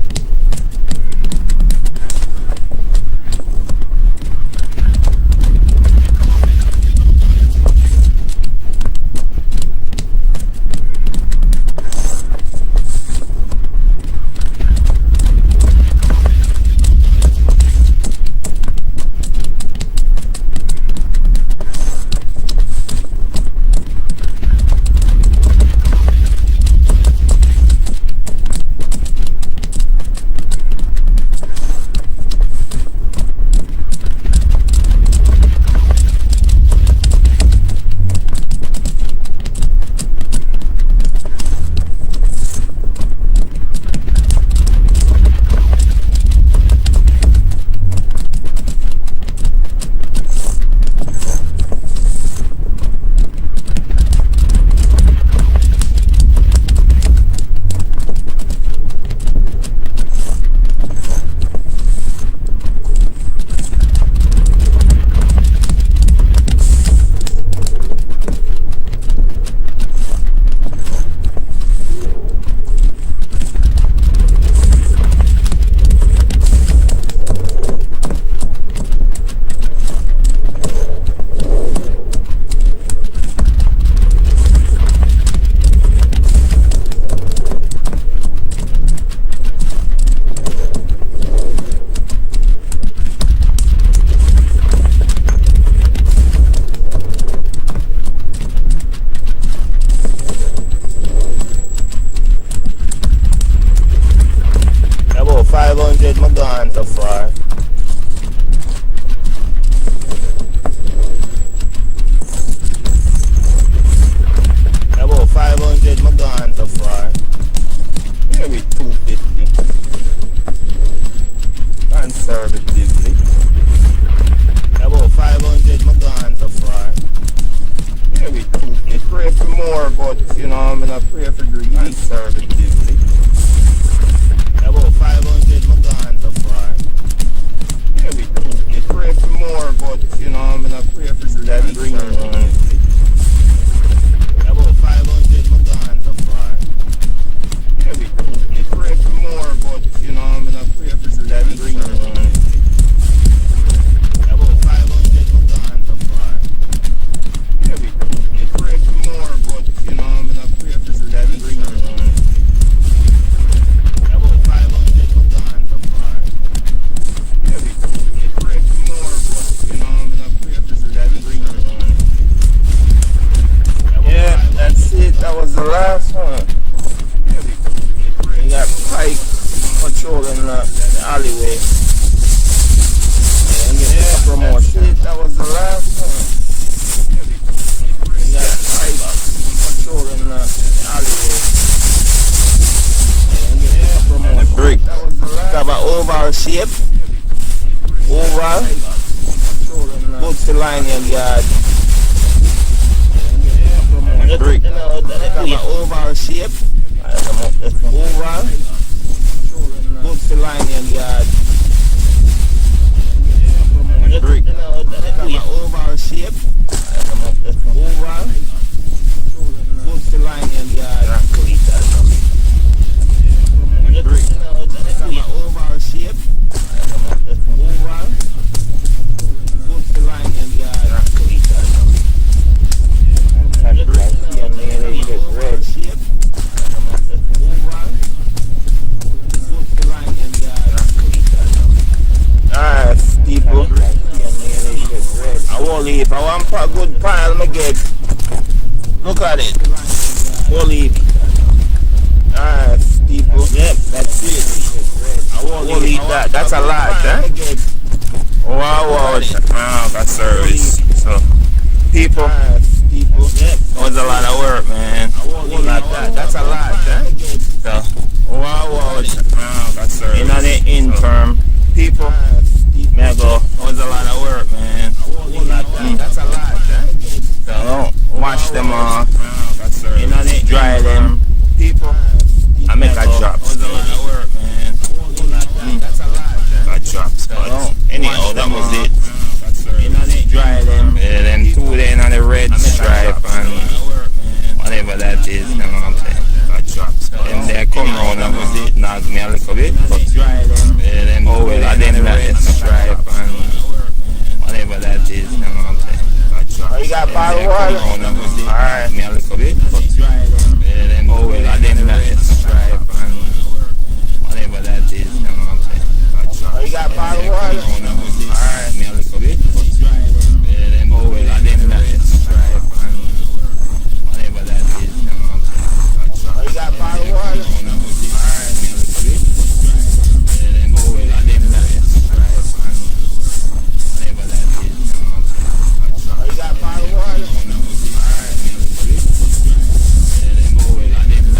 you see my face before? You know me, don't you see my face before? About 500 my gone so far. About 500 my gone so far. Maybe 250. Conservatively. About 500 my gone so far. Maybe 250. Pray for more, but you know, I'm gonna pray for greed. Conservatively. About 500 my gone so far. Maybe 250. Pray for more, but you know, I'm gonna pray for that green one. About 500 my gone so far. Maybe 250. Pray for more, but you know, I'm gonna pray for that green one. About 500 my gone so far. oval shape. Oval. Good to line your yard. Brick. Oval shape. Oval. Good to line your yard. Brick. Oval shape. Oval. Good to line your yard. Brick. Oval shape. Oval. Good to line your yard. Oval shape. Oval. Good to line your yard. Alright, people. I won't leave. I want a good pile I get. Look at it. Won't leave. Alright, people. Yep, that's it. I won't leave that. That's a lot, huh? Wow, that's service. So, people. Yep, that was a lot of work, man. That's a lot, huh? So, wow, that's service. In the interim, people. There go. That was a lot of work, man. That's a lot, huh? So, wash them off. Dry them. People. I make a drop. That was a lot of work, man. That's a lot, huh? I drops, but anyhow, that was it. Dry them. And then 2 days on the red stripe and whatever that is, you know what I'm saying? I drops. And they come round and was it, knock me a little bit, but dry them. And then oh well, I didn't red stripe and whatever that is, you know what I'm saying? I drops. Oh, you got bottled water? Alright. Me a little bit, but dry them. And then oh well, I didn't red stripe and whatever that is, you know what I'm saying? I drops. Oh, you got bottled water? Alright. Me a little bit, but dry them. And then oh well, I didn't red stripe and whatever that is, you know what I'm saying? I drops. Oh, you got bottled water? Alright. Me a little bit, but dry them. And then oh well, I didn't red stripe and whatever that is, you know what I'm saying? I drops. Oh, you got bottled water? Alright. Me a little bit, but dry them. And then oh well, I didn't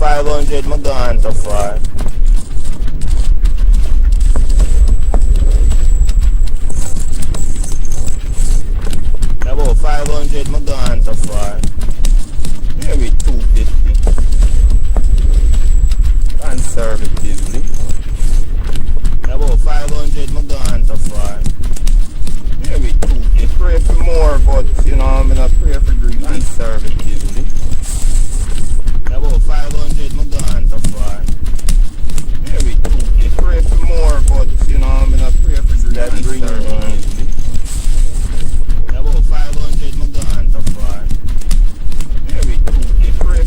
500 my gone so far. About 500 my gone so far. Maybe 250. Conservatively. About 500 my gone so far. Maybe 250. Pray for more, but you know, I'm gonna pray for greed. Conservatively. About 500 my gone so far. Maybe 250. Pray for more, but you know, I'm gonna pray for greed. That green. About 500 my gone so far. Maybe 250. Pray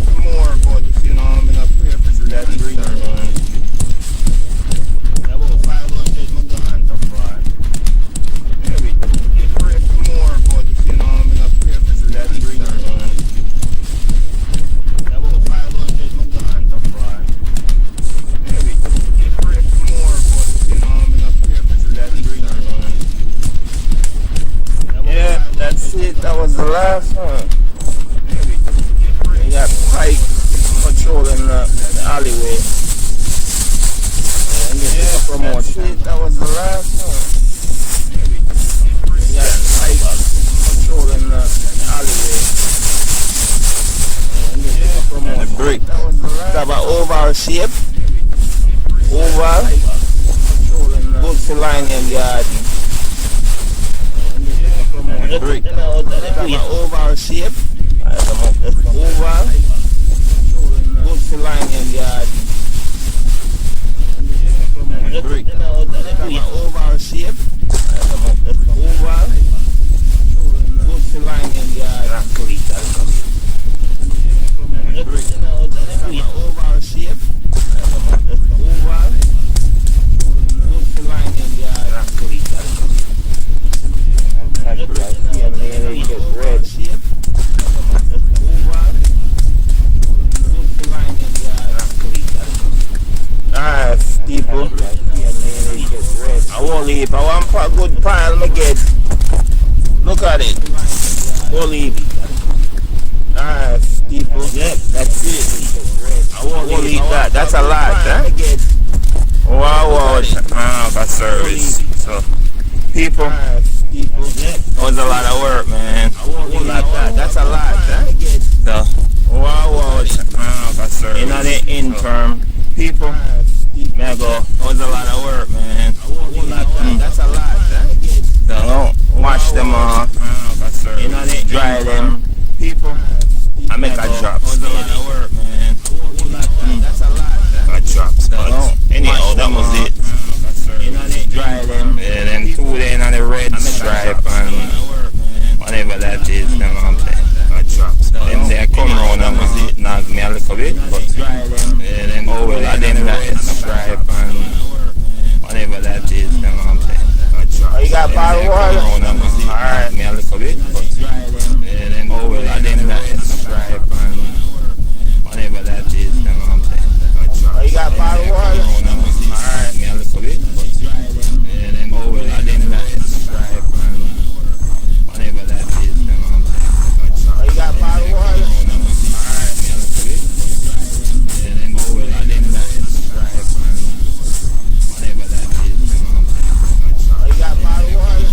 last one. You got Pike patrolling the alleyway. And you get the promotion. That was the last one. You got Pike patrolling the alleyway. And you get the promotion. And the brick. Got an oval shape. Oval. Good for line and garden. The brick. Got an oval shape. Oval. Good for line and garden. The brick. Got an oval shape. Oval. Good for line and garden. The brick. Got an oval shape. Oval. Good for line and garden. The brick. Red shape. Alright, people. I won't leave. I want a good pile I get. Look at it. Won't leave. Alright, people. Yep, that's it. I won't leave that. That's a lot, huh? Wow, for service. So, people. That was a lot of work, man. That's a lot, huh? So, wow, for service. You know the intern. People, may I go? It was a lot of work, man. That's a lot, huh? So, wash them off. You know they dry them. People, I make a drop. It was a lot of work, man. That's a lot, huh? A drop. But anyhow, that was it. You know they dry them. And then 2 days on the red stripe and whatever that is, them on play. Then they come round and was it knock me a little bit, but then oh well, I didn't stripe and whatever that is, them on play. You got bottle water? Alright, me a little bit, but then oh well, I didn't stripe and whatever that is, them on play. You got bottle water? Alright, me a little bit, but then oh well, I didn't stripe and whatever that is, them on play. You got bottle water? Alright, me a little bit, then oh well, I didn't stripe and whatever that is, them on play. You got bottle water?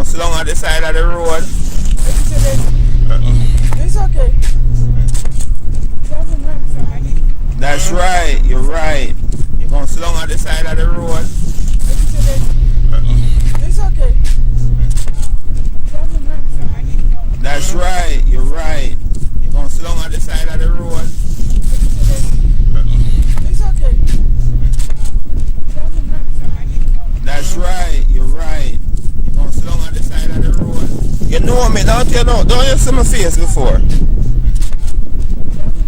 sit down on the side of the road. It's okay. Doesn't hurt somebody. That's right, you're right. You're gonna sit down on the side of the road. It's okay. Doesn't hurt somebody. That's right, you're right. You're gonna sit down on the side of the road. It's okay. Doesn't hurt somebody. That's right, you're right. You're gonna sit down on the side of the road. You know me, don't you know? Don't you see my face before? Doesn't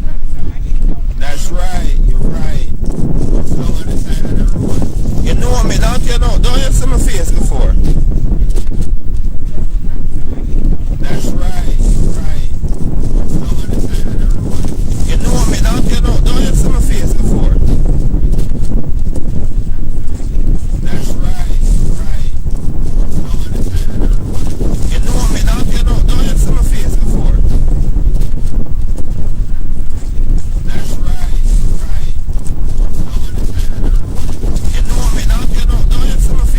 hurt somebody. That's right, you're right. You're gonna sit down on the side of the road. You know me, don't you know? Don't you see my face before? That's right, you're right. You're gonna sit down on the side of the road. You know me, don't you know? Don't you see my face before? That's right, you're right. You're gonna sit down on the side of the road. You know me, don't you know? Don't you see my face before? That's right, you're right. You're gonna sit down on the side of the road. You know me, don't you know? Don't you see my face?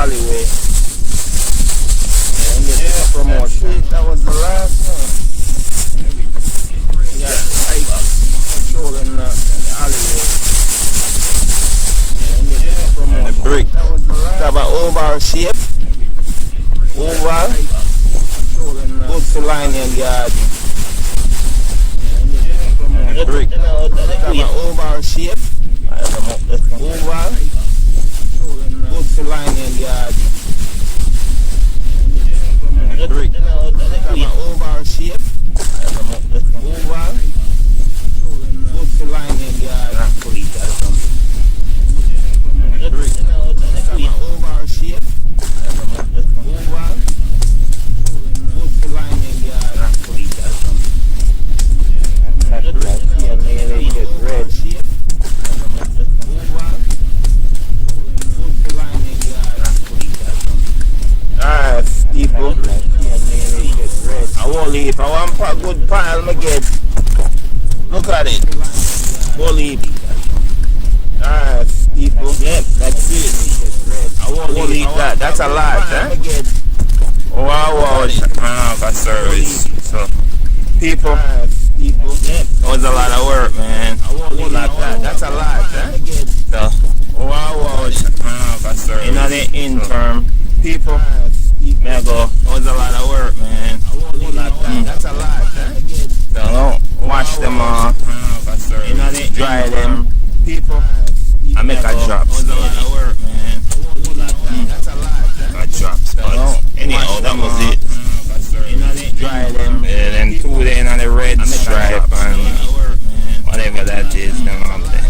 alleyway. Yeah, promotion. That was the last one. Yeah, controlling the alleyway. Yeah, the brick. Have an oval shape. Oval. Good to line in yard. The brick. Have an oval shape. Oval. Good to line in yard. The brick. Have an oval shape. Oval. Good to line in yard. The brick. Have an oval shape. Oval. Good to line in yard. The brick. Red shape. Oval. Good to line in yard. Alright, people. I won't leave. I want a good pile I get. Look at it. Won't leave. Alright, people. Yep, that's it. I won't leave that. That's a lot, eh? Wow, for service. So, people. That was a lot of work, man. That's a lot, eh? So, wow, for service. In the interim, people. May I go? It was a lot of work, man. That's a lot, eh? So, wash them off, dry them, people, and make a drop. It was a lot of work, man. That's a lot, eh? A drop spot. Anyhow, that was it. Dry them, and then 2 days on the red stripe, and whatever that is, them up there.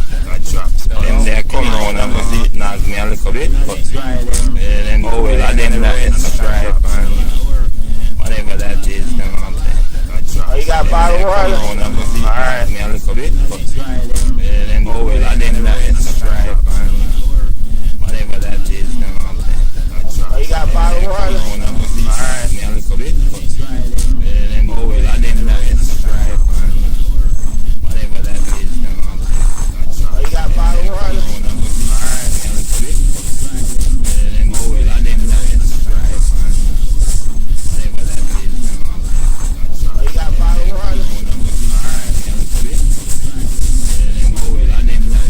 Them they come round and visit, knock me a little bit, but then oh well, I them that subscribe and whatever that is, them up there. Oh, you got bottle water? Alright, me a little bit, but then oh well, I them that subscribe and whatever that is, them up there. Oh, you got bottle water? Alright, me a little bit, but then oh well, I them that subscribe and whatever that is, them up there. Oh, you got bottle water? Alright, me a little bit, but then oh well, I them that subscribe and whatever that is, them up there. Oh, you got bottle water? Alright, me a little bit, but then oh well, I them that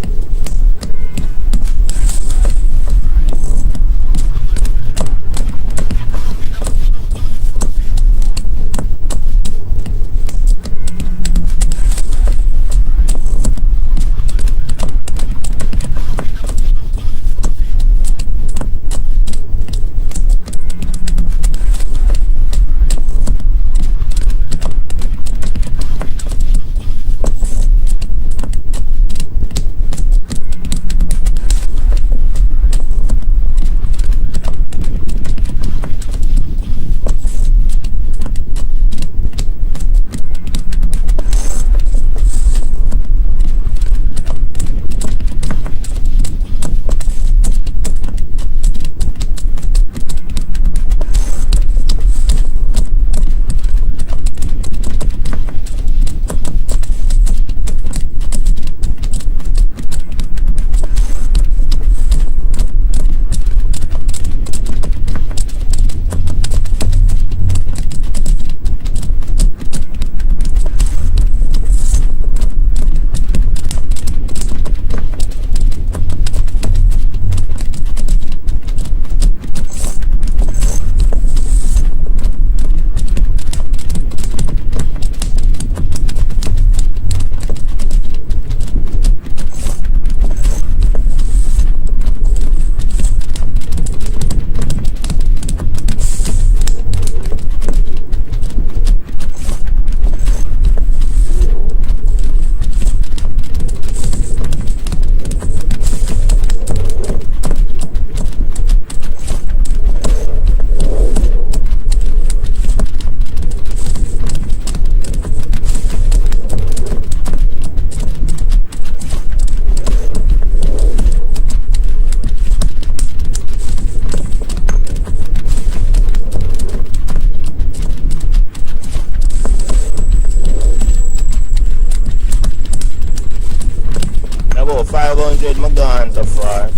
500 my gone so far.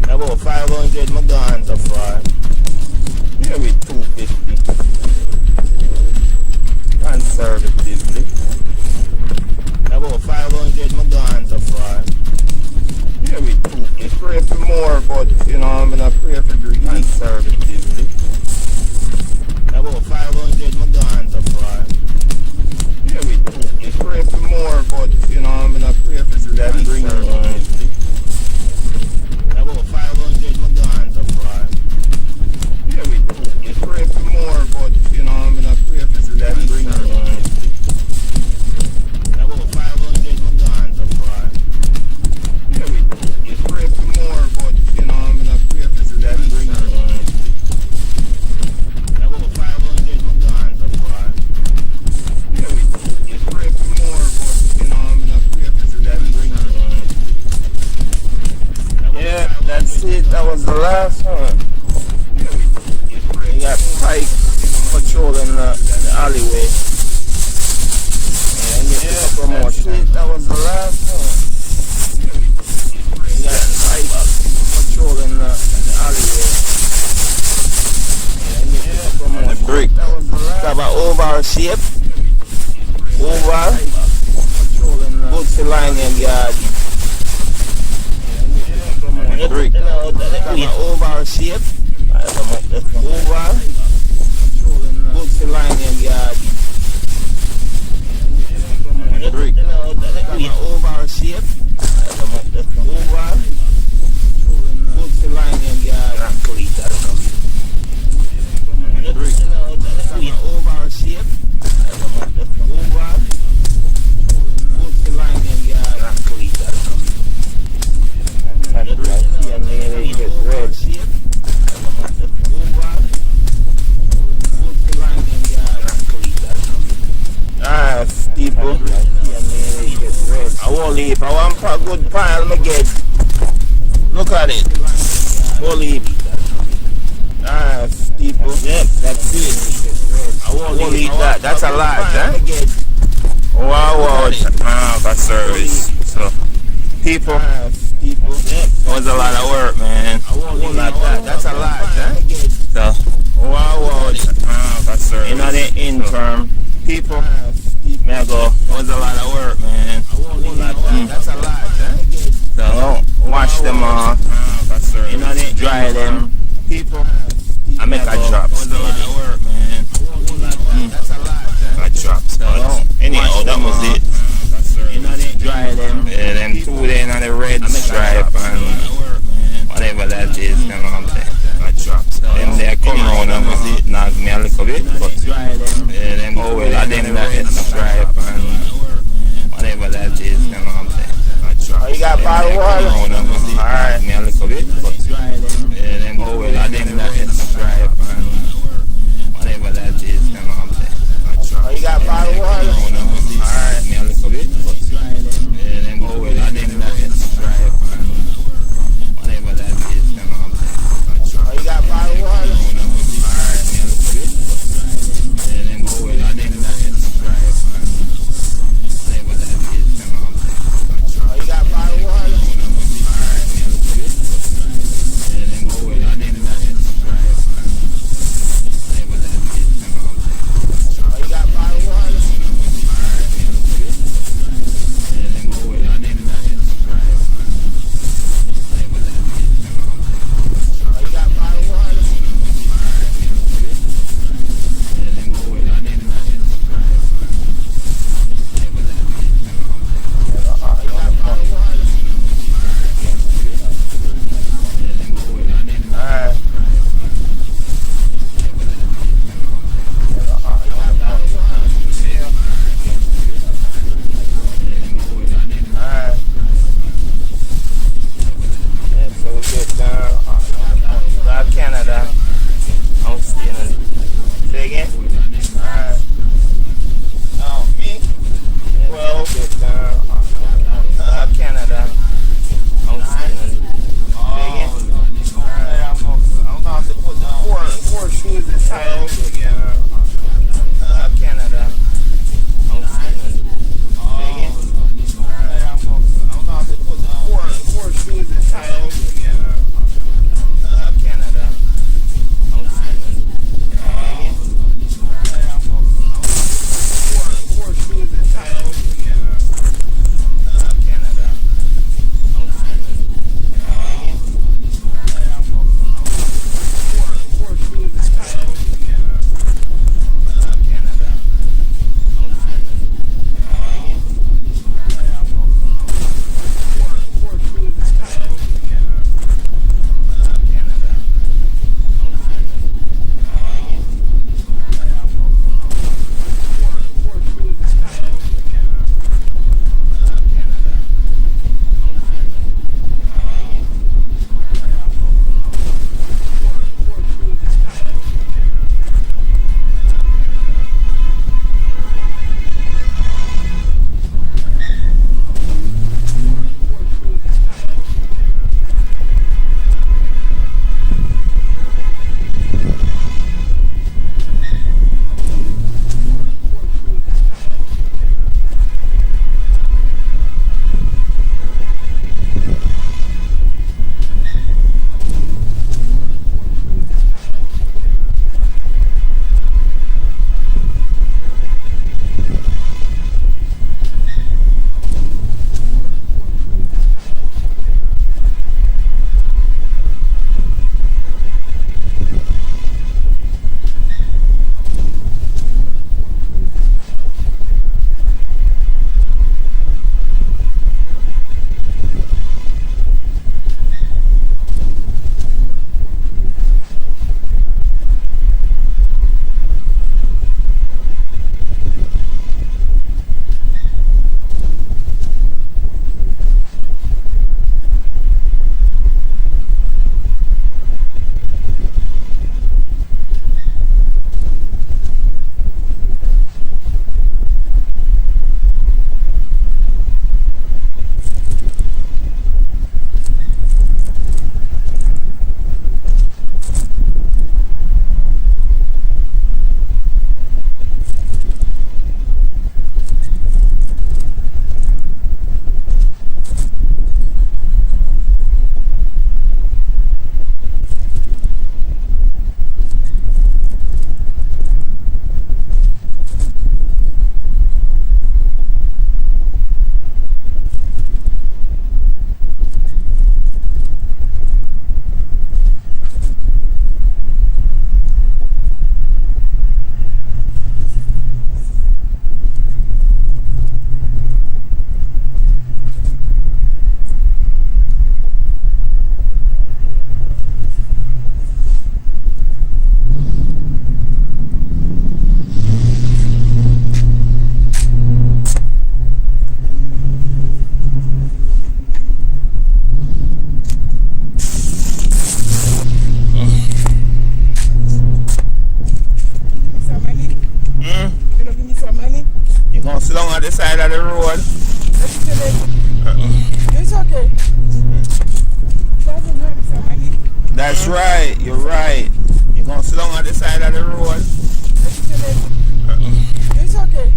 About 500 my gone so far. Here with 250. Conservatively. About 500 my gone so far. Here with 250. Pray for more, but you know I'm gonna pray for greed. Conservatively. About 500 my gone so far. Here with 250. Pray for more, but you know I'm gonna pray for greed. That bring on. About 500 my gone so far. Here with 250. Pray for more, but you know I'm gonna pray for greed. That bring on. About 500 my gone so far. That was the last one. You got Pike patrolling the alleyway. And you get a couple more. That was the last one. You got Pike patrolling the alleyway. And you get a couple more. The brick. That was the last. Got an oval shape. Oval. Good to line and yard. Brick. Got an oval shape. Oval. Good to line and yard. Brick. Got an oval shape. Oval. Good to line and yard. Brick. Got an oval shape. Oval. Good to line and yard. People, I won't leave. I want a good pile I get. Look at it. Won't leave. People. Yep, that's it. I won't leave that. That's a lot, huh? Wow, for service. So, people. That was a lot of work, man. That's a lot, huh? So, wow, for service. You know the interim. People. May I go? That was a lot of work, man. That's a lot, huh? So, wash them off. You know they dry them. People. I make a drop. That was a lot of work, man. That's a lot, huh? I dropped. Anyhow, that was it. You know they dry them. And then 2 days on the red stripe and whatever that is, you know what I'm saying? I dropped. Then they come round and knock me a little bit, but then oh well, I didn't that stripe and whatever that is, you know what I'm saying? I dropped. Oh, you got bottled water? Alright. Me a little bit, but then oh well, I didn't that stripe and the side of the road. It's okay. Doesn't hurt somebody. That's right, you're right. You're gonna sit down on the side of the road. It's okay.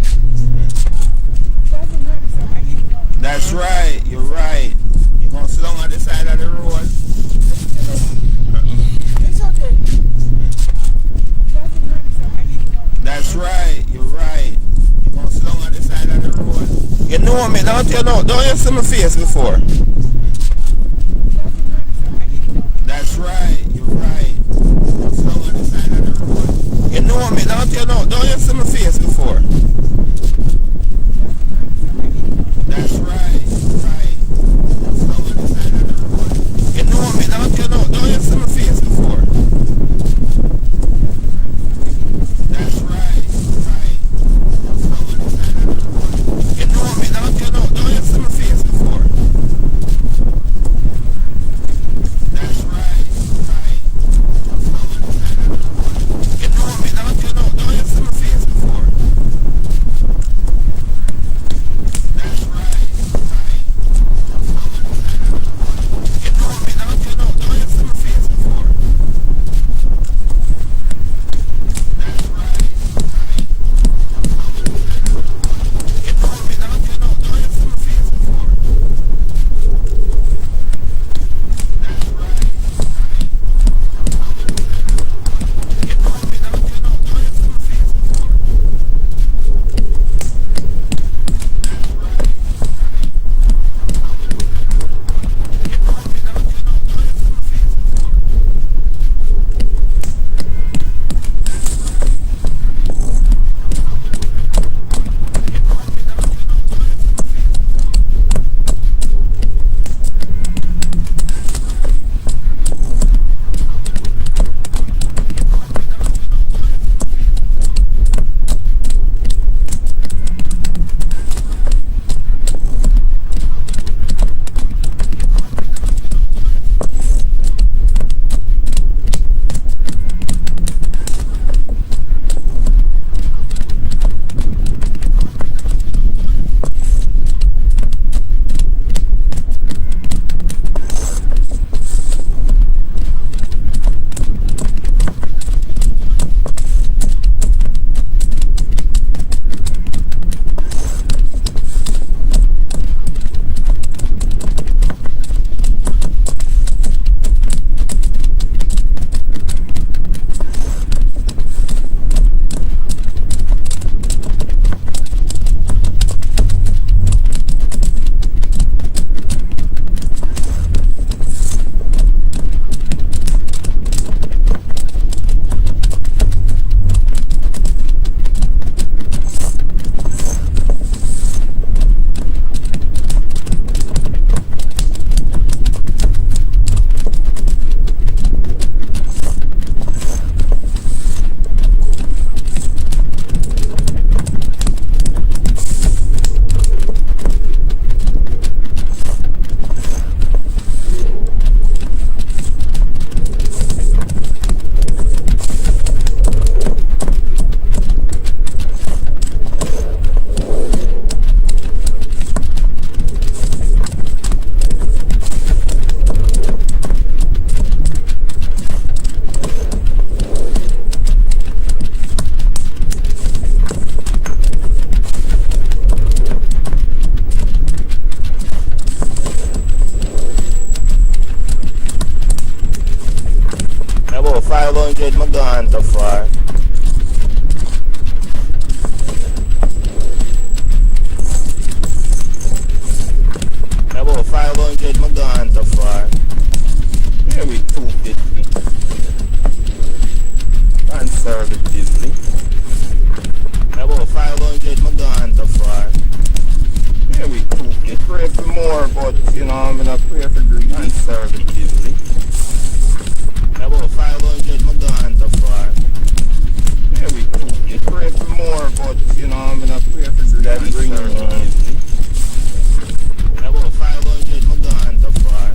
Doesn't hurt somebody. That's right, you're right. You're gonna sit down on the side of the road. It's okay. Doesn't hurt somebody. That's right, you're right. You're gonna sit down on the side of the road. You know me, don't you know? Don't you see my face before? Doesn't hurt somebody. That's right, you're right. You're gonna sit down on the side of the road. You know me, don't you know? Don't you see my face before? That's right, you're right. You're gonna sit down on the side of the road. You know me, don't you know? Don't you see my face before? That's right, you're right. You're sit down on the side of the road. You know me, don't you know? Don't you see my face before? That's right, you're right. You're sit down on the side of the road. You know me, don't you know? Don't you see my face before? That's right, you're right. You're sit down on the side of the road. You know me, don't you know? Don't you see my face before? That's right, you're right. You're sit down on the side of the road. You know me, don't you know? Don't you see my face before? That's right, you're right. You're sit down on the side of the road. You know me, don't you know? Don't you see my face before? That's right, you're right. You're sit down on the side of the road. You know me, don't you know? Don't you see my face before? That's right, you're right. You're sit down on the side of the road. You know me, don't you know? Don't you see my face before? That's right, you're right. You're sit down on the side of the road. You know me, don't you know? Don't you see my face before? That's right, you're right. You're sit down on the side of the road. You know me, don't you know? Don't you see my face before? You know me, don't you know? Don't you see my face before? You know me, don't you know? Don't you see my face before? About 500 my gone so far. About 500 my gone so far. Here we 250. Conservatively. About 500 my gone so far. Here we 250. Pray for more, but you know I'm gonna pray for greed. Conservatively. About 500 my gone so far. Here we 250. Pray for more, but you know I'm gonna pray for greed. That brings about 500 my gone so far.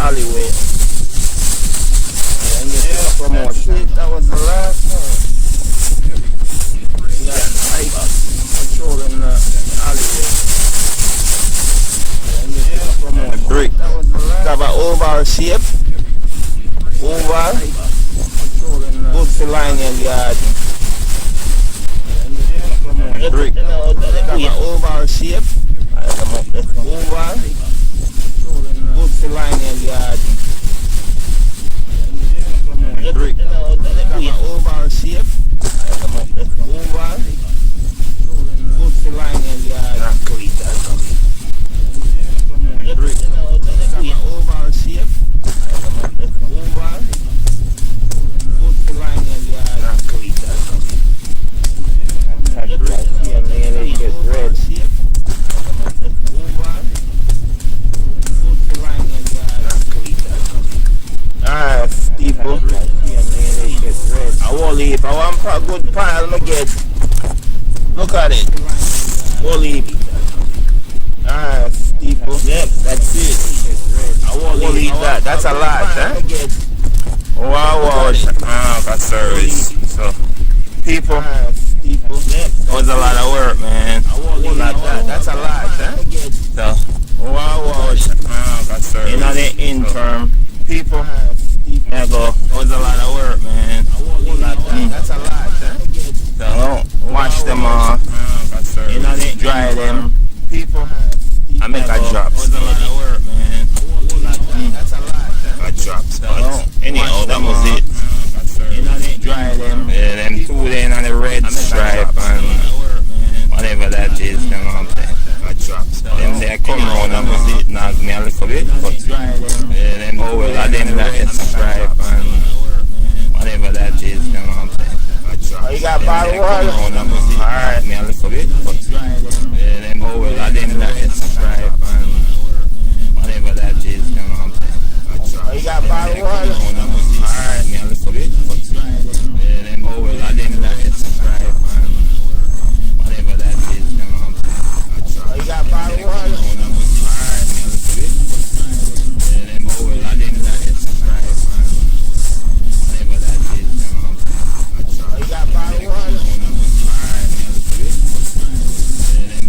alleyway. And get to promote it. That was the last one. We got Ike controlling the alleyway. And get to promote the brick. Have an oval shape. Oval. Good for lining the garden. Brick. Have an oval shape. Oval. Good for lining the garden. Brick. Have an oval shape. Oval. Good for lining the garden. Brick. Have an oval shape. Oval. Good for lining the garden. Brick. And then it gets red. Alright, people. I won't leave. I want a good pile I get. Look at it. Won't leave. Alright, people. Yep, that's it. I won't leave that. That's a lot, huh? Wow, that's service. So, people. It was a lot of work, man. That's a lot, huh? So, wow, that's service. In the interim, people. There go. It was a lot of work, man. That's a lot, huh? So, wash them off. Dry them. People. I make a drop. It was a lot of work, man. That's a lot, huh? A drop. So, anyhow, that was it. Dry them. Yeah, them two then on the red stripe and whatever that is, you know what I'm saying? Them they come round and was it knock me a little bit, but them well them that stripe and whatever that is, you know what I'm saying? Oh, you got bottle water? Alright, me a little bit, but them well them that stripe and whatever that is, you know what I'm saying? Oh, you got bottle water? Alright, me a little bit, but them well them that stripe and whatever that is, you know what I'm saying? Oh, you got bottle water? Alright, me a little bit, but them well them that stripe and whatever that is, you know what I'm saying? Oh, you got bottle water? Alright, me a little bit, but them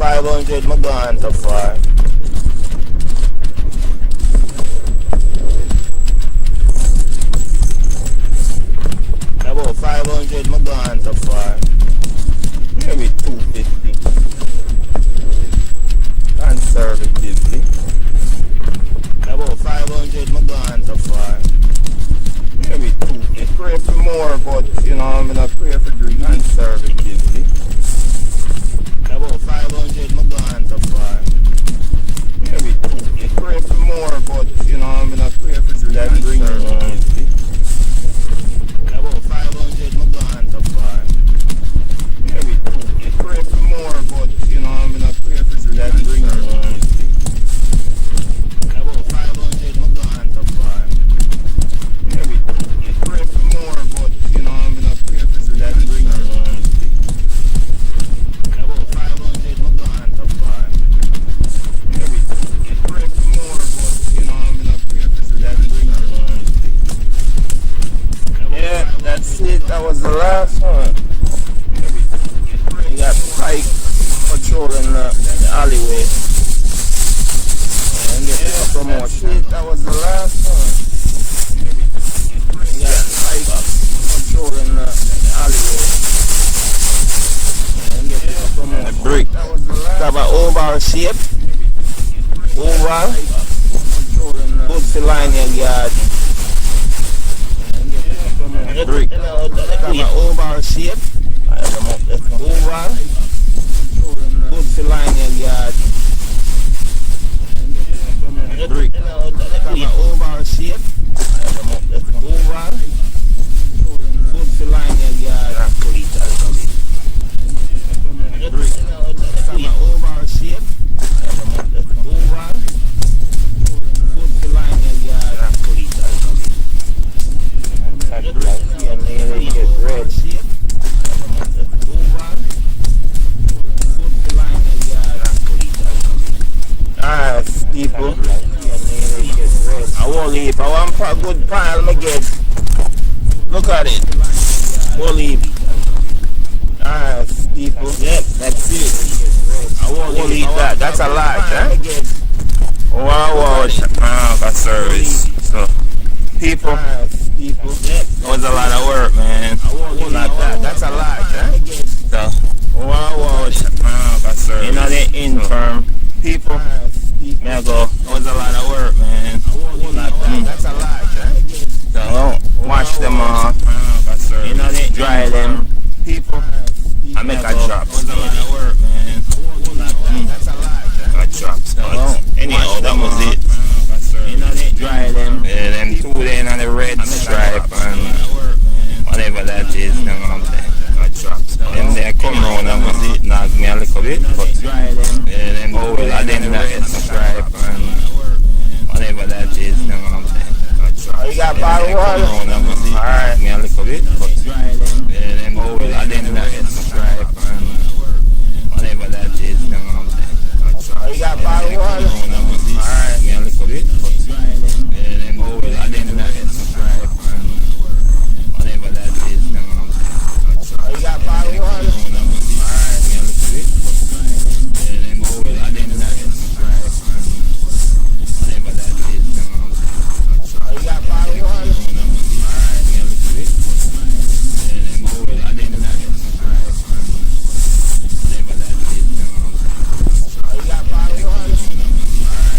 500 my gone so far. About 500 my gone so far. Maybe 250. Conservatively. About 500 my gone so far. Maybe 250. Pray for more, but you know, I'm gonna pray for greed. Conservatively. About 500 my gone so far. Maybe 250. Pray for more, but you know, I'm gonna pray for greed. That green conservatively. About 500 my gone so far. Maybe 250. Pray for more, but you know, I'm gonna pray for greed. That green conservatively. About 500 my gone so far. shape. Oval. Good for line your garden. Brick. Have an oval shape. Oval. Good for line your garden. Brick. Have an oval shape. Oval. Good for line your garden. Brick. Have an oval shape. Oval. Good for line your garden. Red shape. Oval. Good for line your garden. Alright, people. I won't leave. I want a good pile I get. Look at it. Won't leave. Alright, people. Yep, that's it. I won't leave that. That's a lot, eh? Wow, that's service. So, people, it was a lot of work, man. Not that. That's a lot, eh? So, wow, that's service. You know the intern, people. There go. It was a lot of work, man. Not that. That's a lot, eh? So, wash them off. You know they dry them, people. I make a drop. It was a lot of work, man. That's a lot, eh? A drop. Anyhow, that was it. You know they dry them. Yeah, them two then on the red stripe and whatever that is, you know what I'm saying? A drop. Them they come round and was it, knock me a little bit, but yeah, them go well, and then that red stripe and whatever that is, you know what I'm saying? Oh, you got bottled water? Alright. Me a little bit, but yeah, them go well, and then that red stripe and whatever that is, you know what I'm saying? Oh, you got bottled water? Alright. Me a little bit, but yeah, them go well, and then that red stripe and whatever that is, you know what I'm saying? Oh, you got bottled water? Alright. Me a little bit, but yeah, them go well, and then that red stripe and whatever that is, you know what I'm saying? Oh, you got bottled water? Alright. Me a little bit, but yeah, them go well, and then that red stripe and whatever that is, you know what I'm saying? Oh, you got bottled water? Alright.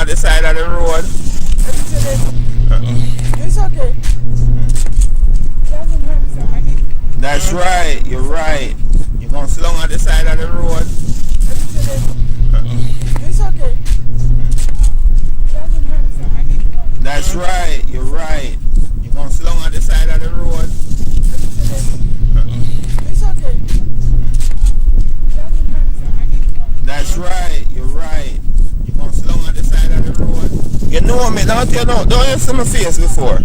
the side of the road. It's okay. Doesn't hurt somebody. That's right, you're right. You're gonna slow on the side of the road. It's okay. Doesn't hurt somebody. That's right, you're right. You're gonna slow on the side of the road. It's okay. Doesn't hurt somebody. That's right, you're right. You're gonna slow on the side of the road. You know me, don't you know? Don't you see my face before?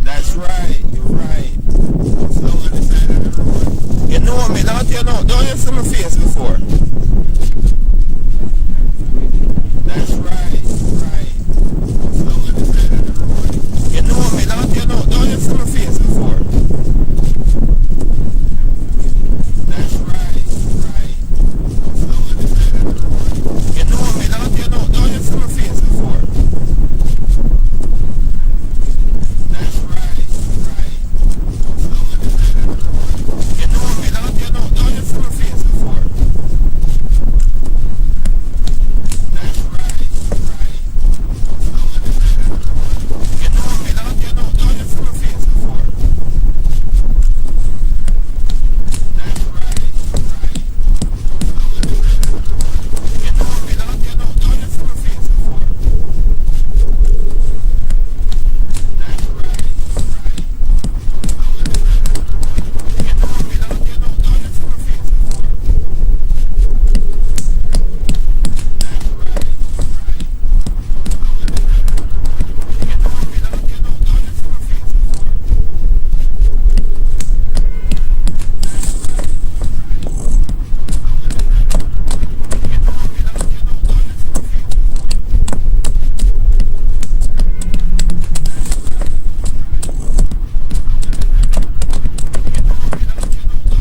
That's right, you're right. You're gonna slow on the side of the road. You know me, don't you know? Don't you see my face before? That's right, you're right. You're gonna slow on the side of the road. You know me, don't you know? Don't you see my face before? That's right, you're right. You're gonna slow on the side of the road. You know me, don't you know? Don't you see my face before? That's right, you're right. You're gonna slow on the side of the road. You know me, don't you know? Don't you see my face before? That's right, you're right. You're gonna slow on the side of the road. You know me, don't you know? Don't you see my face before? That's right, you're right. You're gonna slow on the side of the road. You know me, don't you know? Don't you see my face before? That's right, you're right. You're gonna slow on the side of the road. You know me, don't you know? Don't you see my face before? That's right, you're right. You're gonna slow on the side of the road. You know me, don't you know? Don't you see my face before? That's right, you're right. You're gonna slow on the side of the road. You know me, don't you know? Don't you see my face before? That's right, you're right. You're gonna slow on the side of the road. You know me, don't you know? Don't you see my face before? That's right, you're right. You're gonna slow on the side of the road. You know me, don't you know? Don't you see my face before? That's right, you're right. You're gonna slow on the side of the road. You know me, don't you know? Don't you see my face before? That's right, you're right. You're gonna slow on the side of the road. You know me, don't you know? Don't you see my face before? That's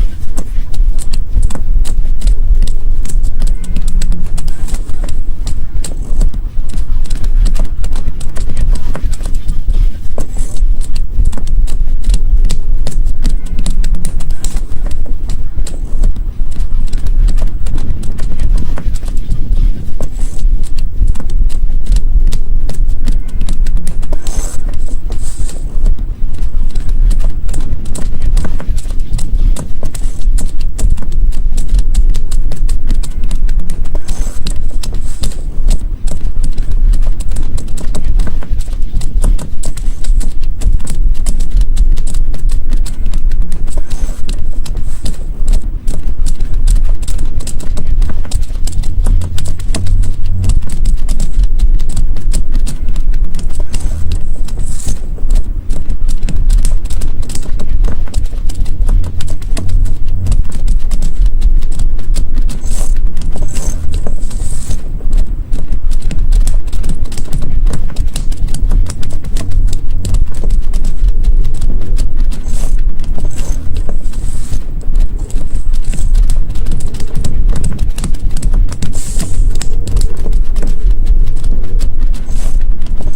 right, you're right. You're gonna slow on the side of the road. You know me, don't you know? Don't you see my face before? That's right, you're right. You're gonna slow on the side of the road. You know me, don't you know? Don't you see my face before? That's right, you're right. You're gonna slow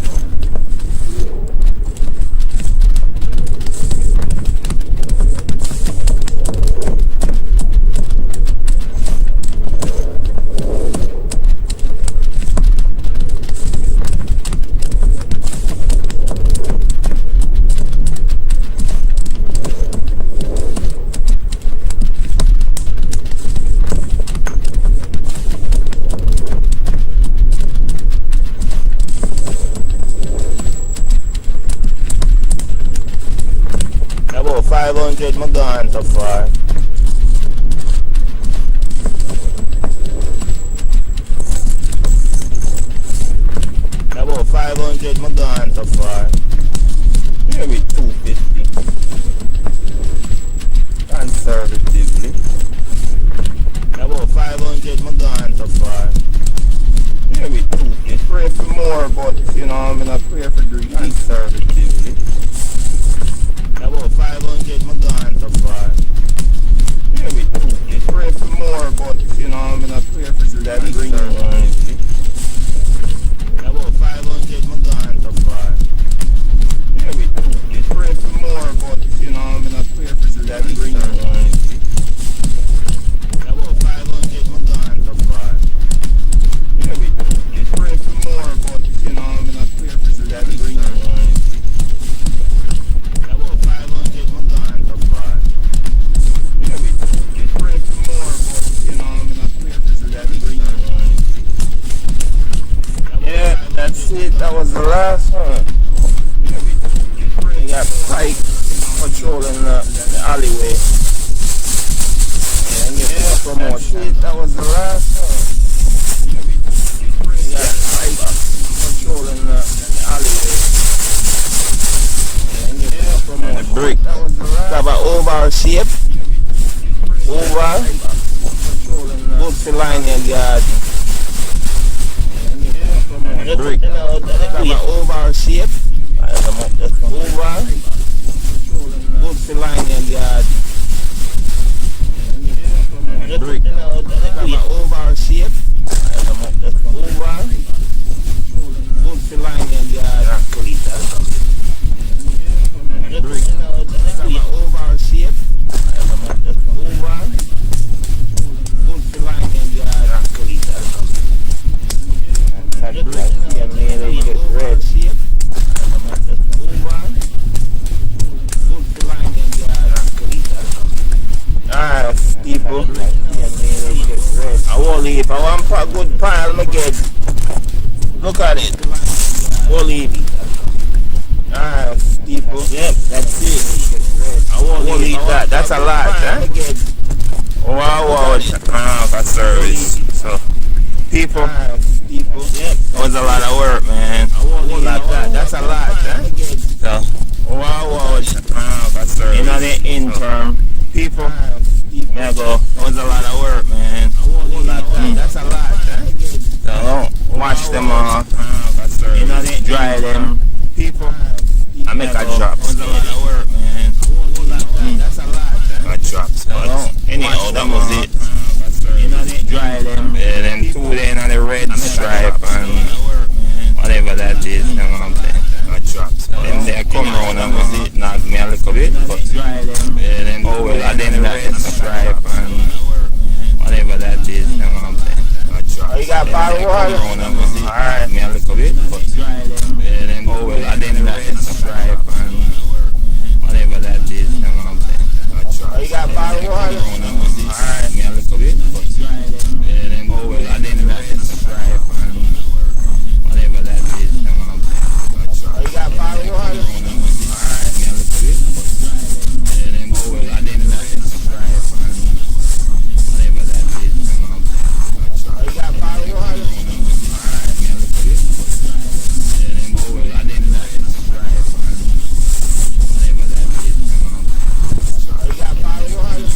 on the side of the road. You know me, don't you know? Don't you see my face before? That's right, you're right. You're gonna slow on the side of the road. You know me, don't you know? Don't you see my face before? That's right, you're right. You're gonna slow on the side of the road. You know me, don't you know? Don't you see my face before? That's right, you're right. You're gonna slow on the side of the road. You know me, don't you know? Don't you see my face before? About 500 my gone so far. About 500 my gone so far. Maybe 250. Conservatively. About 500 my gone so far. Maybe 250. Pray for more, but you know, I'm gonna pray for doing conservatively. About 500 my gone so far. Maybe 250. Pray for more, but you know, I'm gonna pray for doing that conservatively. About 500 my gone so far. Maybe 250. Pray for more, but you know, I'm gonna pray for doing that conservatively. About 500 my gone so far. That was the last one. You got Pike patrolling the alleyway. Yeah, and get the promotion. That was the last one. You got Pike patrolling the alleyway. Yeah, and get the promotion. The brick. That was the last. Have an oval shape. Oval. Good for line your garden. The brick. Have an oval shape. Oval. Good for line your garden. Brick. Have an oval shape. Oval. Good for line your garden. Brick. Have an oval shape. Oval. Good for line your garden. Brick. Get red shape. Alright, people. I won't leave. I want a good pile I get. Look at it. Won't leave it. Alright, people. Yep, that's it. I won't leave that. That's a lot, huh? Wow, for service. So, people. That was a lot of work, man. That's a lot, huh? So, wow, for service. You know the intern. People, there go. That was a lot of work, man. That's a lot, huh? So, wash them off. You know, dry them. People, I make a drop. That was a lot of work, man. That's a lot, huh? A drop. But anyhow, that was it. You know, dry them. And then 2 days on the red stripe and whatever that is, you know what I'm saying? A drop. Then they come round and was it, knock me a little bit, but then oh well, I didn't red stripe and whatever that is, you know what I'm saying? A drop. You got bottled water? Alright. Me a little bit, but then oh well, I didn't red stripe and whatever that is, you know what I'm saying? A drop. You got bottled water? Alright. Me a little bit, but then oh well, I didn't red stripe and whatever that is, you know what I'm saying? You got bottled water? Alright. Me a little bit, but then oh well, I didn't red stripe and whatever that is, you know what I'm saying? You got bottled water? Alright. Me a little bit, but then oh well, I didn't red stripe and whatever that is, you know what I'm saying? You got bottled water?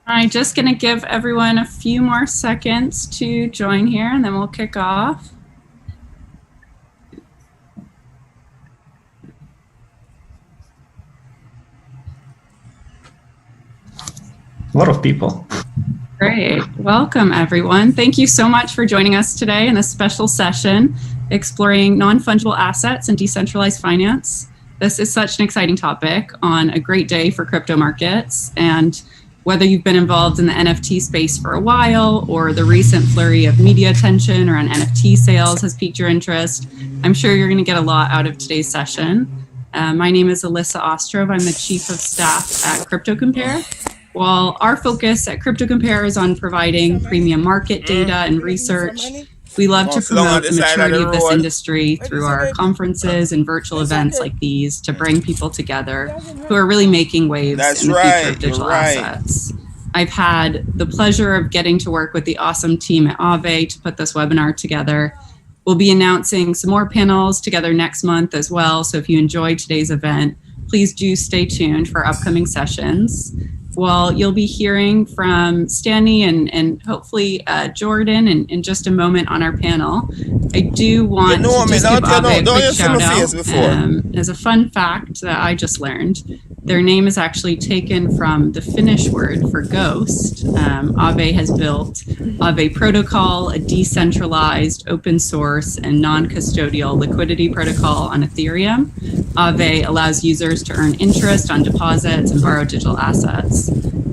I'm just going to give everyone a few more seconds to join here, and then we'll kick off. A lot of people. Great. Welcome, everyone. Thank you so much for joining us today in this special session exploring non-fungible assets and decentralized finance. This is such an exciting topic on a great day for crypto markets. And whether you've been involved in the NFT space for a while or the recent flurry of media attention around NFT sales has piqued your interest, I'm sure you're going to get a lot out of today's session. My name is Alyssa Ostrov. I'm the Chief of Staff at Cryptocompare. While our focus at Cryptocompare is on providing premium market data and research, we love to promote the maturity of this industry through our conferences and virtual events like these to bring people together who are really making waves in the future of digital assets. I've had the pleasure of getting to work with the awesome team at Aave to put this webinar together. We'll be announcing some more panels together next month as well, so if you enjoyed today's event, please do stay tuned for upcoming sessions. Well, you'll be hearing from Stanley and hopefully Jordan in just a moment on our panel. I do want to just give Aave a quick shout out. As a fun fact that I just learned, their name is actually taken from the Finnish word for ghost. Aave has built Aave Protocol, a decentralized, open source, and non-custodial liquidity protocol on Ethereum. Aave allows users to earn interest on deposits and borrow digital assets.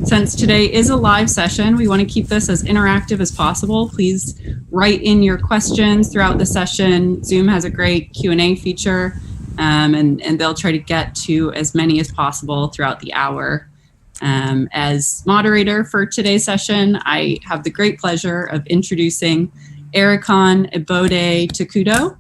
Since today is a live session, we want to keep this as interactive as possible. Please write in your questions throughout the session. Zoom has a great Q&A feature, and they'll try to get to as many as possible throughout the hour. As moderator for today's session, I have the great pleasure of introducing Ericon Ebode Takudo,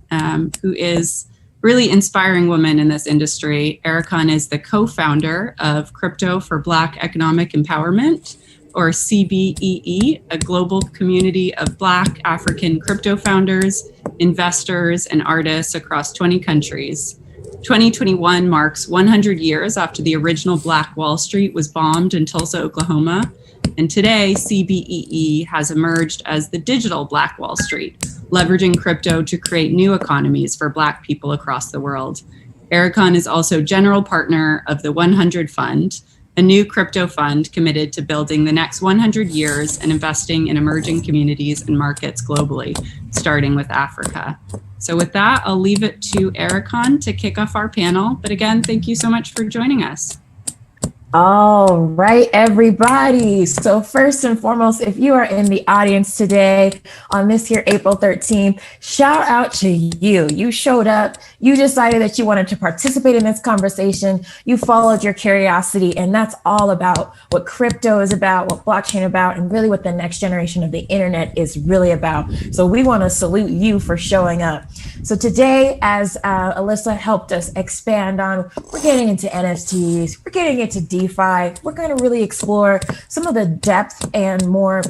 who is really inspiring woman in this industry. Ericon is the co-founder of Crypto for Black Economic Empowerment, or CBEE, a global community of Black African crypto founders, investors, and artists across 20 countries. 2021 marks 100 years after the original Black Wall Street was bombed in Tulsa, Oklahoma. And today, CBEE has emerged as the digital Black Wall Street, leveraging crypto to create new economies for Black people across the world. Ericon is also general partner of the 100 Fund, a new crypto fund committed to building the next 100 years and investing in emerging communities and markets globally, starting with Africa. So with that, I'll leave it to Ericon to kick off our panel. But again, thank you so much for joining us. All right, everybody. So first and foremost, if you are in the audience today on this here April 13th, shout out to you. You showed up, you decided that you wanted to participate in this conversation, you followed your curiosity, and that's all about what crypto is about, what blockchain about, and really what the next generation of the internet is really about. So we want to salute you for showing up. So today, as Alyssa helped us expand on, we're getting into NFTs, we're getting into DeFi. We're going to really explore some of the depth and more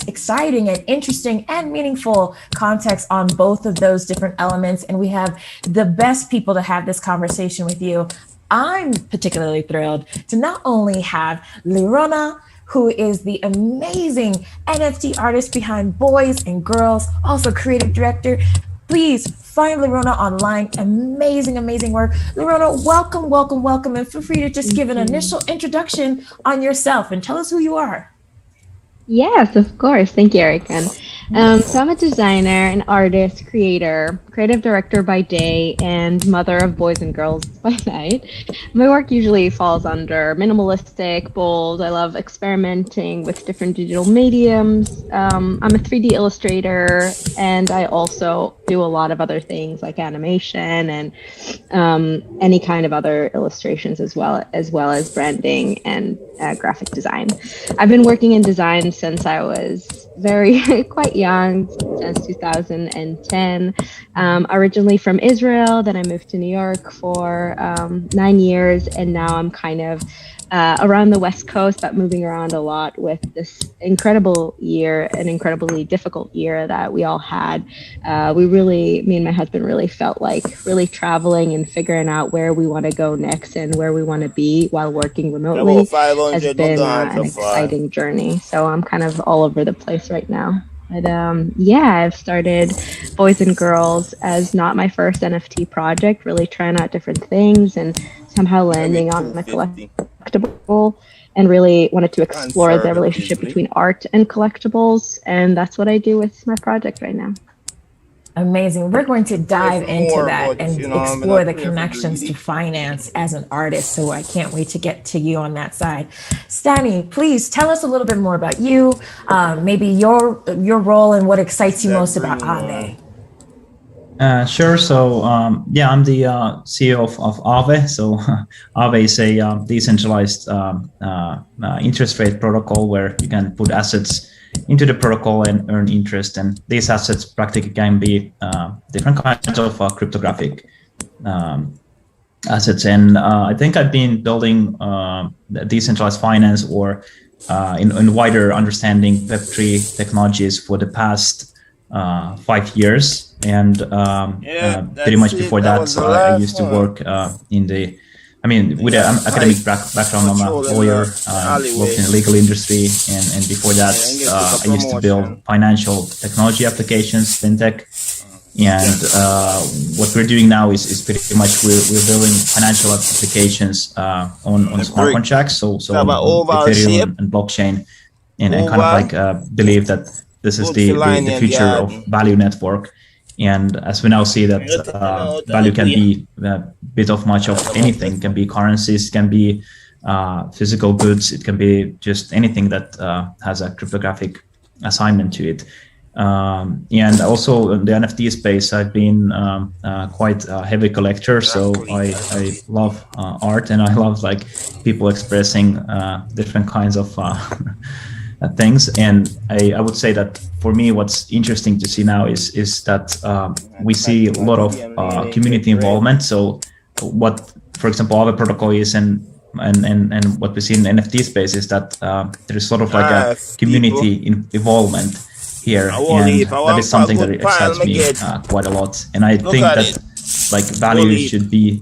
exciting and interesting and meaningful context on both of those different elements. And we have the best people to have this conversation with you. I'm particularly thrilled to not only have Lirona, who is the amazing NFT artist behind Boys and Girls, also creative director. Please find Lirona online. Amazing, amazing work. Lirona, welcome, welcome, welcome. And feel free to just give an initial introduction on yourself and tell us who you are. Yes, of course. Thank you, Ericon. So I'm a designer, an artist, creator, creative director by day, and mother of boys and girls by night. My work usually falls under minimalistic, bold. I love experimenting with different digital mediums. I'm a 3D illustrator, and I also do a lot of other things like animation and any kind of other illustrations as well as branding and graphic design. I've been working in design since I was quite young, since 2010. Originally from Israel, then I moved to New York for 9 years, and now I'm kind of around the West Coast, but moving around a lot with this incredible year, an incredibly difficult year that we all had. Me and my husband really felt like really traveling and figuring out where we want to go next and where we want to be while working remotely has been an exciting journey. So I'm kind of all over the place right now. But I've started Boys and Girls as not my first NFT project, really trying out different things and somehow landing on a collectible, and really wanted to explore the relationship between art and collectibles. And that's what I do with my project right now. Amazing. We're going to dive into that and explore the connections to finance as an artist. So I can't wait to get to you on that side. Stani, please tell us a little bit more about you, maybe your role and what excites you most about Aave. Sure. So, I'm the CEO of Aave. So, Aave is a decentralized interest rate protocol where you can put assets into the protocol and earn interest. And these assets practically can be different kinds of cryptographic assets. And I think I've been building decentralized finance or in wider understanding Web3 technologies for the past 5 years. And pretty much before that, I used to work with an academic background. I'm a lawyer, worked in the legal industry, and before that, I used to build financial technology applications, fintech. And what we're doing now is pretty much we're building financial applications on smart contracts, so Ethereum and blockchain, and kind of like believe that this is the future of value network. And as we now see that value can be a bit of much of anything, can be currencies, can be physical goods, it can be just anything that has a cryptographic assignment to it. And also in the NFT space, I've been quite a heavy collector, so I love art, and I love like people expressing different kinds of things. And I would say that for me, what's interesting to see now is that we see a lot of community involvement. So what, for example, Aave protocol is and what we see in the NFT space is that there's sort of like a community involvement here, and that is something that excites me quite a lot. And I think that like value should be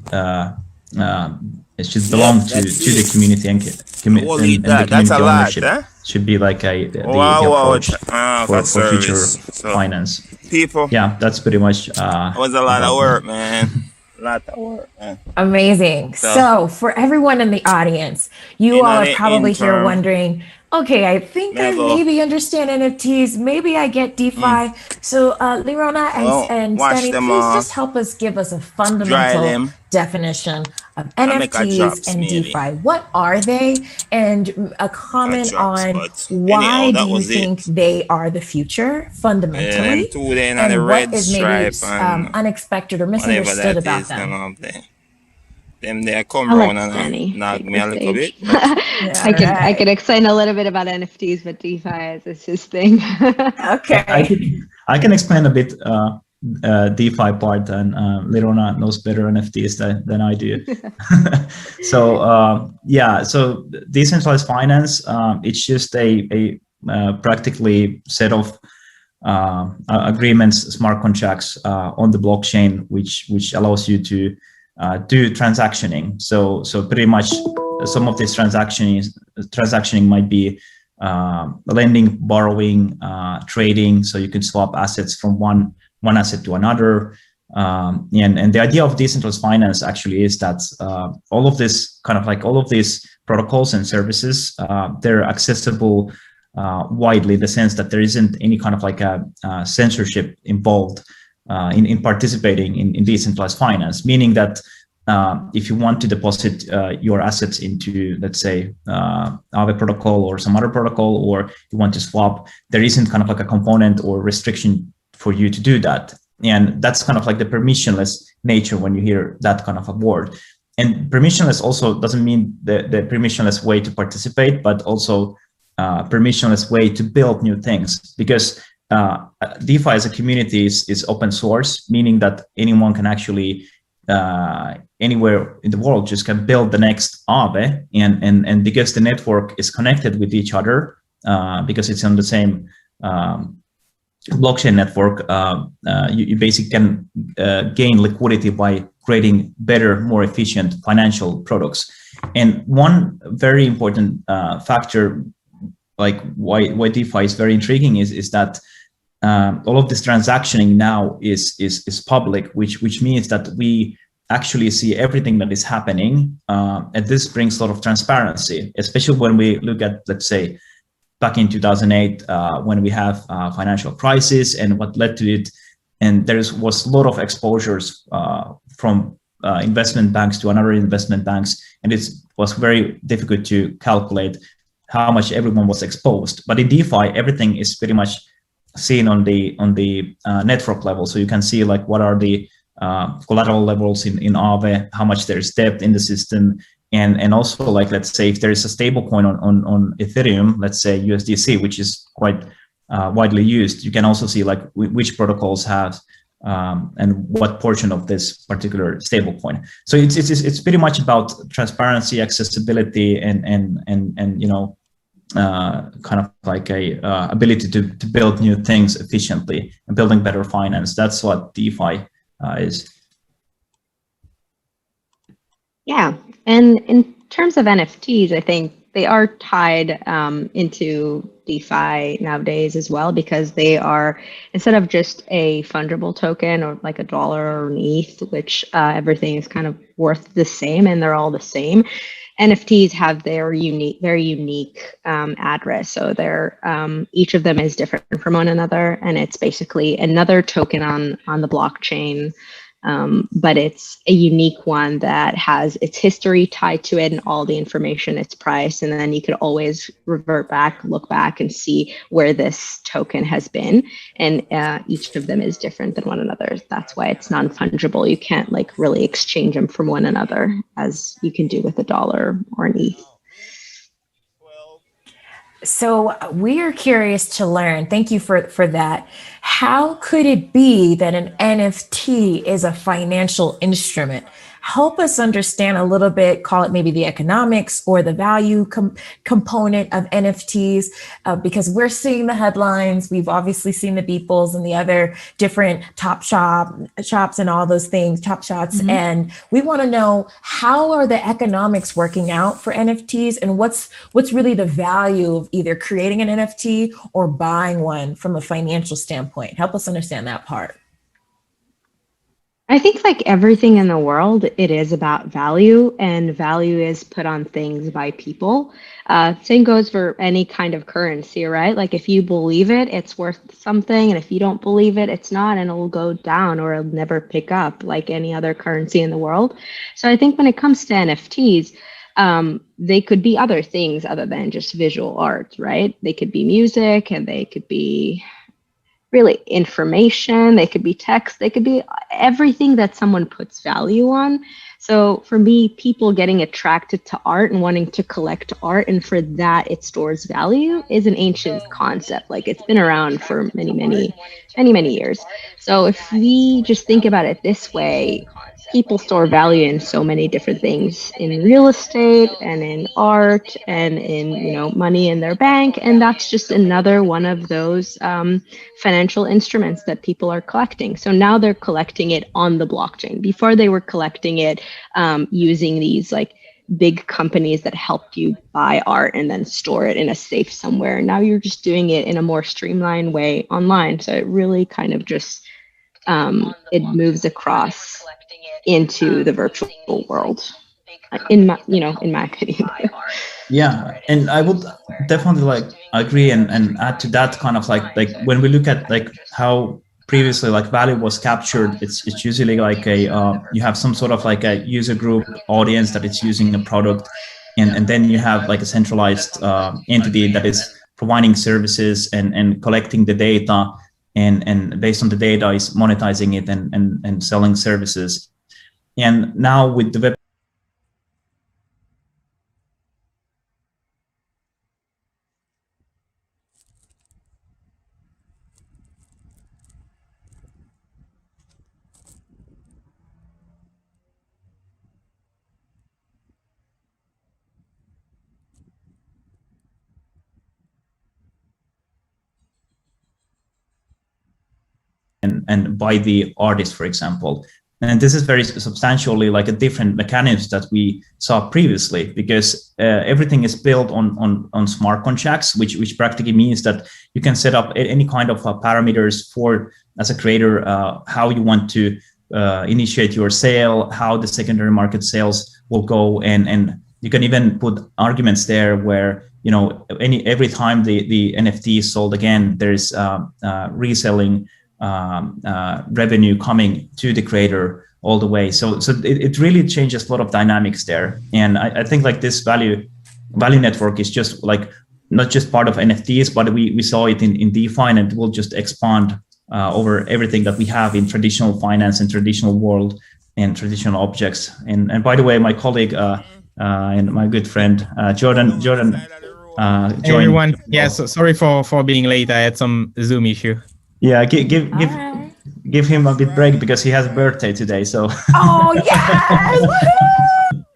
it should belong to the community and the community ownership should be like the approach for future finance. People. Yeah, that's pretty much. It was a lot of work, man. Amazing. So for everyone in the audience, you all are probably here wondering, okay, I think I maybe understand NFTs. Maybe I get DeFi. So Lirona and Stani, please just help us give us a fundamental definition of NFTs and DeFi. What are they? And a comment on why do you think they are the future fundamentally? And what is maybe unexpected or misunderstood about them? Them they come around and knock me a little bit. I can explain a little bit about NFTs, but DeFi is his thing. Okay. I can explain a bit DeFi part, and Lirona knows better NFTs than I do. So decentralized finance, it's just a practically set of agreements, smart contracts on the blockchain, which allows you to do transactioning. So pretty much some of this transactioning might be lending, borrowing, trading. So you can swap assets from one asset to another. And the idea of decentralized finance actually is that all of these protocols and services, they're accessible widely, in the sense that there isn't any kind of like a censorship involved in participating in decentralized finance, meaning that if you want to deposit your assets into, let's say, Aave protocol or some other protocol, or you want to swap, there isn't kind of like a component or restriction for you to do that. And that's kind of like the permissionless nature when you hear that kind of a word. And permissionless also doesn't mean the permissionless way to participate, but also permissionless way to build new things, because DeFi as a community is open source, meaning that anyone can actually anywhere in the world just can build the next Aave, and because the network is connected with each other, because it's on the same blockchain network, you basically can gain liquidity by creating better, more efficient financial products. And one very important factor, like why DeFi is very intriguing, is that all of this transactioning now is public, which means that we actually see everything that is happening, and this brings a lot of transparency, especially when we look at, let's say, back in 2008, when we have financial crisis and what led to it, and there was a lot of exposures from investment banks to another investment banks, and it was very difficult to calculate how much everyone was exposed. But in DeFi, everything is pretty much seen on the network level, so you can see like what are the collateral levels in Aave, how much there is debt in the system, and also, like, let's say if there is a stable coin on Ethereum, let's say USDC, which is quite widely used, you can also see like which protocols have and what portion of this particular stable coin. So it's pretty much about transparency, accessibility, and you know, kind of like a ability to build new things efficiently and building better finance. That's what DeFi is. Yeah, and in terms of NFTs, I think they are tied into DeFi nowadays as well, because they are, instead of just a fungible token or like a dollar or an ETH, which everything is kind of worth the same and they're all the same, NFTs have their very unique address. So they're each of them is different from one another, and it's basically another token on the blockchain. But it's a unique one that has its history tied to it and all the information, its price, and then you could always revert back, look back and see where this token has been. And each of them is different than one another. That's why it's non-fungible. You can't like really exchange them from one another as you can do with a dollar or an ETH. So we are curious to learn, thank you for that. How could it be that an NFT is a financial instrument? Help us understand a little bit, call it maybe the economics or the value component of NFTs, because we're seeing the headlines. We've obviously seen the Beeples and the other different shops and all those things, Top Shots. Mm-hmm. And we want to know, how are the economics working out for NFTs, and what's really the value of either creating an NFT or buying one from a financial standpoint? Help us understand that part. I think like everything in the world, it is about value, and value is put on things by people. Same goes for any kind of currency, right? Like if you believe it, it's worth something. And if you don't believe it, it's not, and it'll go down or it'll never pick up like any other currency in the world. So I think when it comes to NFTs, they could be other things other than just visual art, right? They could be music, and they could be really information, they could be text, they could be everything that someone puts value on. So for me, people getting attracted to art and wanting to collect art, and for that it stores value, is an ancient concept. Like it's been around for many years. So if we just think about it this way, people store value in so many different things, in real estate and in art and in, you know, money in their bank. And that's just another one of those financial instruments that people are collecting. So now they're collecting it on the blockchain. Before they were collecting it using these like big companies that helped you buy art and then store it in a safe somewhere. Now you're just doing it in a more streamlined way online. So it really kind of just it moves across into the virtual world, in my opinion. Yeah, and I would definitely like agree and add to that, kind of like when we look at like how previously like value was captured, it's usually like a you have some sort of like a user group audience that is using a product, and then you have like a centralized entity that is providing services and collecting the data, and based on the data is monetizing it and selling services. And now with the web, and by the artist, for example. And this is very substantially like a different mechanism that we saw previously, because everything is built on smart contracts, which practically means that you can set up any kind of parameters for, as a creator, how you want to initiate your sale, how the secondary market sales will go, and you can even put arguments there where, you know, every time the NFT is sold again, there's reselling revenue coming to the creator all the way. So it really changes a lot of dynamics there. And I think like this value network is just like not just part of NFTs, but we saw it in DeFi, and it will just expand over everything that we have in traditional finance and traditional world and traditional objects. And by the way, my colleague and my good friend Jordan joined. Hey everyone, yeah, so sorry for being late. I had some Zoom issue. Yeah, give him a bit break because he has a birthday today. So. Oh yes!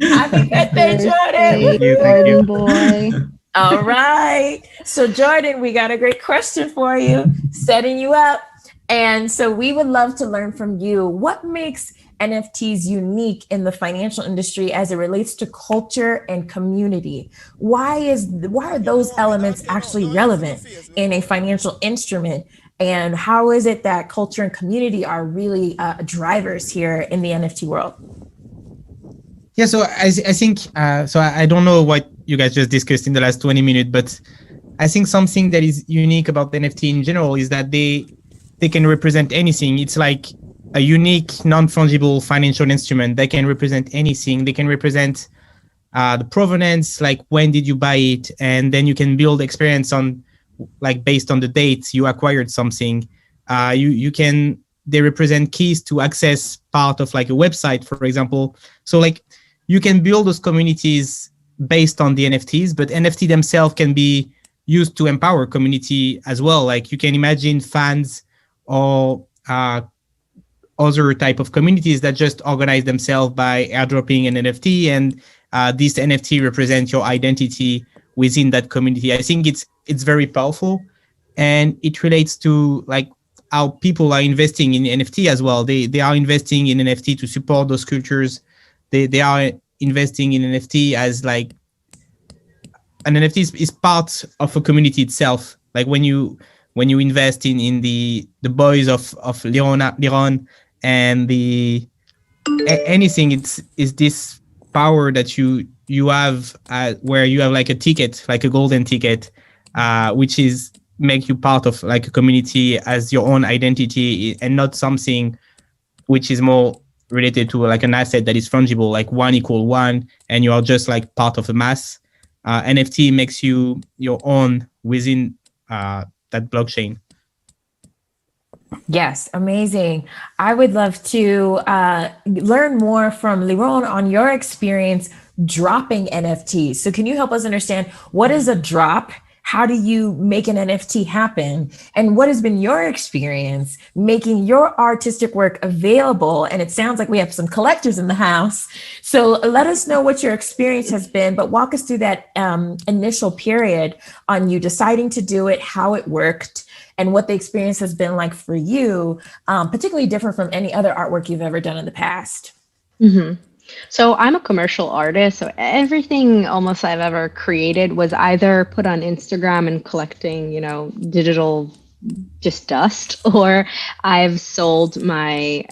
Happy birthday, Jordan! Thank you. Boy. All right. So Jordan, we got a great question for you, setting you up. And so we would love to learn from you, what makes NFTs unique in the financial industry as it relates to culture and community? Why are those elements actually relevant in a financial instrument? And how is it that culture and community are really drivers here in the NFT world? Yeah, so I think, so I don't know what you guys just discussed in the last 20 minutes, but I think something that is unique about the NFT in general is that they can represent anything. It's like a unique, non-fungible financial instrument that can represent anything. They can represent the provenance, like when did you buy it, and then you can build experience on, like based on the date you acquired something. They represent keys to access part of like a website, for example. So like you can build those communities based on the NFTs, but NFT themselves can be used to empower community as well. Like you can imagine fans or other type of communities that just organize themselves by airdropping an NFT, and this NFT represents your identity within that community. I think it's very powerful, and it relates to like how people are investing in NFT as well. They are investing in NFT to support those cultures. They are investing in NFT as like an NFT is part of a community itself. Like when you invest in the boys of Liron and the anything, is this power that you have where you have like a ticket, like a golden ticket, which is make you part of like a community as your own identity, and not something which is more related to like an asset that is fungible, like 1=1, and you are just like part of a mass. NFT makes you your own within that blockchain. Yes, amazing. I would love to learn more from Liron on your experience dropping NFTs. So can you help us understand what is a drop? How do you make an NFT happen? And what has been your experience making your artistic work available? And it sounds like we have some collectors in the house. So let us know what your experience has been, but walk us through that initial period on you deciding to do it, how it worked, and what the experience has been like for you, particularly different from any other artwork you've ever done in the past. Mm-hmm. So I'm a commercial artist. So everything almost I've ever created was either put on Instagram and collecting, digital just dust, or I've sold my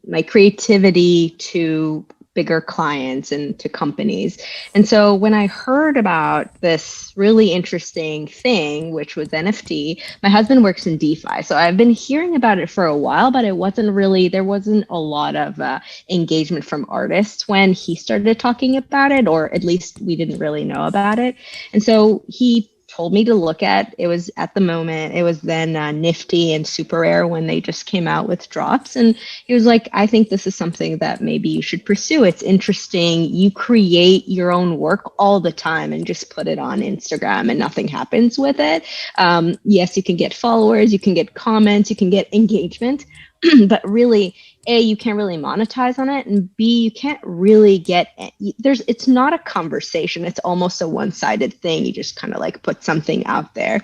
my creativity to bigger clients and to companies. And so when I heard about this really interesting thing, which was NFT, my husband works in DeFi. So I've been hearing about it for a while, but there wasn't a lot of engagement from artists when he started talking about it, or at least we didn't really know about it. And so he told me to look at, it was then Nifty and Super Rare when they just came out with drops. And he was like, I think this is something that maybe you should pursue. It's interesting. You create your own work all the time and just put it on Instagram and nothing happens with it. Yes, you can get followers, you can get comments, you can get engagement, but really A, you can't really monetize on it, and B, you can't really it's not a conversation. It's almost a one-sided thing. You just kind of like put something out there,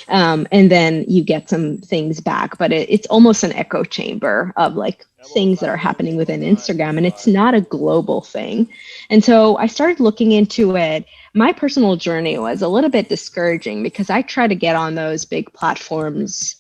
and then you get some things back, but it's almost an echo chamber of like things that are happening within Instagram, and it's not a global thing. And so I started looking into it. My personal journey was a little bit discouraging because I tried to get on those big platforms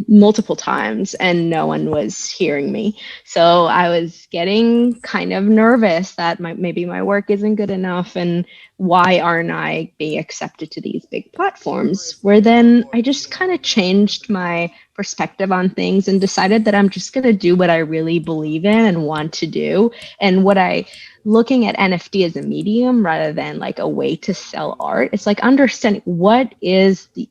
multiple times and no one was hearing me. So I was getting kind of nervous that maybe my work isn't good enough, and why aren't I being accepted to these big platforms? Where then I just kind of changed my perspective on things and decided that I'm just going to do what I really believe in and want to do, and looking at NFT as a medium rather than like a way to sell art. It's like understanding what is the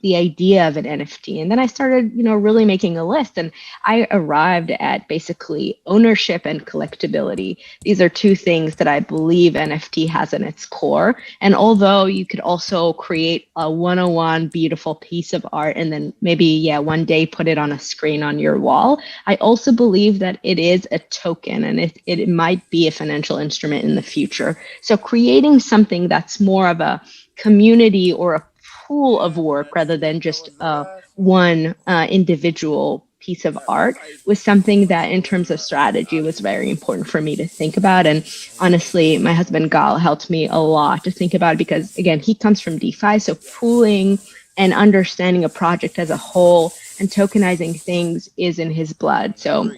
idea of an NFT. And then I started, really making a list, and I arrived at basically ownership and collectability. These are two things that I believe NFT has in its core. And although you could also create a one-on-one beautiful piece of art and then maybe, one day put it on a screen on your wall, I also believe that it is a token, and it might be a financial instrument in the future. So creating something that's more of a community or a pool of work rather than just one individual piece of art was something that in terms of strategy was very important for me to think about. And honestly, my husband Gal helped me a lot to think about it because, again, he comes from DeFi. So pooling and understanding a project as a whole and tokenizing things is in his blood. So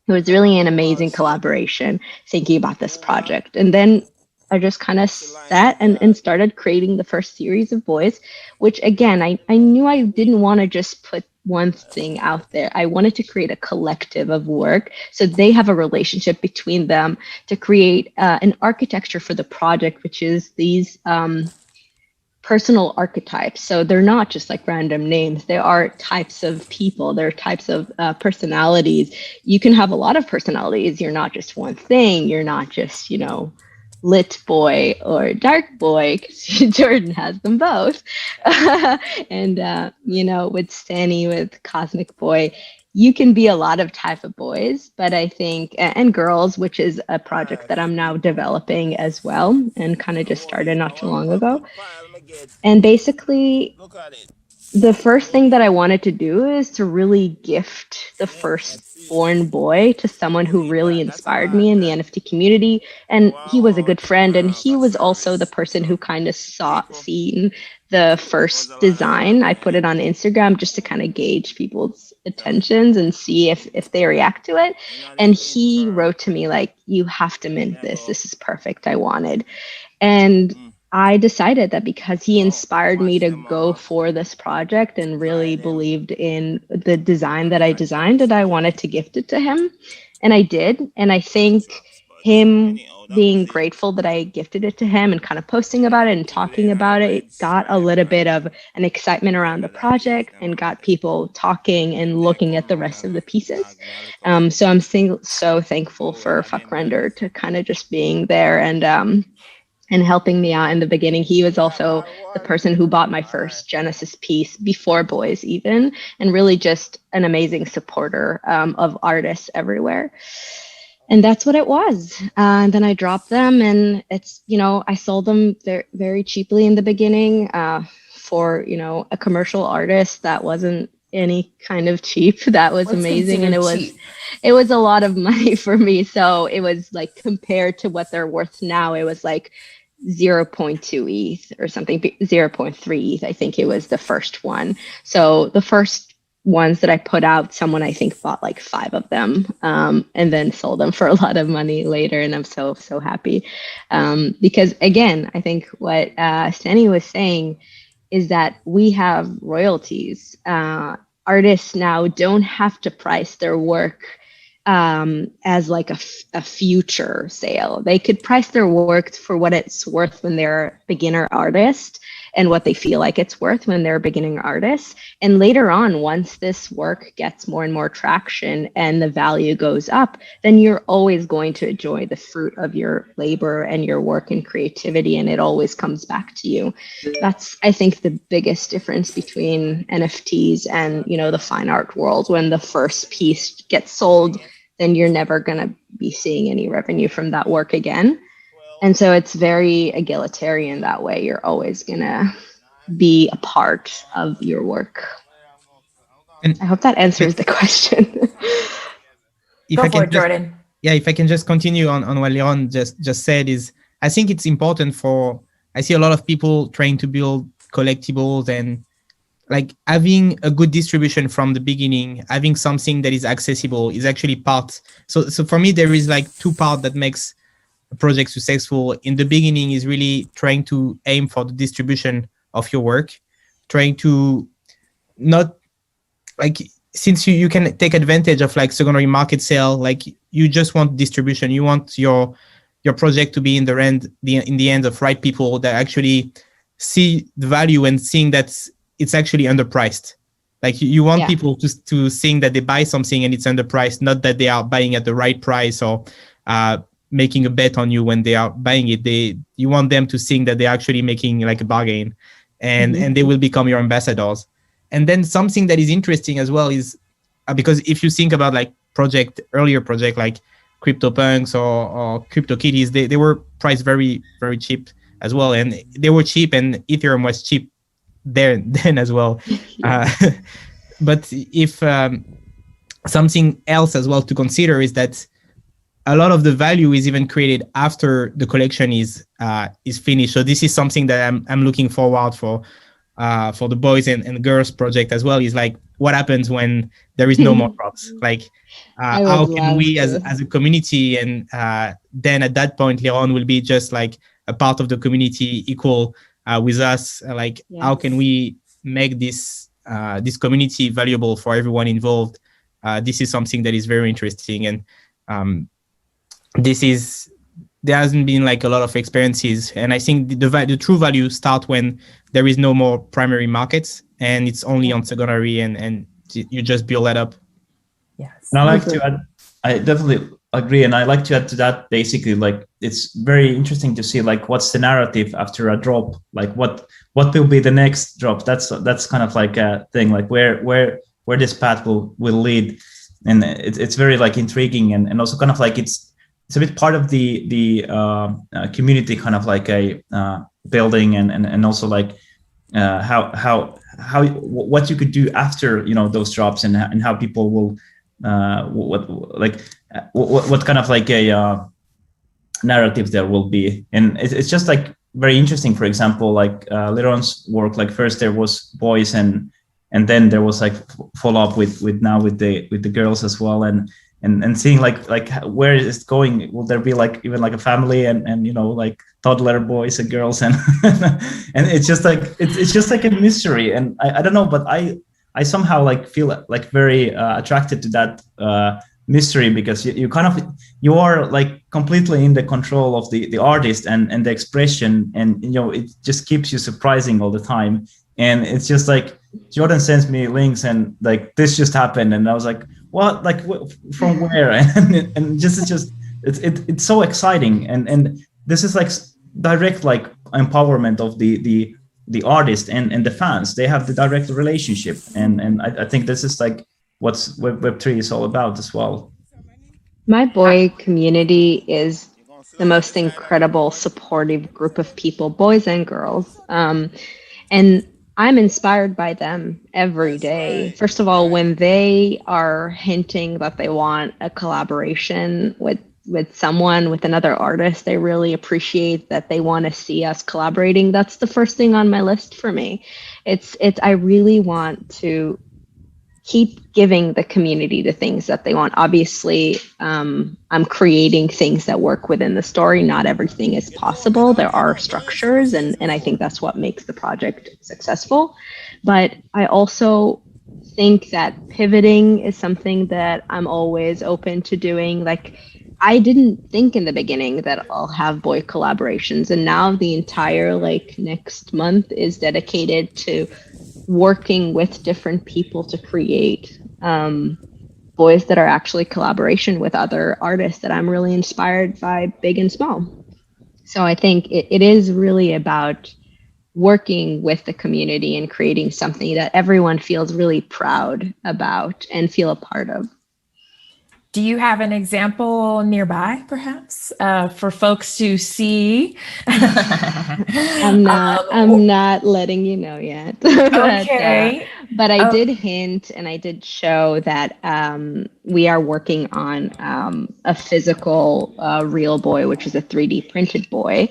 it was really an amazing collaboration thinking about this project. And then I just kind of sat and started creating the first series of boys, which again, I knew I didn't want to just put one thing out there. I wanted to create a collective of work so they have a relationship between them to create an architecture for the project, which is these personal archetypes. So they're not just like random names. They are types of people. They're types of personalities. You can have a lot of personalities. You're not just one thing. You're not just, lit boy or dark boy, because Jordan has them both. And, with Stanny, with Cosmic Boy, you can be a lot of type of boys, but I think, and girls, which is a project that I'm now developing as well and kind of just started not too long ago. And basically, the first thing that I wanted to do is to really gift the firstborn boy to someone who really inspired me in the NFT community. And he was a good friend, and he was also the person who kind of seen the first design. I put it on Instagram just to kind of gauge people's attentions and see if they react to it. And he wrote to me like, "You have to mint this. This is perfect. I wanted." And I decided that because he inspired me to go for this project and really believed in the design that I designed, that I wanted to gift it to him. And I did. And I think him being grateful that I gifted it to him and kind of posting about it and talking about it got a little bit of an excitement around the project and got people talking and looking at the rest of the pieces. So I'm so thankful for Fuck Render to kind of just being there and helping me out in the beginning. He was also the person who bought my first Genesis piece before Boys even, and really just an amazing supporter of artists everywhere. And that's what it was. And then I dropped them, and it's, I sold them very cheaply in the beginning for, a commercial artist. That wasn't any kind of cheap. That was amazing. And it was a lot of money for me. So it was like, compared to what they're worth now, it was like 0.2 ETH or something, 0.3 ETH. I think it was the first one. So the first ones that I put out, someone I think bought like 5 of them and then sold them for a lot of money later. And I'm so happy because, again, I think what Stanny was saying is that we have royalties. Artists now don't have to price their work as like a future sale. They could price their work for what it's worth when they're a beginner artist and what they feel like it's worth when they're a beginning artist. And later on, once this work gets more and more traction and the value goes up, then you're always going to enjoy the fruit of your labor and your work and creativity, and it always comes back to you. That's, I think, the biggest difference between NFTs and, the fine art world. When the first piece gets sold, then you're never going to be seeing any revenue from that work again. And so it's very egalitarian that way. You're always going to be a part of your work. And I hope that answers the question. Go for it, Jordan. Yeah, if I can just continue on what Leon just said, is I think it's important I see a lot of people trying to build collectibles, and like having a good distribution from the beginning, having something that is accessible is actually part. So for me, there is like two parts that makes a project successful. In the beginning is really trying to aim for the distribution of your work, trying to not like, since you can take advantage of like secondary market sale, like you just want distribution. You want your project to be in the hands of right people that actually see the value and seeing that it's actually underpriced. Like you want people to think that they buy something and it's underpriced, not that they are buying at the right price or making a bet on you when they are buying it. You want them to think that they're actually making like a bargain, and they will become your ambassadors. And then something that is interesting as well is because if you think about like earlier project like CryptoPunks or CryptoKitties, they were priced very, very cheap as well. And they were cheap, and Ethereum was cheap then as well. But if something else as well to consider is that a lot of the value is even created after the collection is finished. So this is something that I'm looking forward for the boys and girls project as well, is like what happens when there is no more drops. Like how can we as a community, and then at that point Leon will be just like a part of the community equal with us. Like how can we make this community valuable for everyone involved? This is something that is very interesting, and there hasn't been like a lot of experiences, and I think the true value start when there is no more primary markets and it's only on secondary, and you just build that up. Yes. And I like to add, I definitely agree, and I like to add to that, basically, like it's very interesting to see like what's the narrative after a drop, like what will be the next drop. That's kind of like a thing, like where this path will lead, and it's very like intriguing, and also kind of like it's a bit part of the community, kind of like a building, and also like how what you could do after those drops, and how people will what kind of like a narrative there will be. And it's just like very interesting. For example, like Leron's work, like first there was boys, and then there was like follow up with the girls as well, and seeing like where is it going? Will there be like even like a family and like toddler boys and girls, and and it's just like a mystery, and I don't know, but I somehow like feel like very attracted to that mystery, because you are like completely in the control of the artist and the expression, and it just keeps you surprising all the time. And it's just like Jordan sends me links and like this just happened, and I was like, what? Like from where? And it's so exciting, and this is like direct like empowerment of the artist and the fans. They have the direct relationship, and I think this is like what's Web3 is all about as well. My boy community is the most incredible, supportive group of people, boys and girls. And I'm inspired by them every day. First of all, when they are hinting that they want a collaboration with someone, with another artist, they really appreciate that they want to see us collaborating. That's the first thing on my list for me. I really want to keep giving the community the things that they want. Obviously, I'm creating things that work within the story. Not everything is possible. There are structures, and I think that's what makes the project successful. But I also think that pivoting is something that I'm always open to doing. Like, I didn't think in the beginning that I'll have boy collaborations, and now the entire next month is dedicated to working with different people to create boys that are actually collaboration with other artists that I'm really inspired by, big and small. So I think it is really about working with the community and creating something that everyone feels really proud about and feel a part of. Do you have an example nearby, perhaps, for folks to see? I'm not letting you know yet. Okay. But I did hint and I did show that we are working on a physical real boy, which is a 3D printed boy.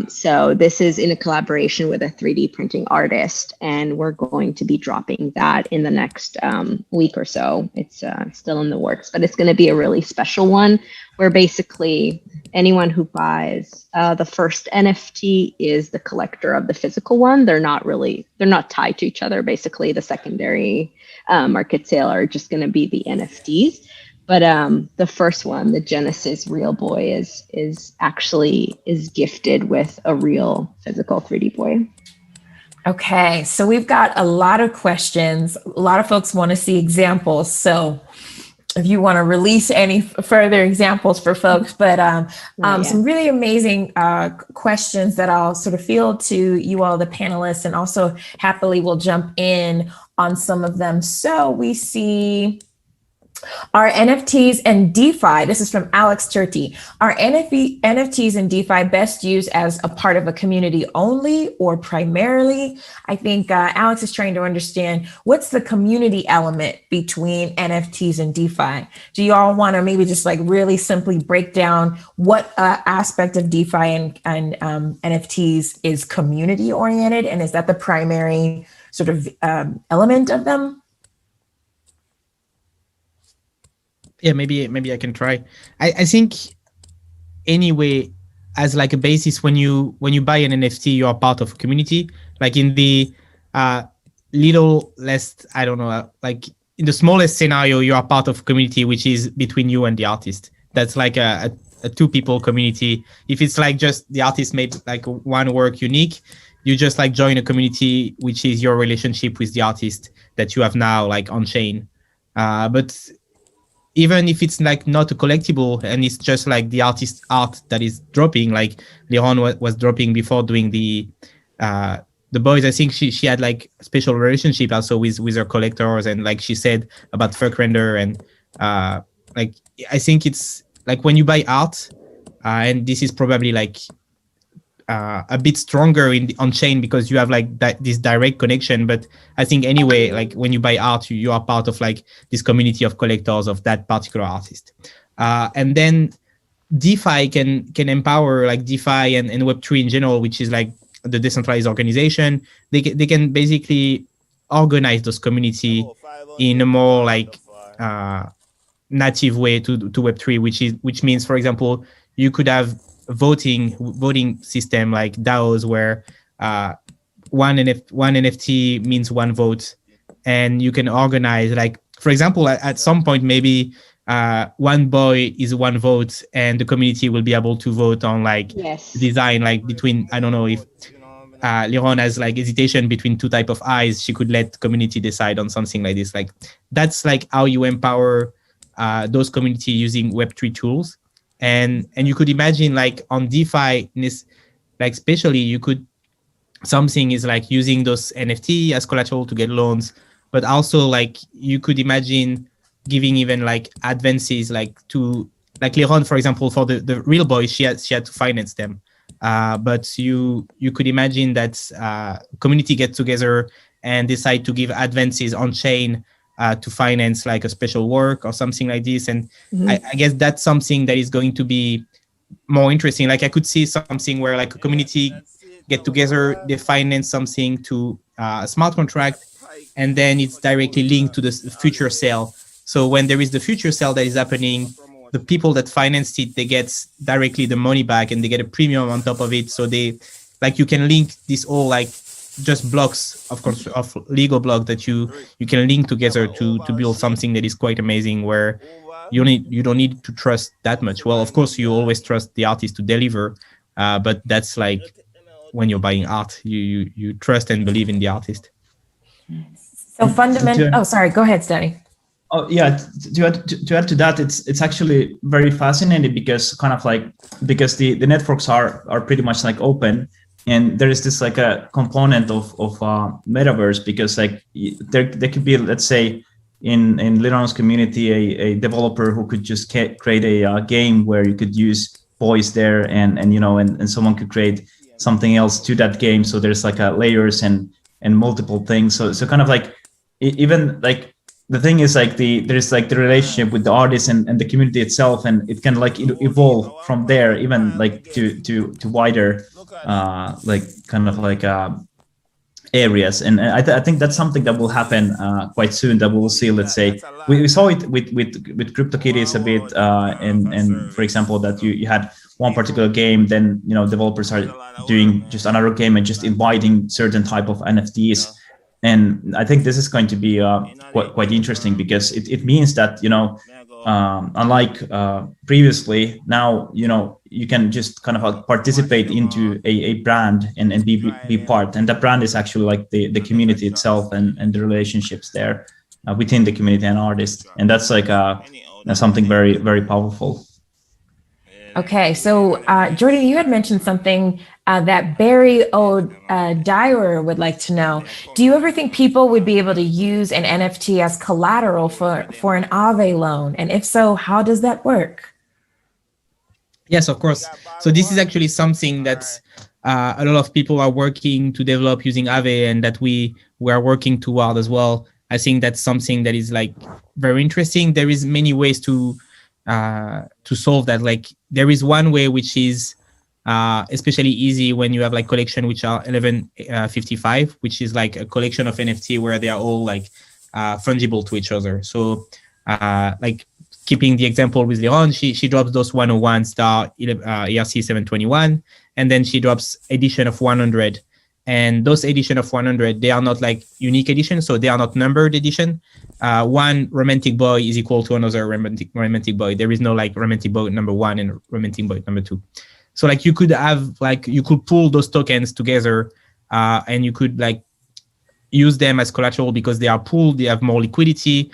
So this is in a collaboration with a 3D printing artist, and we're going to be dropping that in the next week or so. It's still in the works, but it's going to be a really special one where basically anyone who buys the first NFT is the collector of the physical one. They're not tied to each other. Basically, the secondary market sale are just going to be the NFTs. But the first one, the Genesis Real Boy, is gifted with a real physical 3D boy. Okay, so we've got a lot of questions. A lot of folks want to see examples. So if you want to release any further examples for folks, but some really amazing questions that I'll sort of field to you all, the panelists, and also happily will jump in on some of them. So we see, are NFTs and DeFi, this is from Alex Turti, are NFTs and DeFi best used as a part of a community only or primarily? I think Alex is trying to understand what's the community element between NFTs and DeFi. Do you all want to maybe just like really simply break down what aspect of DeFi and NFTs is community oriented? And is that the primary sort of element of them? Yeah, maybe I can try. I think anyway, as like a basis, when you buy an NFT, you are part of a community. Like in the little less, I don't know, like in the smallest scenario, you are part of a community which is between you and the artist. That's like a two people community. If it's like just the artist made like one work unique, you just like join a community which is your relationship with the artist that you have now like on chain. But even if it's like not a collectible and it's just like the artist's art that is dropping, like Liron was dropping before doing the boys, I think she had like a special relationship also with her collectors, and like she said about Fuck Render, and like I think it's like when you buy art, and this is probably like a bit stronger on chain because you have like this direct connection. But I think anyway, like when you buy art, you are part of like this community of collectors of that particular artist. And then DeFi can empower, like DeFi and Web3 in general, which is like the decentralized organization. They can basically organize those community in a more like native way to Web3, which means, for example, you could have voting system like DAOs where one NFT means one vote, and you can organize, like, for example, at some point maybe one boy is one vote, and the community will be able to vote on like design, like between, I don't know if Liron has like hesitation between two type of eyes, she could let community decide on something like this. Like that's like how you empower those community using Web3 tools. And you could imagine like on DeFi, like especially you could, something is like using those NFT as collateral to get loans, but also like you could imagine giving even like advances like to like Liron, for example, for the real boys, she had to finance them. But you could imagine that community get together and decide to give advances on chain to finance like a special work or something like this. And I guess that's something that is going to be more interesting. Like I could see something where like a community get together, they finance something to a smart contract, and then it's directly linked to the future sale. So when there is the future sale that is happening, the people that financed it, they get directly the money back and they get a premium on top of it. So they, like, you can link this all like just blocks of legal block that you can link together to build something that is quite amazing, where you don't need to trust that much. Well, of course you always trust the artist to deliver, but that's like when you're buying art, you trust and believe in the artist. So fundamental. Oh, sorry. Go ahead, Stanley. Oh yeah, to add to that, it's actually very fascinating because the networks are pretty much like open. And there is this like a component of metaverse, because like there could be, let's say, in Linux community a developer who could just create a game where you could use voice there, and you know, and someone could create something else to that game. So there's like a layers and multiple things. So kind of like even like the thing is like there's like the relationship with the artist and the community itself, and it can like evolve from there even like to wider like kind of like areas. And I think that's something that will happen quite soon, that we will see. Let's say we saw it with CryptoKitties a bit, and for example that you had one particular game, then you know developers are doing just another game and just inviting certain type of NFTs. And I think this is going to be quite interesting, because it means that, you know, unlike previously, now, you know, you can just kind of participate into a brand and be part. And that brand is actually like the community itself and the relationships there within the community and artists. And that's like something very, very powerful. Okay, so Jordan, you had mentioned something that Barry Dyer would like to know. Do you ever think people would be able to use an NFT as collateral for an Aave loan? And if so, how does that work? Yes, of course. So this is actually something that a lot of people are working to develop using Aave, and that we are working toward as well. I think that's something that is like very interesting. There is many ways to solve that. Like there is one way which is especially easy when you have like collection which are 1155, which is like a collection of NFT where they are all like fungible to each other. So like keeping the example with Leon, she drops those 101 star ERC 721, and then she drops edition of 100. And those edition of 100, they are not like unique edition, so they are not numbered edition. One romantic boy is equal to another romantic boy. There is no like romantic boy number 1 and romantic boy number 2. So like you could have like, you could pull those tokens together and you could like use them as collateral because they are pooled, they have more liquidity.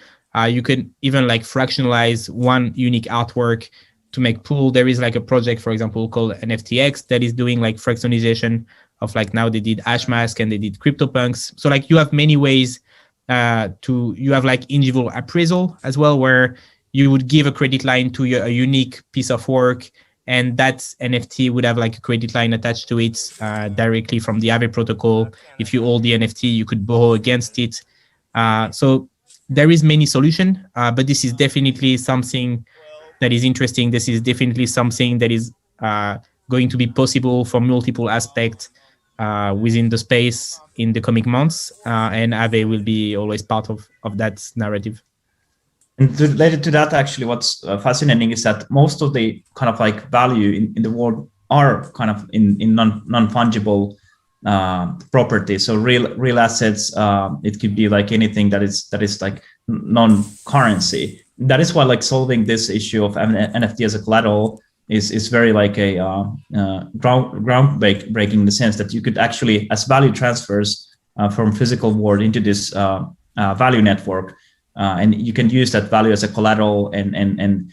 You could even like fractionalize one unique artwork to make pool. There is like a project, for example, called NFTX that is doing like fractionalization of like, now they did Hashmask and they did CryptoPunks. So like you have many ways you have like individual appraisal as well, where you would give a credit line to a unique piece of work, and that NFT would have like a credit line attached to it directly from the Aave protocol. If you hold the NFT, you could borrow against it. So there is many solutions, but this is definitely something that is interesting. This is definitely something that is going to be possible for multiple aspects within the space in the coming months, and Aave will be always part of that narrative. And related to that, actually, what's fascinating is that most of the kind of like value in the world are kind of in non-fungible properties. So real assets. It could be like anything that is like non-currency. That is why like solving this issue of NFT as a collateral is very like a groundbreaking in the sense that you could actually, as value transfers from physical world into this value network. And you can use that value as a collateral and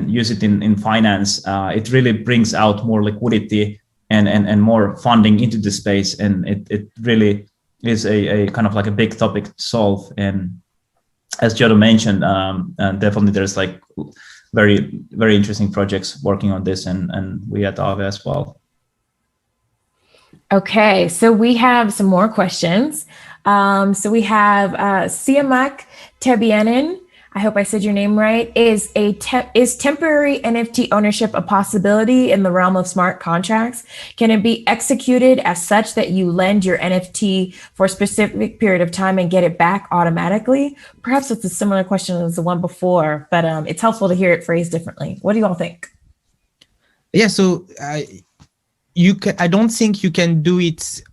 use it in finance. It really brings out more liquidity and more funding into the space. And it really is a kind of like a big topic to solve. And as Jodo mentioned, definitely there's like very, very interesting projects working on this, and we at Aave as well. Okay, so we have some more questions. So we have Siamak Tebianen, I hope I said your name right. Is temporary NFT ownership a possibility in the realm of smart contracts? Can it be executed as such that you lend your NFT for a specific period of time and get it back automatically? Perhaps it's a similar question as the one before, but it's helpful to hear it phrased differently. What do you all think? Yeah, so I don't think you can do it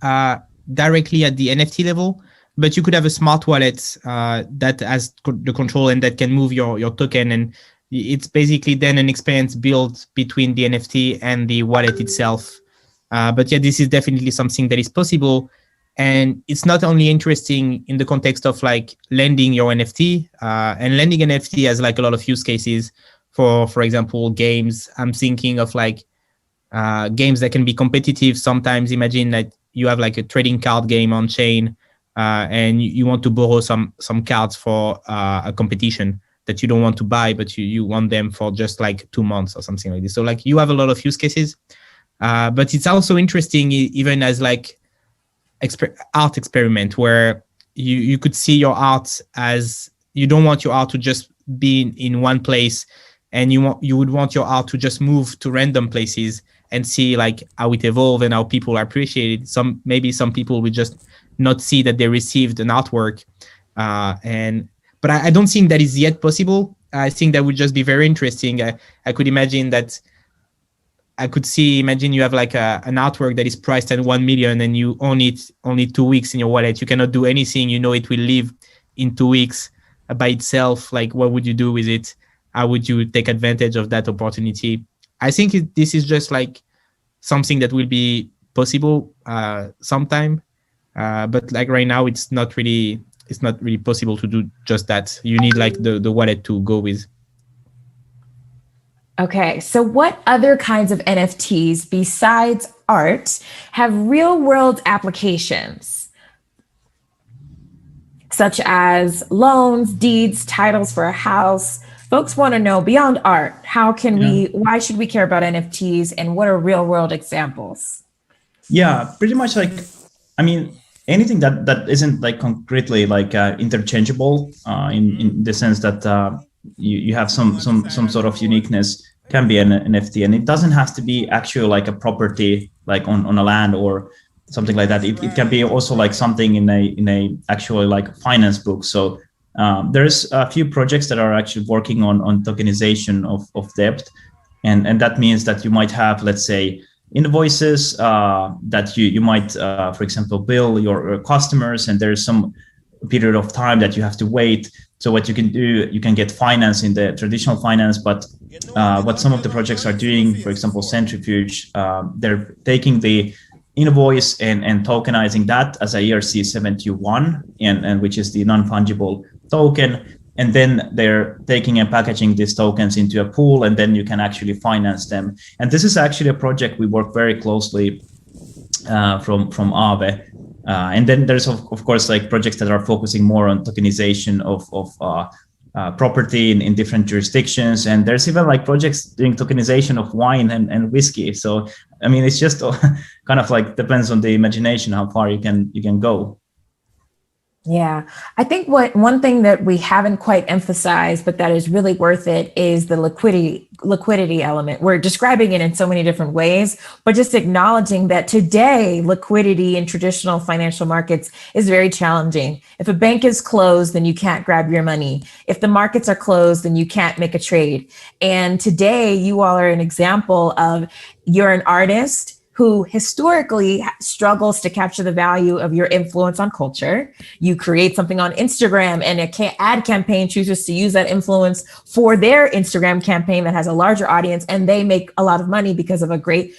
directly at the NFT level, but you could have a smart wallet that has the control and that can move your token. And it's basically then an experience built between the NFT and the wallet itself. But yeah, this is definitely something that is possible. And it's not only interesting in the context of like lending your NFT, and lending an NFT has like a lot of use cases for example, games. I'm thinking of like games that can be competitive. Sometimes imagine that you have like a trading card game on chain and you want to borrow some cards for a competition that you don't want to buy, but you want them for just like 2 months or something like this. So like you have a lot of use cases, but it's also interesting even as like art experiment where you could see your art as you don't want your art to just be in one place, and you would want your art to just move to random places and see like how it evolved and how people appreciate it. Maybe some people will just not see that they received an artwork, but I don't think that is yet possible. I think that would just be very interesting. I could imagine that. Imagine you have like an artwork that is priced at 1 million and you own it only 2 weeks in your wallet. You cannot do anything. You know it will leave in 2 weeks by itself. Like, what would you do with it? How would you take advantage of that opportunity? I think this is just like something that will be possible sometime, but like right now, it's not really possible to do just that. You need like the wallet to go with. Okay, so what other kinds of NFTs besides art have real world applications, such as loans, deeds, titles for a house? Folks want to know beyond art, why should we care about NFTs, and what are real world examples? Yeah, pretty much like, I mean, anything that isn't like concretely like interchangeable in the sense that you have some sort of uniqueness can be an NFT, and it doesn't have to be actually like a property like on a land or something like that. It can be also like something in a actually like finance book. So there's a few projects that are actually working on tokenization of debt, and that means that you might have, let's say, invoices that you might, for example, bill your customers, and there's some period of time that you have to wait. So what you can do, you can get finance in the traditional finance, but what some of the projects are doing, for example, Centrifuge, they're taking the invoice and tokenizing that as a ERC-71, and which is the non-fungible token. And then they're taking and packaging these tokens into a pool, and then you can actually finance them. And this is actually a project we work very closely from Aave. And then there's of course like projects that are focusing more on tokenization of property in different jurisdictions, and there's even like projects doing tokenization of wine and whiskey. So I mean, it's just kind of like depends on the imagination how far you can go. Yeah, I think one thing that we haven't quite emphasized, but that is really worth it, is the liquidity element. We're describing it in so many different ways, but just acknowledging that today liquidity in traditional financial markets is very challenging. If a bank is closed, then you can't grab your money. If the markets are closed, then you can't make a trade. And today you all are an example of, you're an artist who historically struggles to capture the value of your influence on culture. You create something on Instagram, and an ad campaign chooses to use that influence for their Instagram campaign that has a larger audience, and they make a lot of money because of a great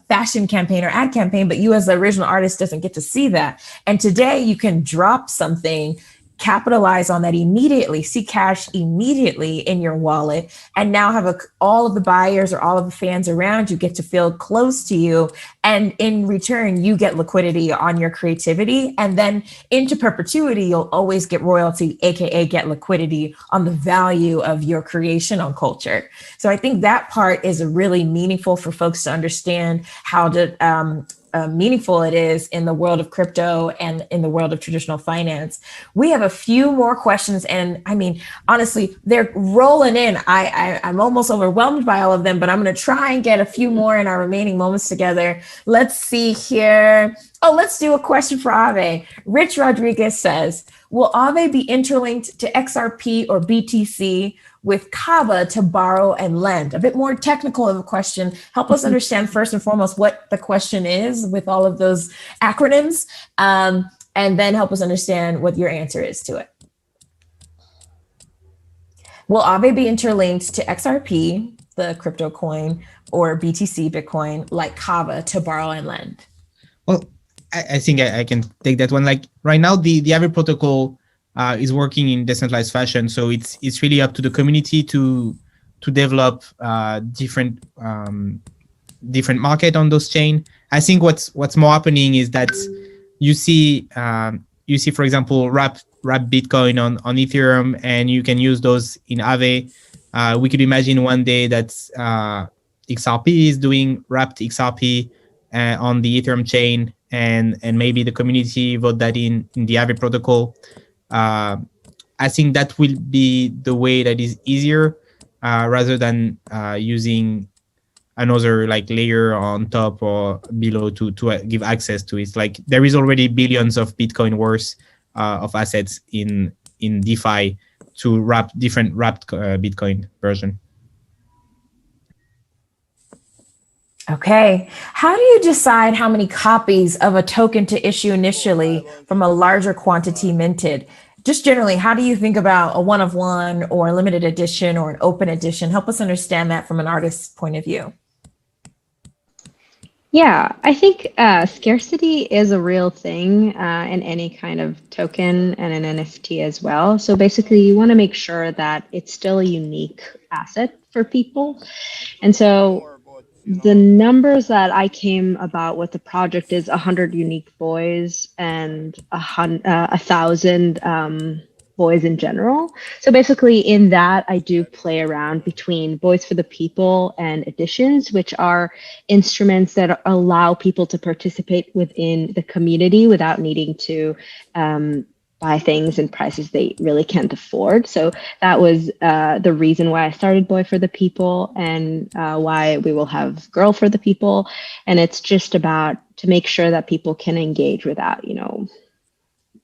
fashion campaign or ad campaign, but you as the original artist doesn't get to see that. And today you can drop something, capitalize on that immediately, see cash immediately in your wallet, and now have all of the buyers or all of the fans around you get to feel close to you. And in return, you get liquidity on your creativity. And then into perpetuity, you'll always get royalty, AKA get liquidity on the value of your creation on culture. So I think that part is really meaningful for folks to understand how to meaningful it is in the world of crypto and in the world of traditional finance. We have a few more questions, and I mean, honestly, they're rolling in. I'm almost overwhelmed by all of them, but I'm going to try and get a few more in our remaining moments together. Let's see here. Oh, let's do a question for Aave. Rich Rodriguez says, will Aave be interlinked to XRP or BTC with Kava to borrow and lend? A bit more technical of a question. Help us understand first and foremost what the question is with all of those acronyms, and then help us understand what your answer is to it. Will Aave be interlinked to XRP, the crypto coin, or BTC, Bitcoin, like Kava to borrow and lend? Well, I think I can take that one. Like right now, the Aave protocol is working in decentralized fashion, so it's really up to the community to develop different market on those chain. I think what's more happening is that you see you see, for example, wrap Bitcoin on Ethereum, and you can use those in Aave. We could imagine one day that XRP is doing wrapped XRP on the Ethereum chain, and maybe the community vote that in the Aave protocol. I think that will be the way that is easier rather than using another like layer on top or below to give access to it. Like there is already billions of Bitcoin worth of assets in DeFi to wrap wrapped Bitcoin version. Okay. How do you decide how many copies of a token to issue initially from a larger quantity minted? Just generally, how do you think about a one of one or a limited edition or an open edition? Help us understand that from an artist's point of view. Yeah, I think scarcity is a real thing in any kind of token and an NFT as well. So basically, you want to make sure that it's still a unique asset for people. And so the numbers that I came about with the project is 100 unique boys and 1,000 boys in general. So basically in that, I do play around between Boys for the People and editions, which are instruments that allow people to participate within the community without needing to buy things and prices they really can't afford. So that was the reason why I started Boy for the People, and why we will have Girl for the People. And it's just about to make sure that people can engage without,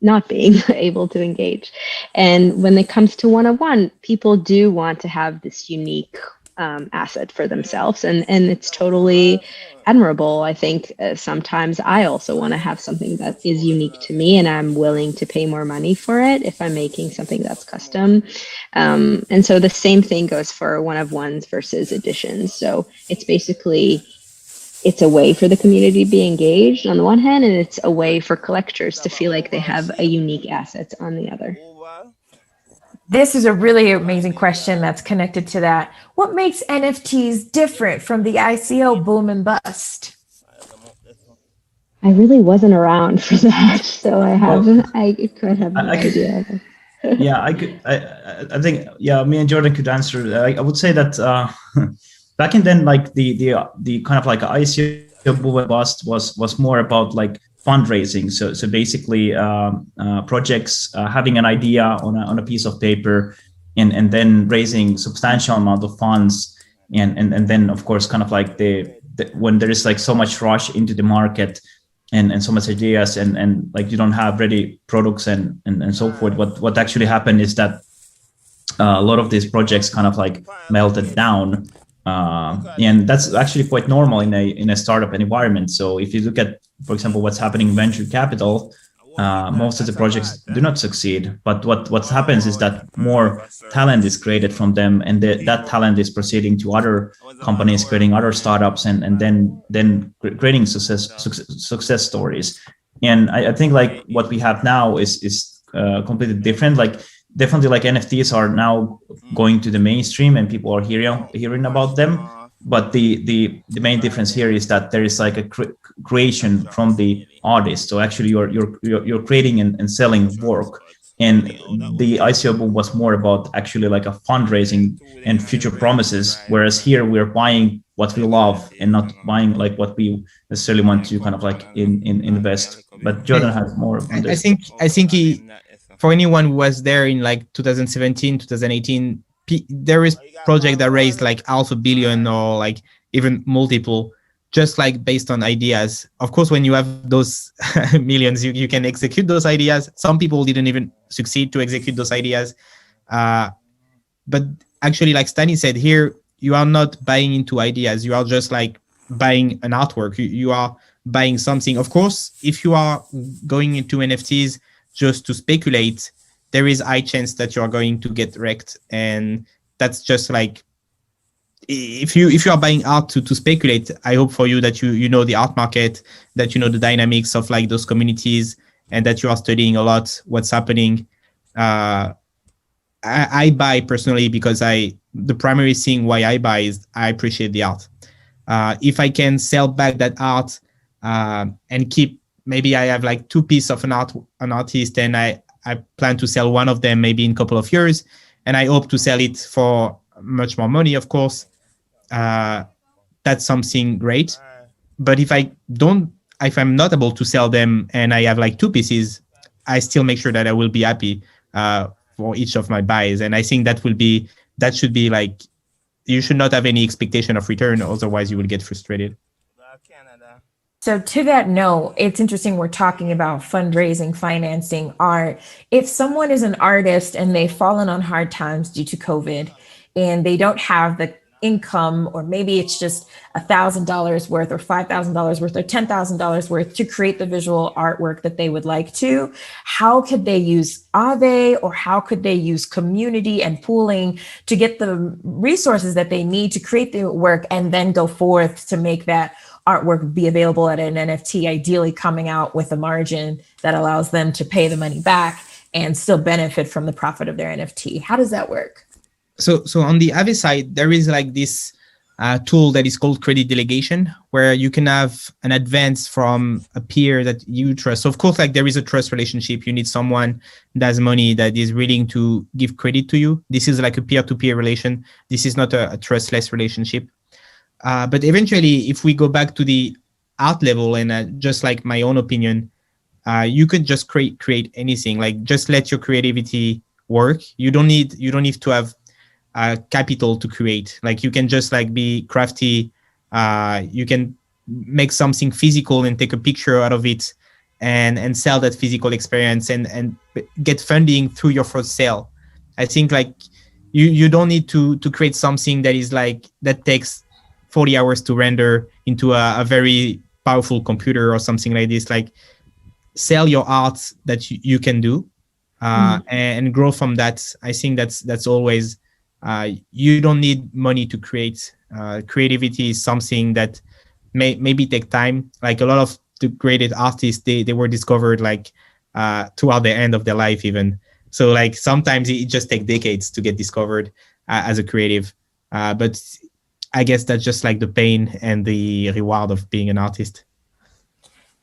not being able to engage. And when it comes to one-on-one, people do want to have this unique asset for themselves, and it's totally admirable. I think sometimes I also want to have something that is unique to me, and I'm willing to pay more money for it if I'm making something that's custom. And so the same thing goes for one-of-ones versus editions. So it's basically, it's a way for the community to be engaged on the one hand, and it's a way for collectors to feel like they have a unique asset on the other. This is a really amazing question that's connected to that. What makes NFTs different from the ICO boom and bust? I really wasn't around for that, so I could have no idea. Yeah, I think, me and Jordan could answer. I would say that back in then, like the kind of like ICO boom and bust was more about like fundraising. So basically projects having an idea on a piece of paper and then raising substantial amount of funds. And then of course, kind of like when there is like so much rush into the market and so much ideas and like you don't have ready products and so forth, what actually happened is that a lot of these projects kind of like melted down. And that's actually quite normal in a startup environment. So if you look at, for example, what's happening in venture capital, most of the projects do not succeed. But what happens is that more talent is created from them, and that talent is proceeding to other companies, creating other startups, and then creating success stories. And I think like what we have now is completely different. Like definitely like NFTs are now going to the mainstream and people are hearing about them. But the main difference here is that there is like a creation from the artist. So actually you're creating and selling work. And the ICO boom was more about actually like a fundraising and future promises. Whereas here we're buying what we love and not buying like what we necessarily want to kind of like invest. But Jordan has more on this. I think for anyone who was there in like 2017, 2018, there is project that raised like $500 million or like even multiple, just like based on ideas. Of course, when you have those millions, you can execute those ideas. Some people didn't even succeed to execute those ideas. But actually, like Stani said here, you are not buying into ideas. You are just like buying an artwork. You are buying something. Of course, if you are going into NFTs just to speculate, there is high chance that you are going to get wrecked. And that's just like, if you are buying art to speculate, I hope for you that you know the art market, that you know the dynamics of like those communities, and that you are studying a lot what's happening. I buy personally because the primary thing why I buy is I appreciate the art. If I can sell back that art and keep maybe I have like two pieces of an artist, and I plan to sell one of them maybe in a couple of years, and I hope to sell it for much more money, of course. That's something great. But if I'm not able to sell them and I have like two pieces, I still make sure that I will be happy for each of my buys. And I think that should be like, you should not have any expectation of return, otherwise you will get frustrated. So to that note, it's interesting we're talking about fundraising, financing, art. If someone is an artist and they've fallen on hard times due to COVID and they don't have the income, or maybe it's just $1,000 worth or $5,000 worth or $10,000 worth to create the visual artwork that they would like to, how could they use Aave, or how could they use community and pooling to get the resources that they need to create the work and then go forth to make that artwork be available at an NFT, ideally coming out with a margin that allows them to pay the money back and still benefit from the profit of their NFT? How does that work? So on the Aave side, there is like this tool that is called credit delegation, where you can have an advance from a peer that you trust. So of course, like there is a trust relationship. You need someone that has money that is willing to give credit to you. This is like a peer-to-peer relation. This is not a trustless relationship. But eventually, if we go back to the art level, and just like my own opinion, you could just create anything. Like just let your creativity work. You don't need to have capital to create. Like you can just like be crafty. You can make something physical and take a picture out of it, and sell that physical experience and get funding through your first sale. I think like you don't need to create something that is like that takes 40 hours to render into a very powerful computer or something like this. Like sell your art that you can do and grow from that. I think that's always, you don't need money to create. Creativity is something that maybe take time. Like a lot of the greatest artists, they were discovered like throughout the end of their life even. So like sometimes it just takes decades to get discovered as a creative. But I guess that's just like the pain and the reward of being an artist.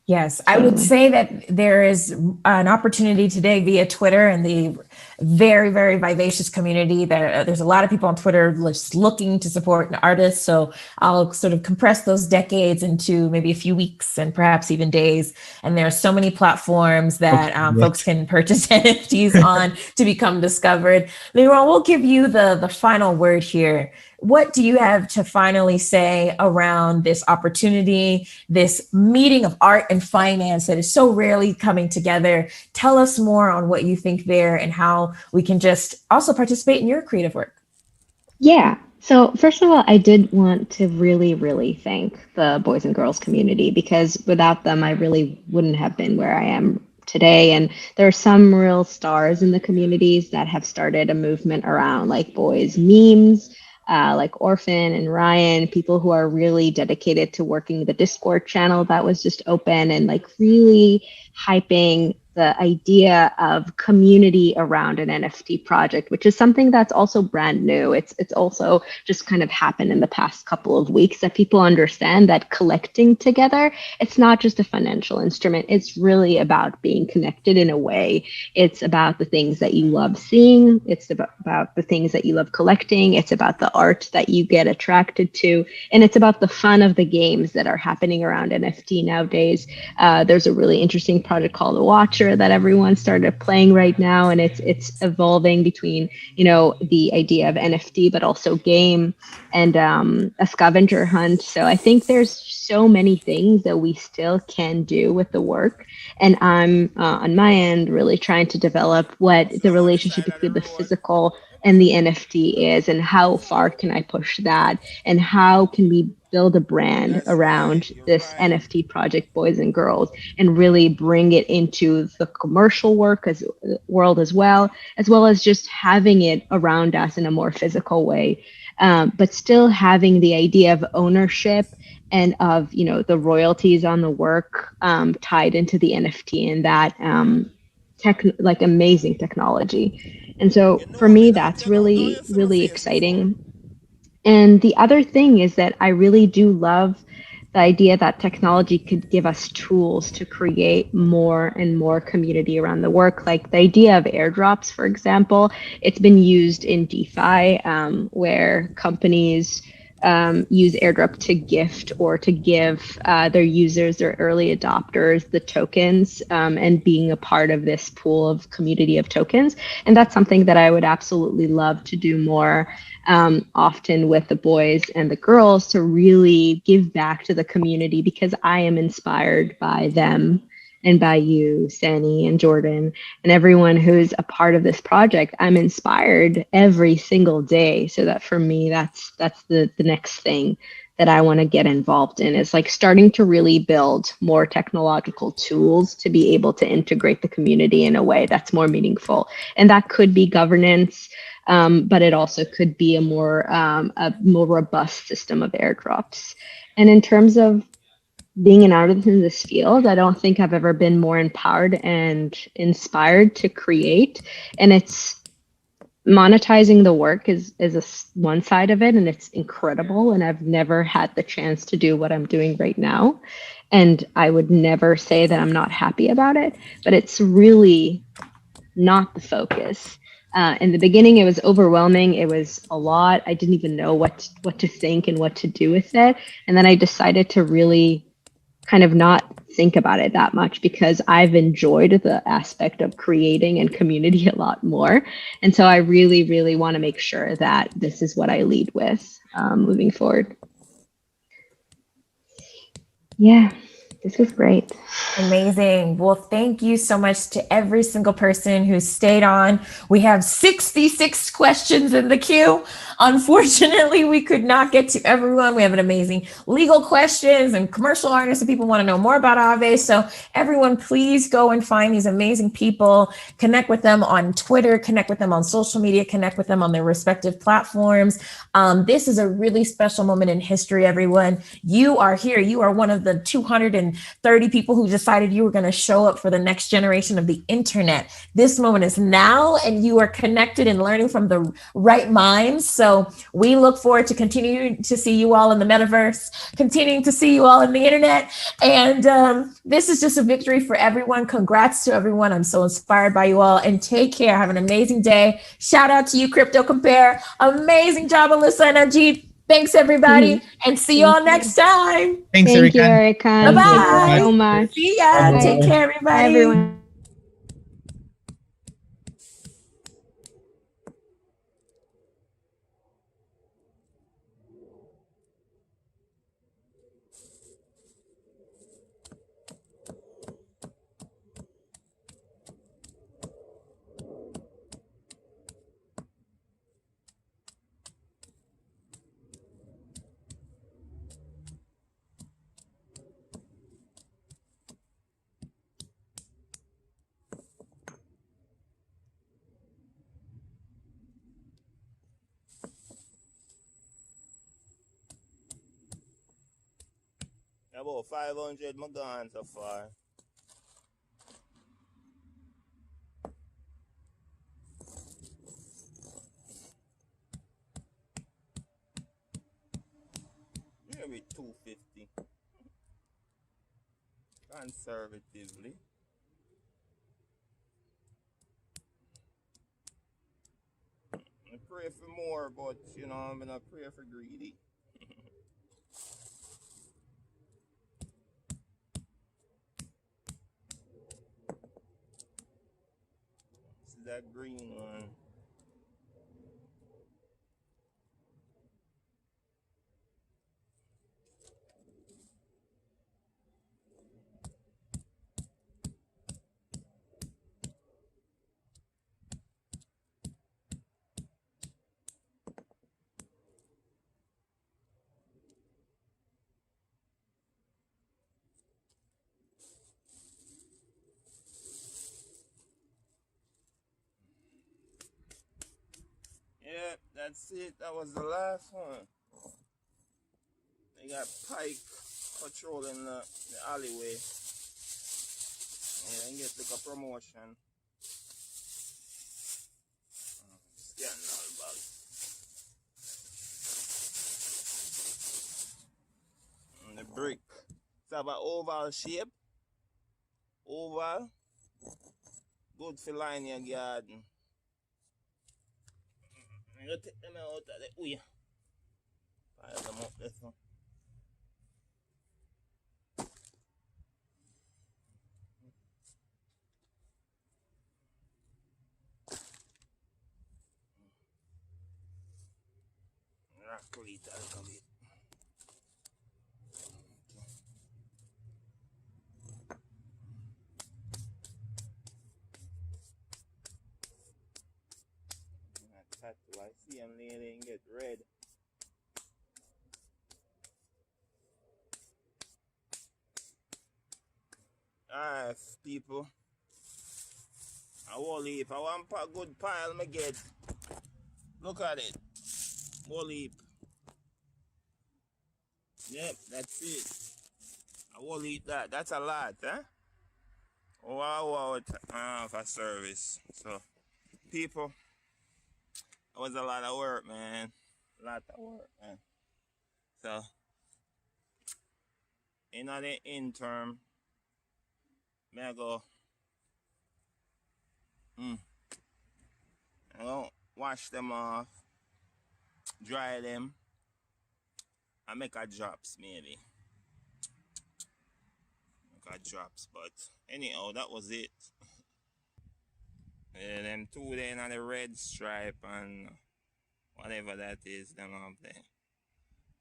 Yes, I would say that there is an opportunity today via Twitter and the very, very vivacious community. There's a lot of people on Twitter just looking to support an artist. So I'll sort of compress those decades into maybe a few weeks and perhaps even days. And there are so many platforms that folks can purchase NFTs on to become discovered. Leron, we'll give you the final word here. What do you have to finally say around this opportunity, this meeting of art and finance that is so rarely coming together? Tell us more on what you think there and how we can just also participate in your creative work. Yeah. So first of all, I did want to really, really thank the boys and girls community, because without them, I really wouldn't have been where I am today. And there are some real stars in the communities that have started a movement around like boys memes, like Orphan and Ryan, people who are really dedicated to working the Discord channel that was just open and like really hyping the idea of community around an NFT project, which is something that's also brand new. It's also just kind of happened in the past couple of weeks that people understand that collecting together, it's not just a financial instrument. It's really about being connected in a way. It's about the things that you love seeing. It's about the things that you love collecting. It's about the art that you get attracted to. And it's about the fun of the games that are happening around NFT nowadays. There's a really interesting project called The Watcher that everyone started playing right now, and it's evolving between the idea of NFT but also game and a scavenger hunt. So I think there's so many things that we still can do with the work, and I'm on my end really trying to develop what the relationship between the physical and the NFT is, and how far can I push that, and how can we build a brand around this NFT project, Boys and Girls, and really bring it into the commercial world as well as just having it around us in a more physical way, but still having the idea of ownership and of the royalties on the work tied into the NFT and that amazing technology. And so for me, that's really, really exciting. And the other thing is that I really do love the idea that technology could give us tools to create more and more community around the work. Like the idea of airdrops, for example, it's been used in DeFi, where companies use airdrop to gift or to give their users, their early adopters, the tokens, and being a part of this pool of community of tokens. And that's something that I would absolutely love to do more often with the boys and the girls, to really give back to the community, because I am inspired by them and by you, Sani and Jordan, and everyone who's a part of this project. I'm inspired every single day. So that for me, that's the next thing that I want to get involved in, is like starting to really build more technological tools to be able to integrate the community in a way that's more meaningful. And that could be governance, but it also could be a more robust system of airdrops. And in terms of being an artist in this field, I don't think I've ever been more empowered and inspired to create. And it's monetizing the work is one side of it, and it's incredible. And I've never had the chance to do what I'm doing right now. And I would never say that I'm not happy about it, but it's really not the focus. In the beginning, it was overwhelming. It was a lot. I didn't even know what to think and what to do with it. And then I decided to really kind of not think about it that much, because I've enjoyed the aspect of creating and community a lot more. And so I really, really want to make sure that this is what I lead with moving forward. Yeah, this was great. Amazing. Well, thank you so much to every single person who stayed on. We have 66 questions in the queue. Unfortunately, we could not get to everyone. We have an amazing legal questions and commercial artists and people want to know more about Aave. So everyone, please go and find these amazing people, connect with them on Twitter, connect with them on social media, connect with them on their respective platforms. This is a really special moment in history, everyone. You are here. You are one of the 230 people who decided you were going to show up for the next generation of the internet. This moment is now, and you are connected and learning from the right minds. So we look forward to continuing to see you all in the metaverse, continuing to see you all in the internet. And this is just a victory for everyone. Congrats to everyone. I'm so inspired by you all, and take care. Have an amazing day. Shout out to you, Cryptocompare. Amazing job, Alyssa and Ajit. Thanks, everybody, and see you all next time. Thanks, Thank you, Erica. Erica. Bye-bye. Thank you so much. See ya. Bye. Take care, everybody. Bye, everyone. About 500 my gone so far. Maybe 250. Conservatively. I pray for more, but you know, I'm gonna pray for greedy. That green one. Yeah, that's it. That was the last one. They got Pike patrolling the alleyway. Yeah, and get like a promotion. Getting all about it. And the brick. It's have an oval shape. Oval. Good for line your garden. I'm going to take them out of the way. Pile them up this one. Rockle it a little bit. Tattoo. I see him nearly and get red. Alright, people. I whole heap. I want a good pile me get. Look at it. Whole heap. Yep, that's it. I whole heap that. That's a lot, huh? Wow, for service. So, people. It was a lot of work, man. A lot of work, man. So, in the interim, may I go, I go wash them off, dry them, and make a drops, maybe. Make a drops, but anyhow, that was it. Yeah, them two then on the red stripe and whatever that is, them up there.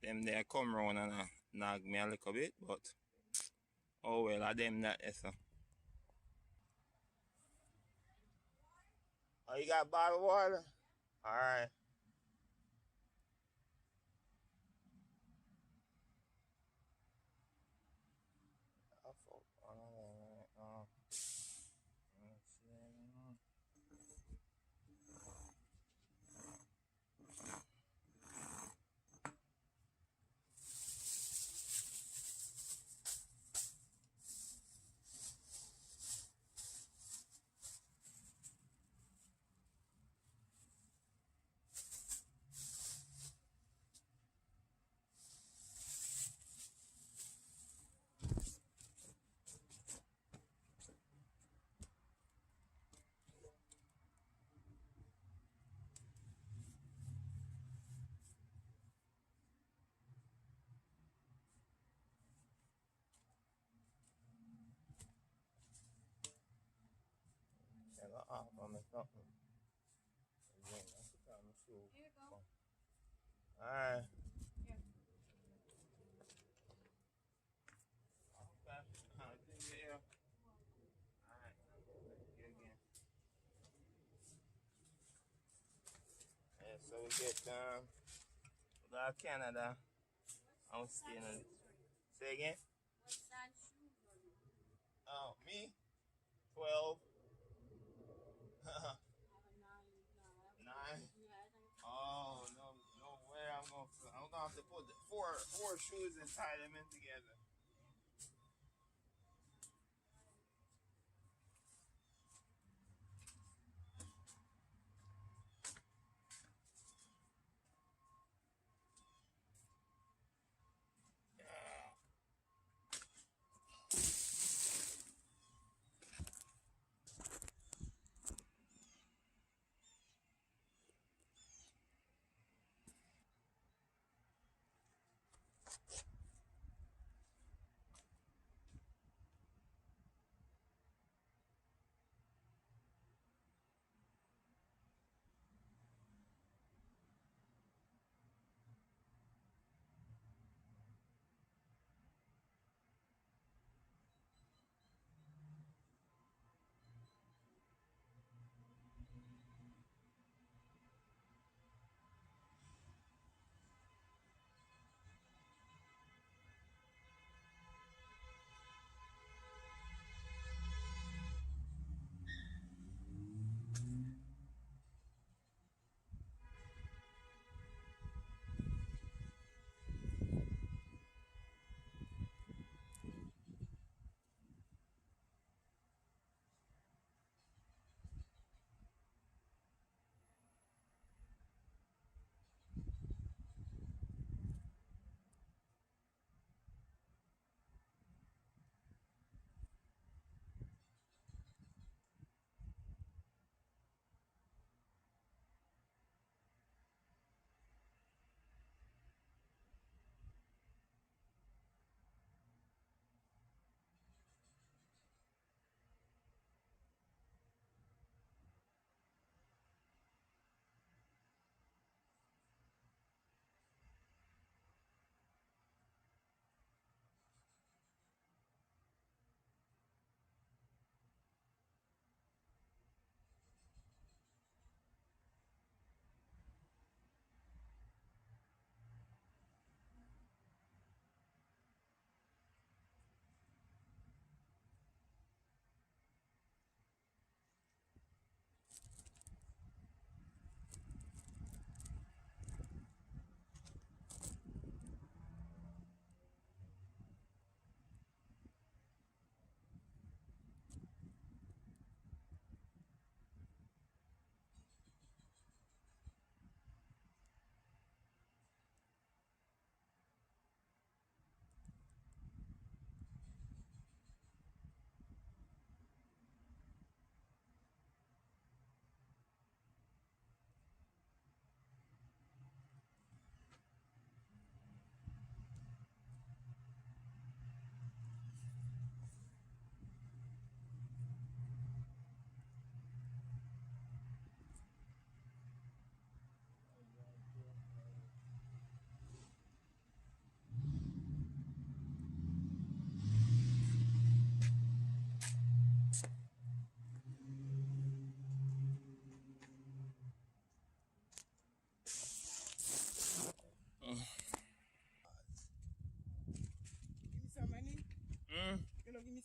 Them there come round and nag me a little bit, but oh well, I them that is. Oh, you got bottled water? Alright. I got off on me something. Here you go. Alright. Yeah. Okay. Alright. Thank you again. Yeah, so we got Canada. I'm staying in. Say again? What size shoes are you? Oh, me? 12. I have a 9. 9? Yeah, I think. Oh, no way. I'm gonna have to put the four shoes and tie them in together.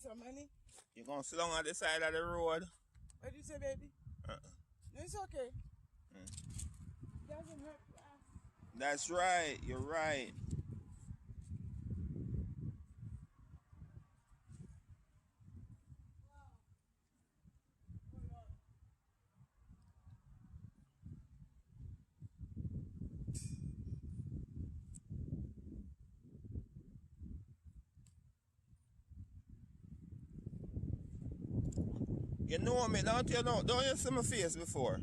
some money? You gonna sit down on the side of the road? What do you say, baby? Uh-uh. No, it's okay. Doesn't hurt to ask. That's right. You're right. You know me, don't you know? Don't you see my face before?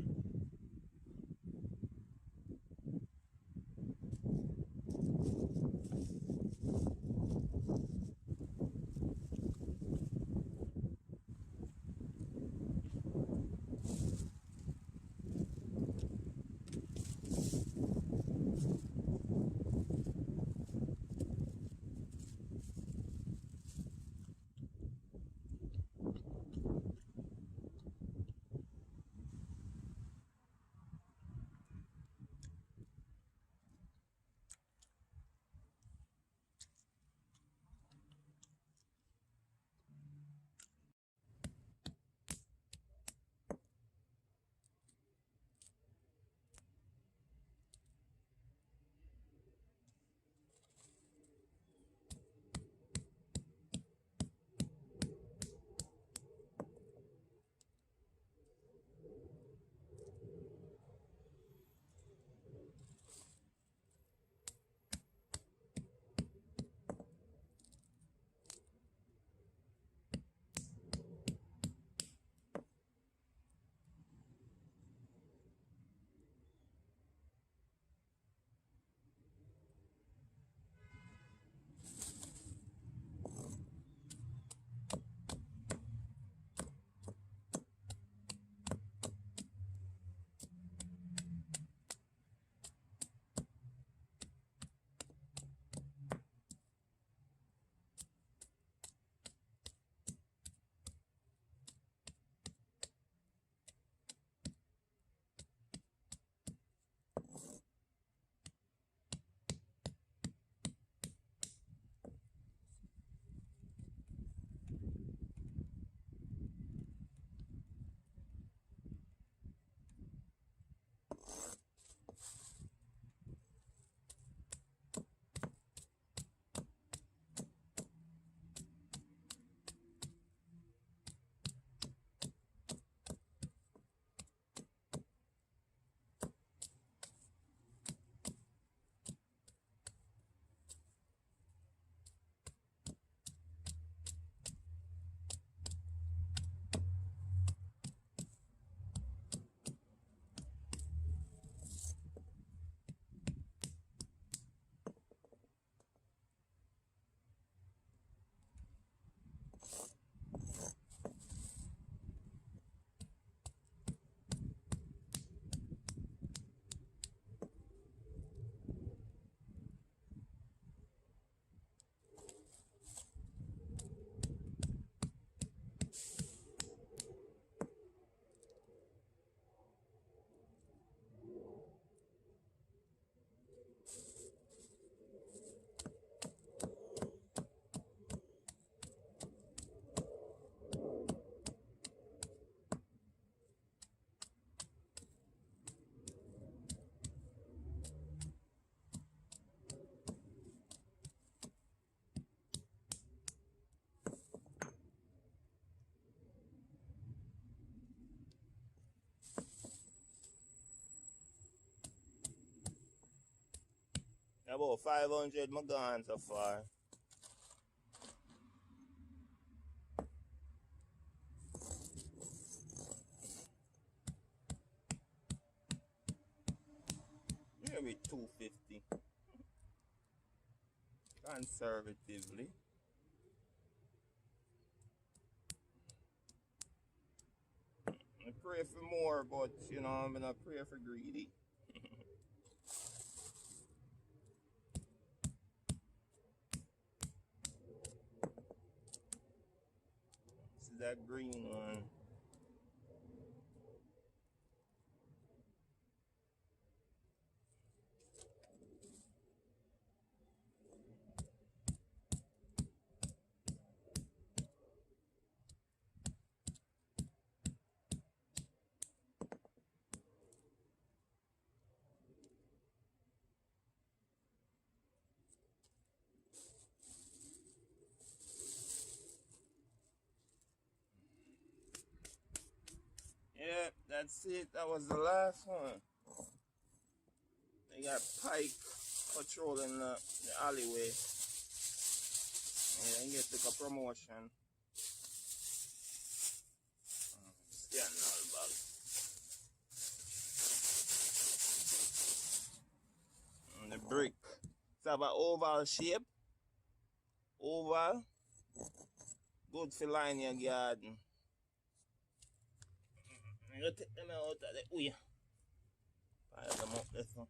About 500 my gone so far. Maybe 250. Conservatively. I pray for more, but you know, I'm gonna pray for greedy. This is that green one. that's it. That was the last one. They got Pike patrolling the alleyway. And he gets like a promotion. Scanning all about it. And the brick. It's have an oval shape. Oval. Good for line your garden. I'm going to take them out of the way. Pile them up this one.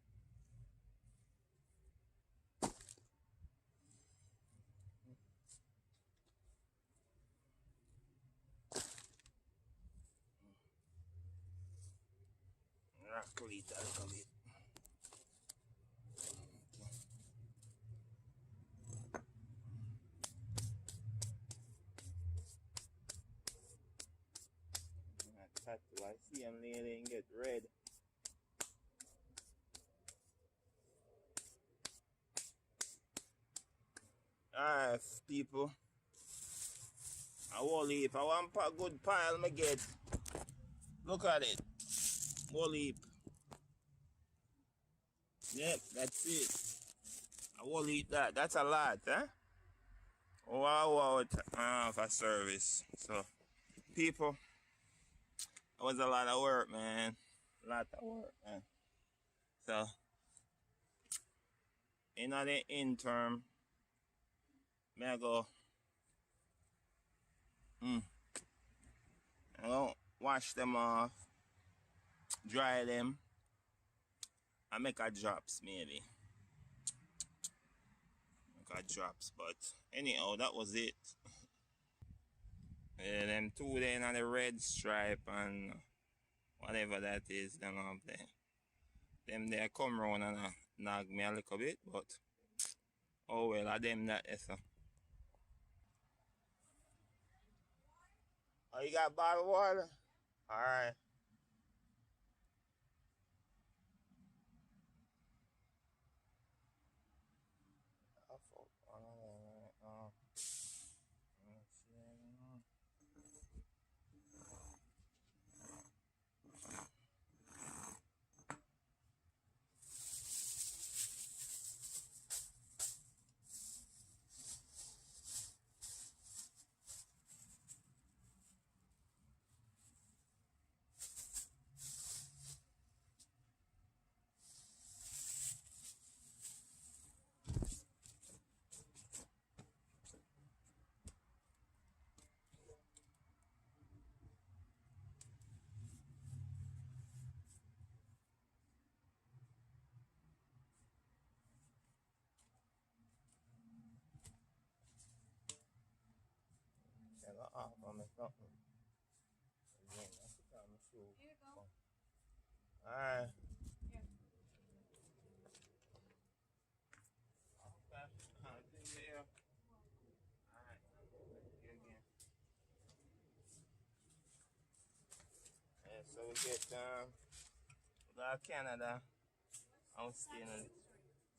Rockle it a little bit. Tattoo. I see him lady and get red. Alright, people. I will leave. I want a good pile me get. Look at it. Whole heap. Yep, that's it. I will eat that. That's a lot, huh? Wow, for service. So, people, it was a lot of work, man. A lot of work, man. So, in the interim, may I go, I go wash them off, dry them, and make a drops, maybe. Make a drops, but anyhow, that was it. Them two then on the red stripe and whatever that is, them up there. Them there come round and nag me a little bit, but oh well, I them that is so. Oh, you got bottled water? Alright. I got off on me something. Again, I put on my shoe. Here you go. Alright. Here. Okay. It's in there. Alright. Here again. Yeah, so we got Canada. I'm still.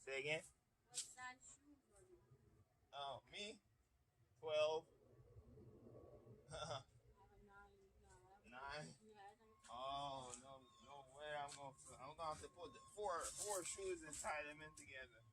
Say again? What size shoes are you? Oh, me? 12. I have a 9. 9? Oh, no way. I'm gonna have to put four shoes and tie them in together.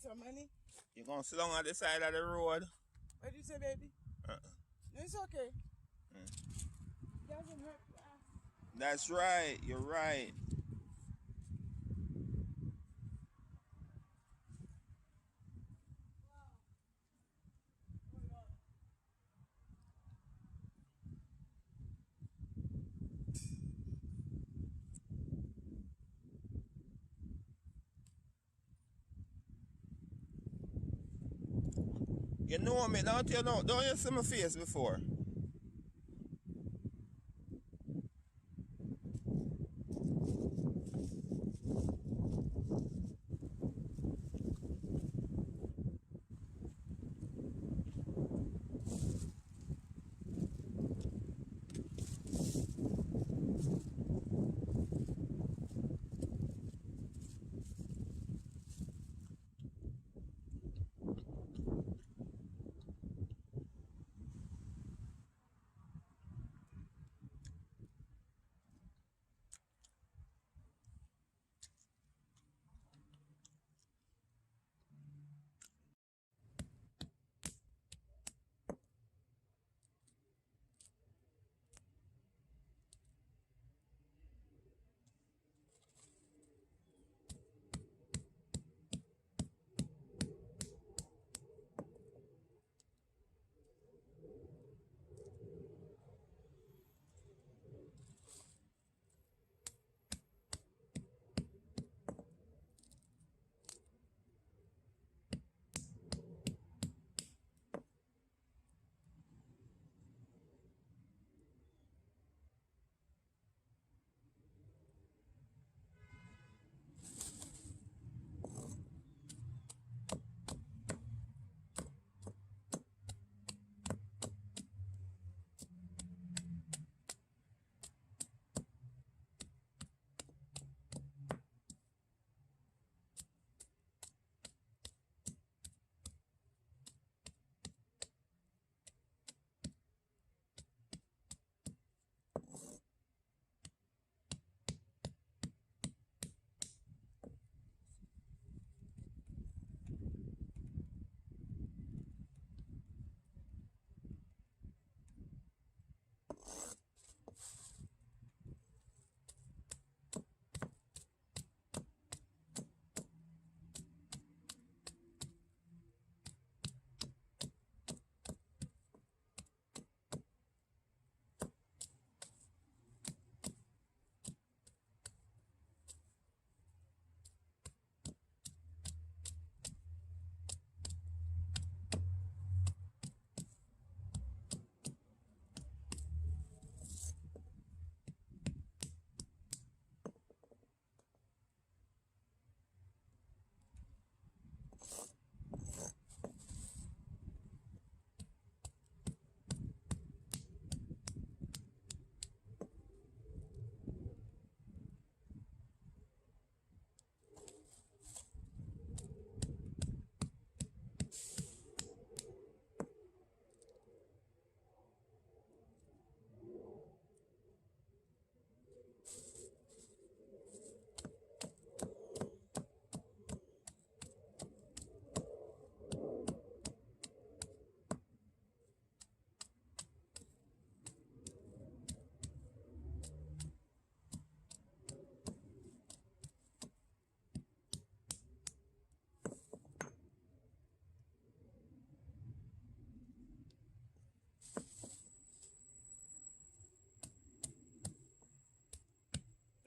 some money. You gonna sit down on the side of the road? What do you say, baby? Uh-uh. No, it's okay. Doesn't hurt to ask. That's right. You're right. You know me, don't you know? Don't you see my face before?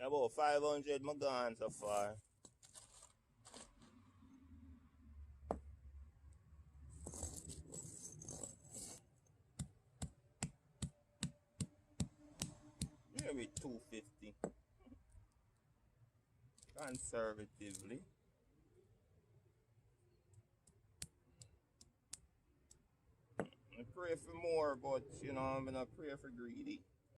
About 500 my gone so far. Maybe 250. Conservatively. I pray for more, but you know, I'm gonna pray for greedy.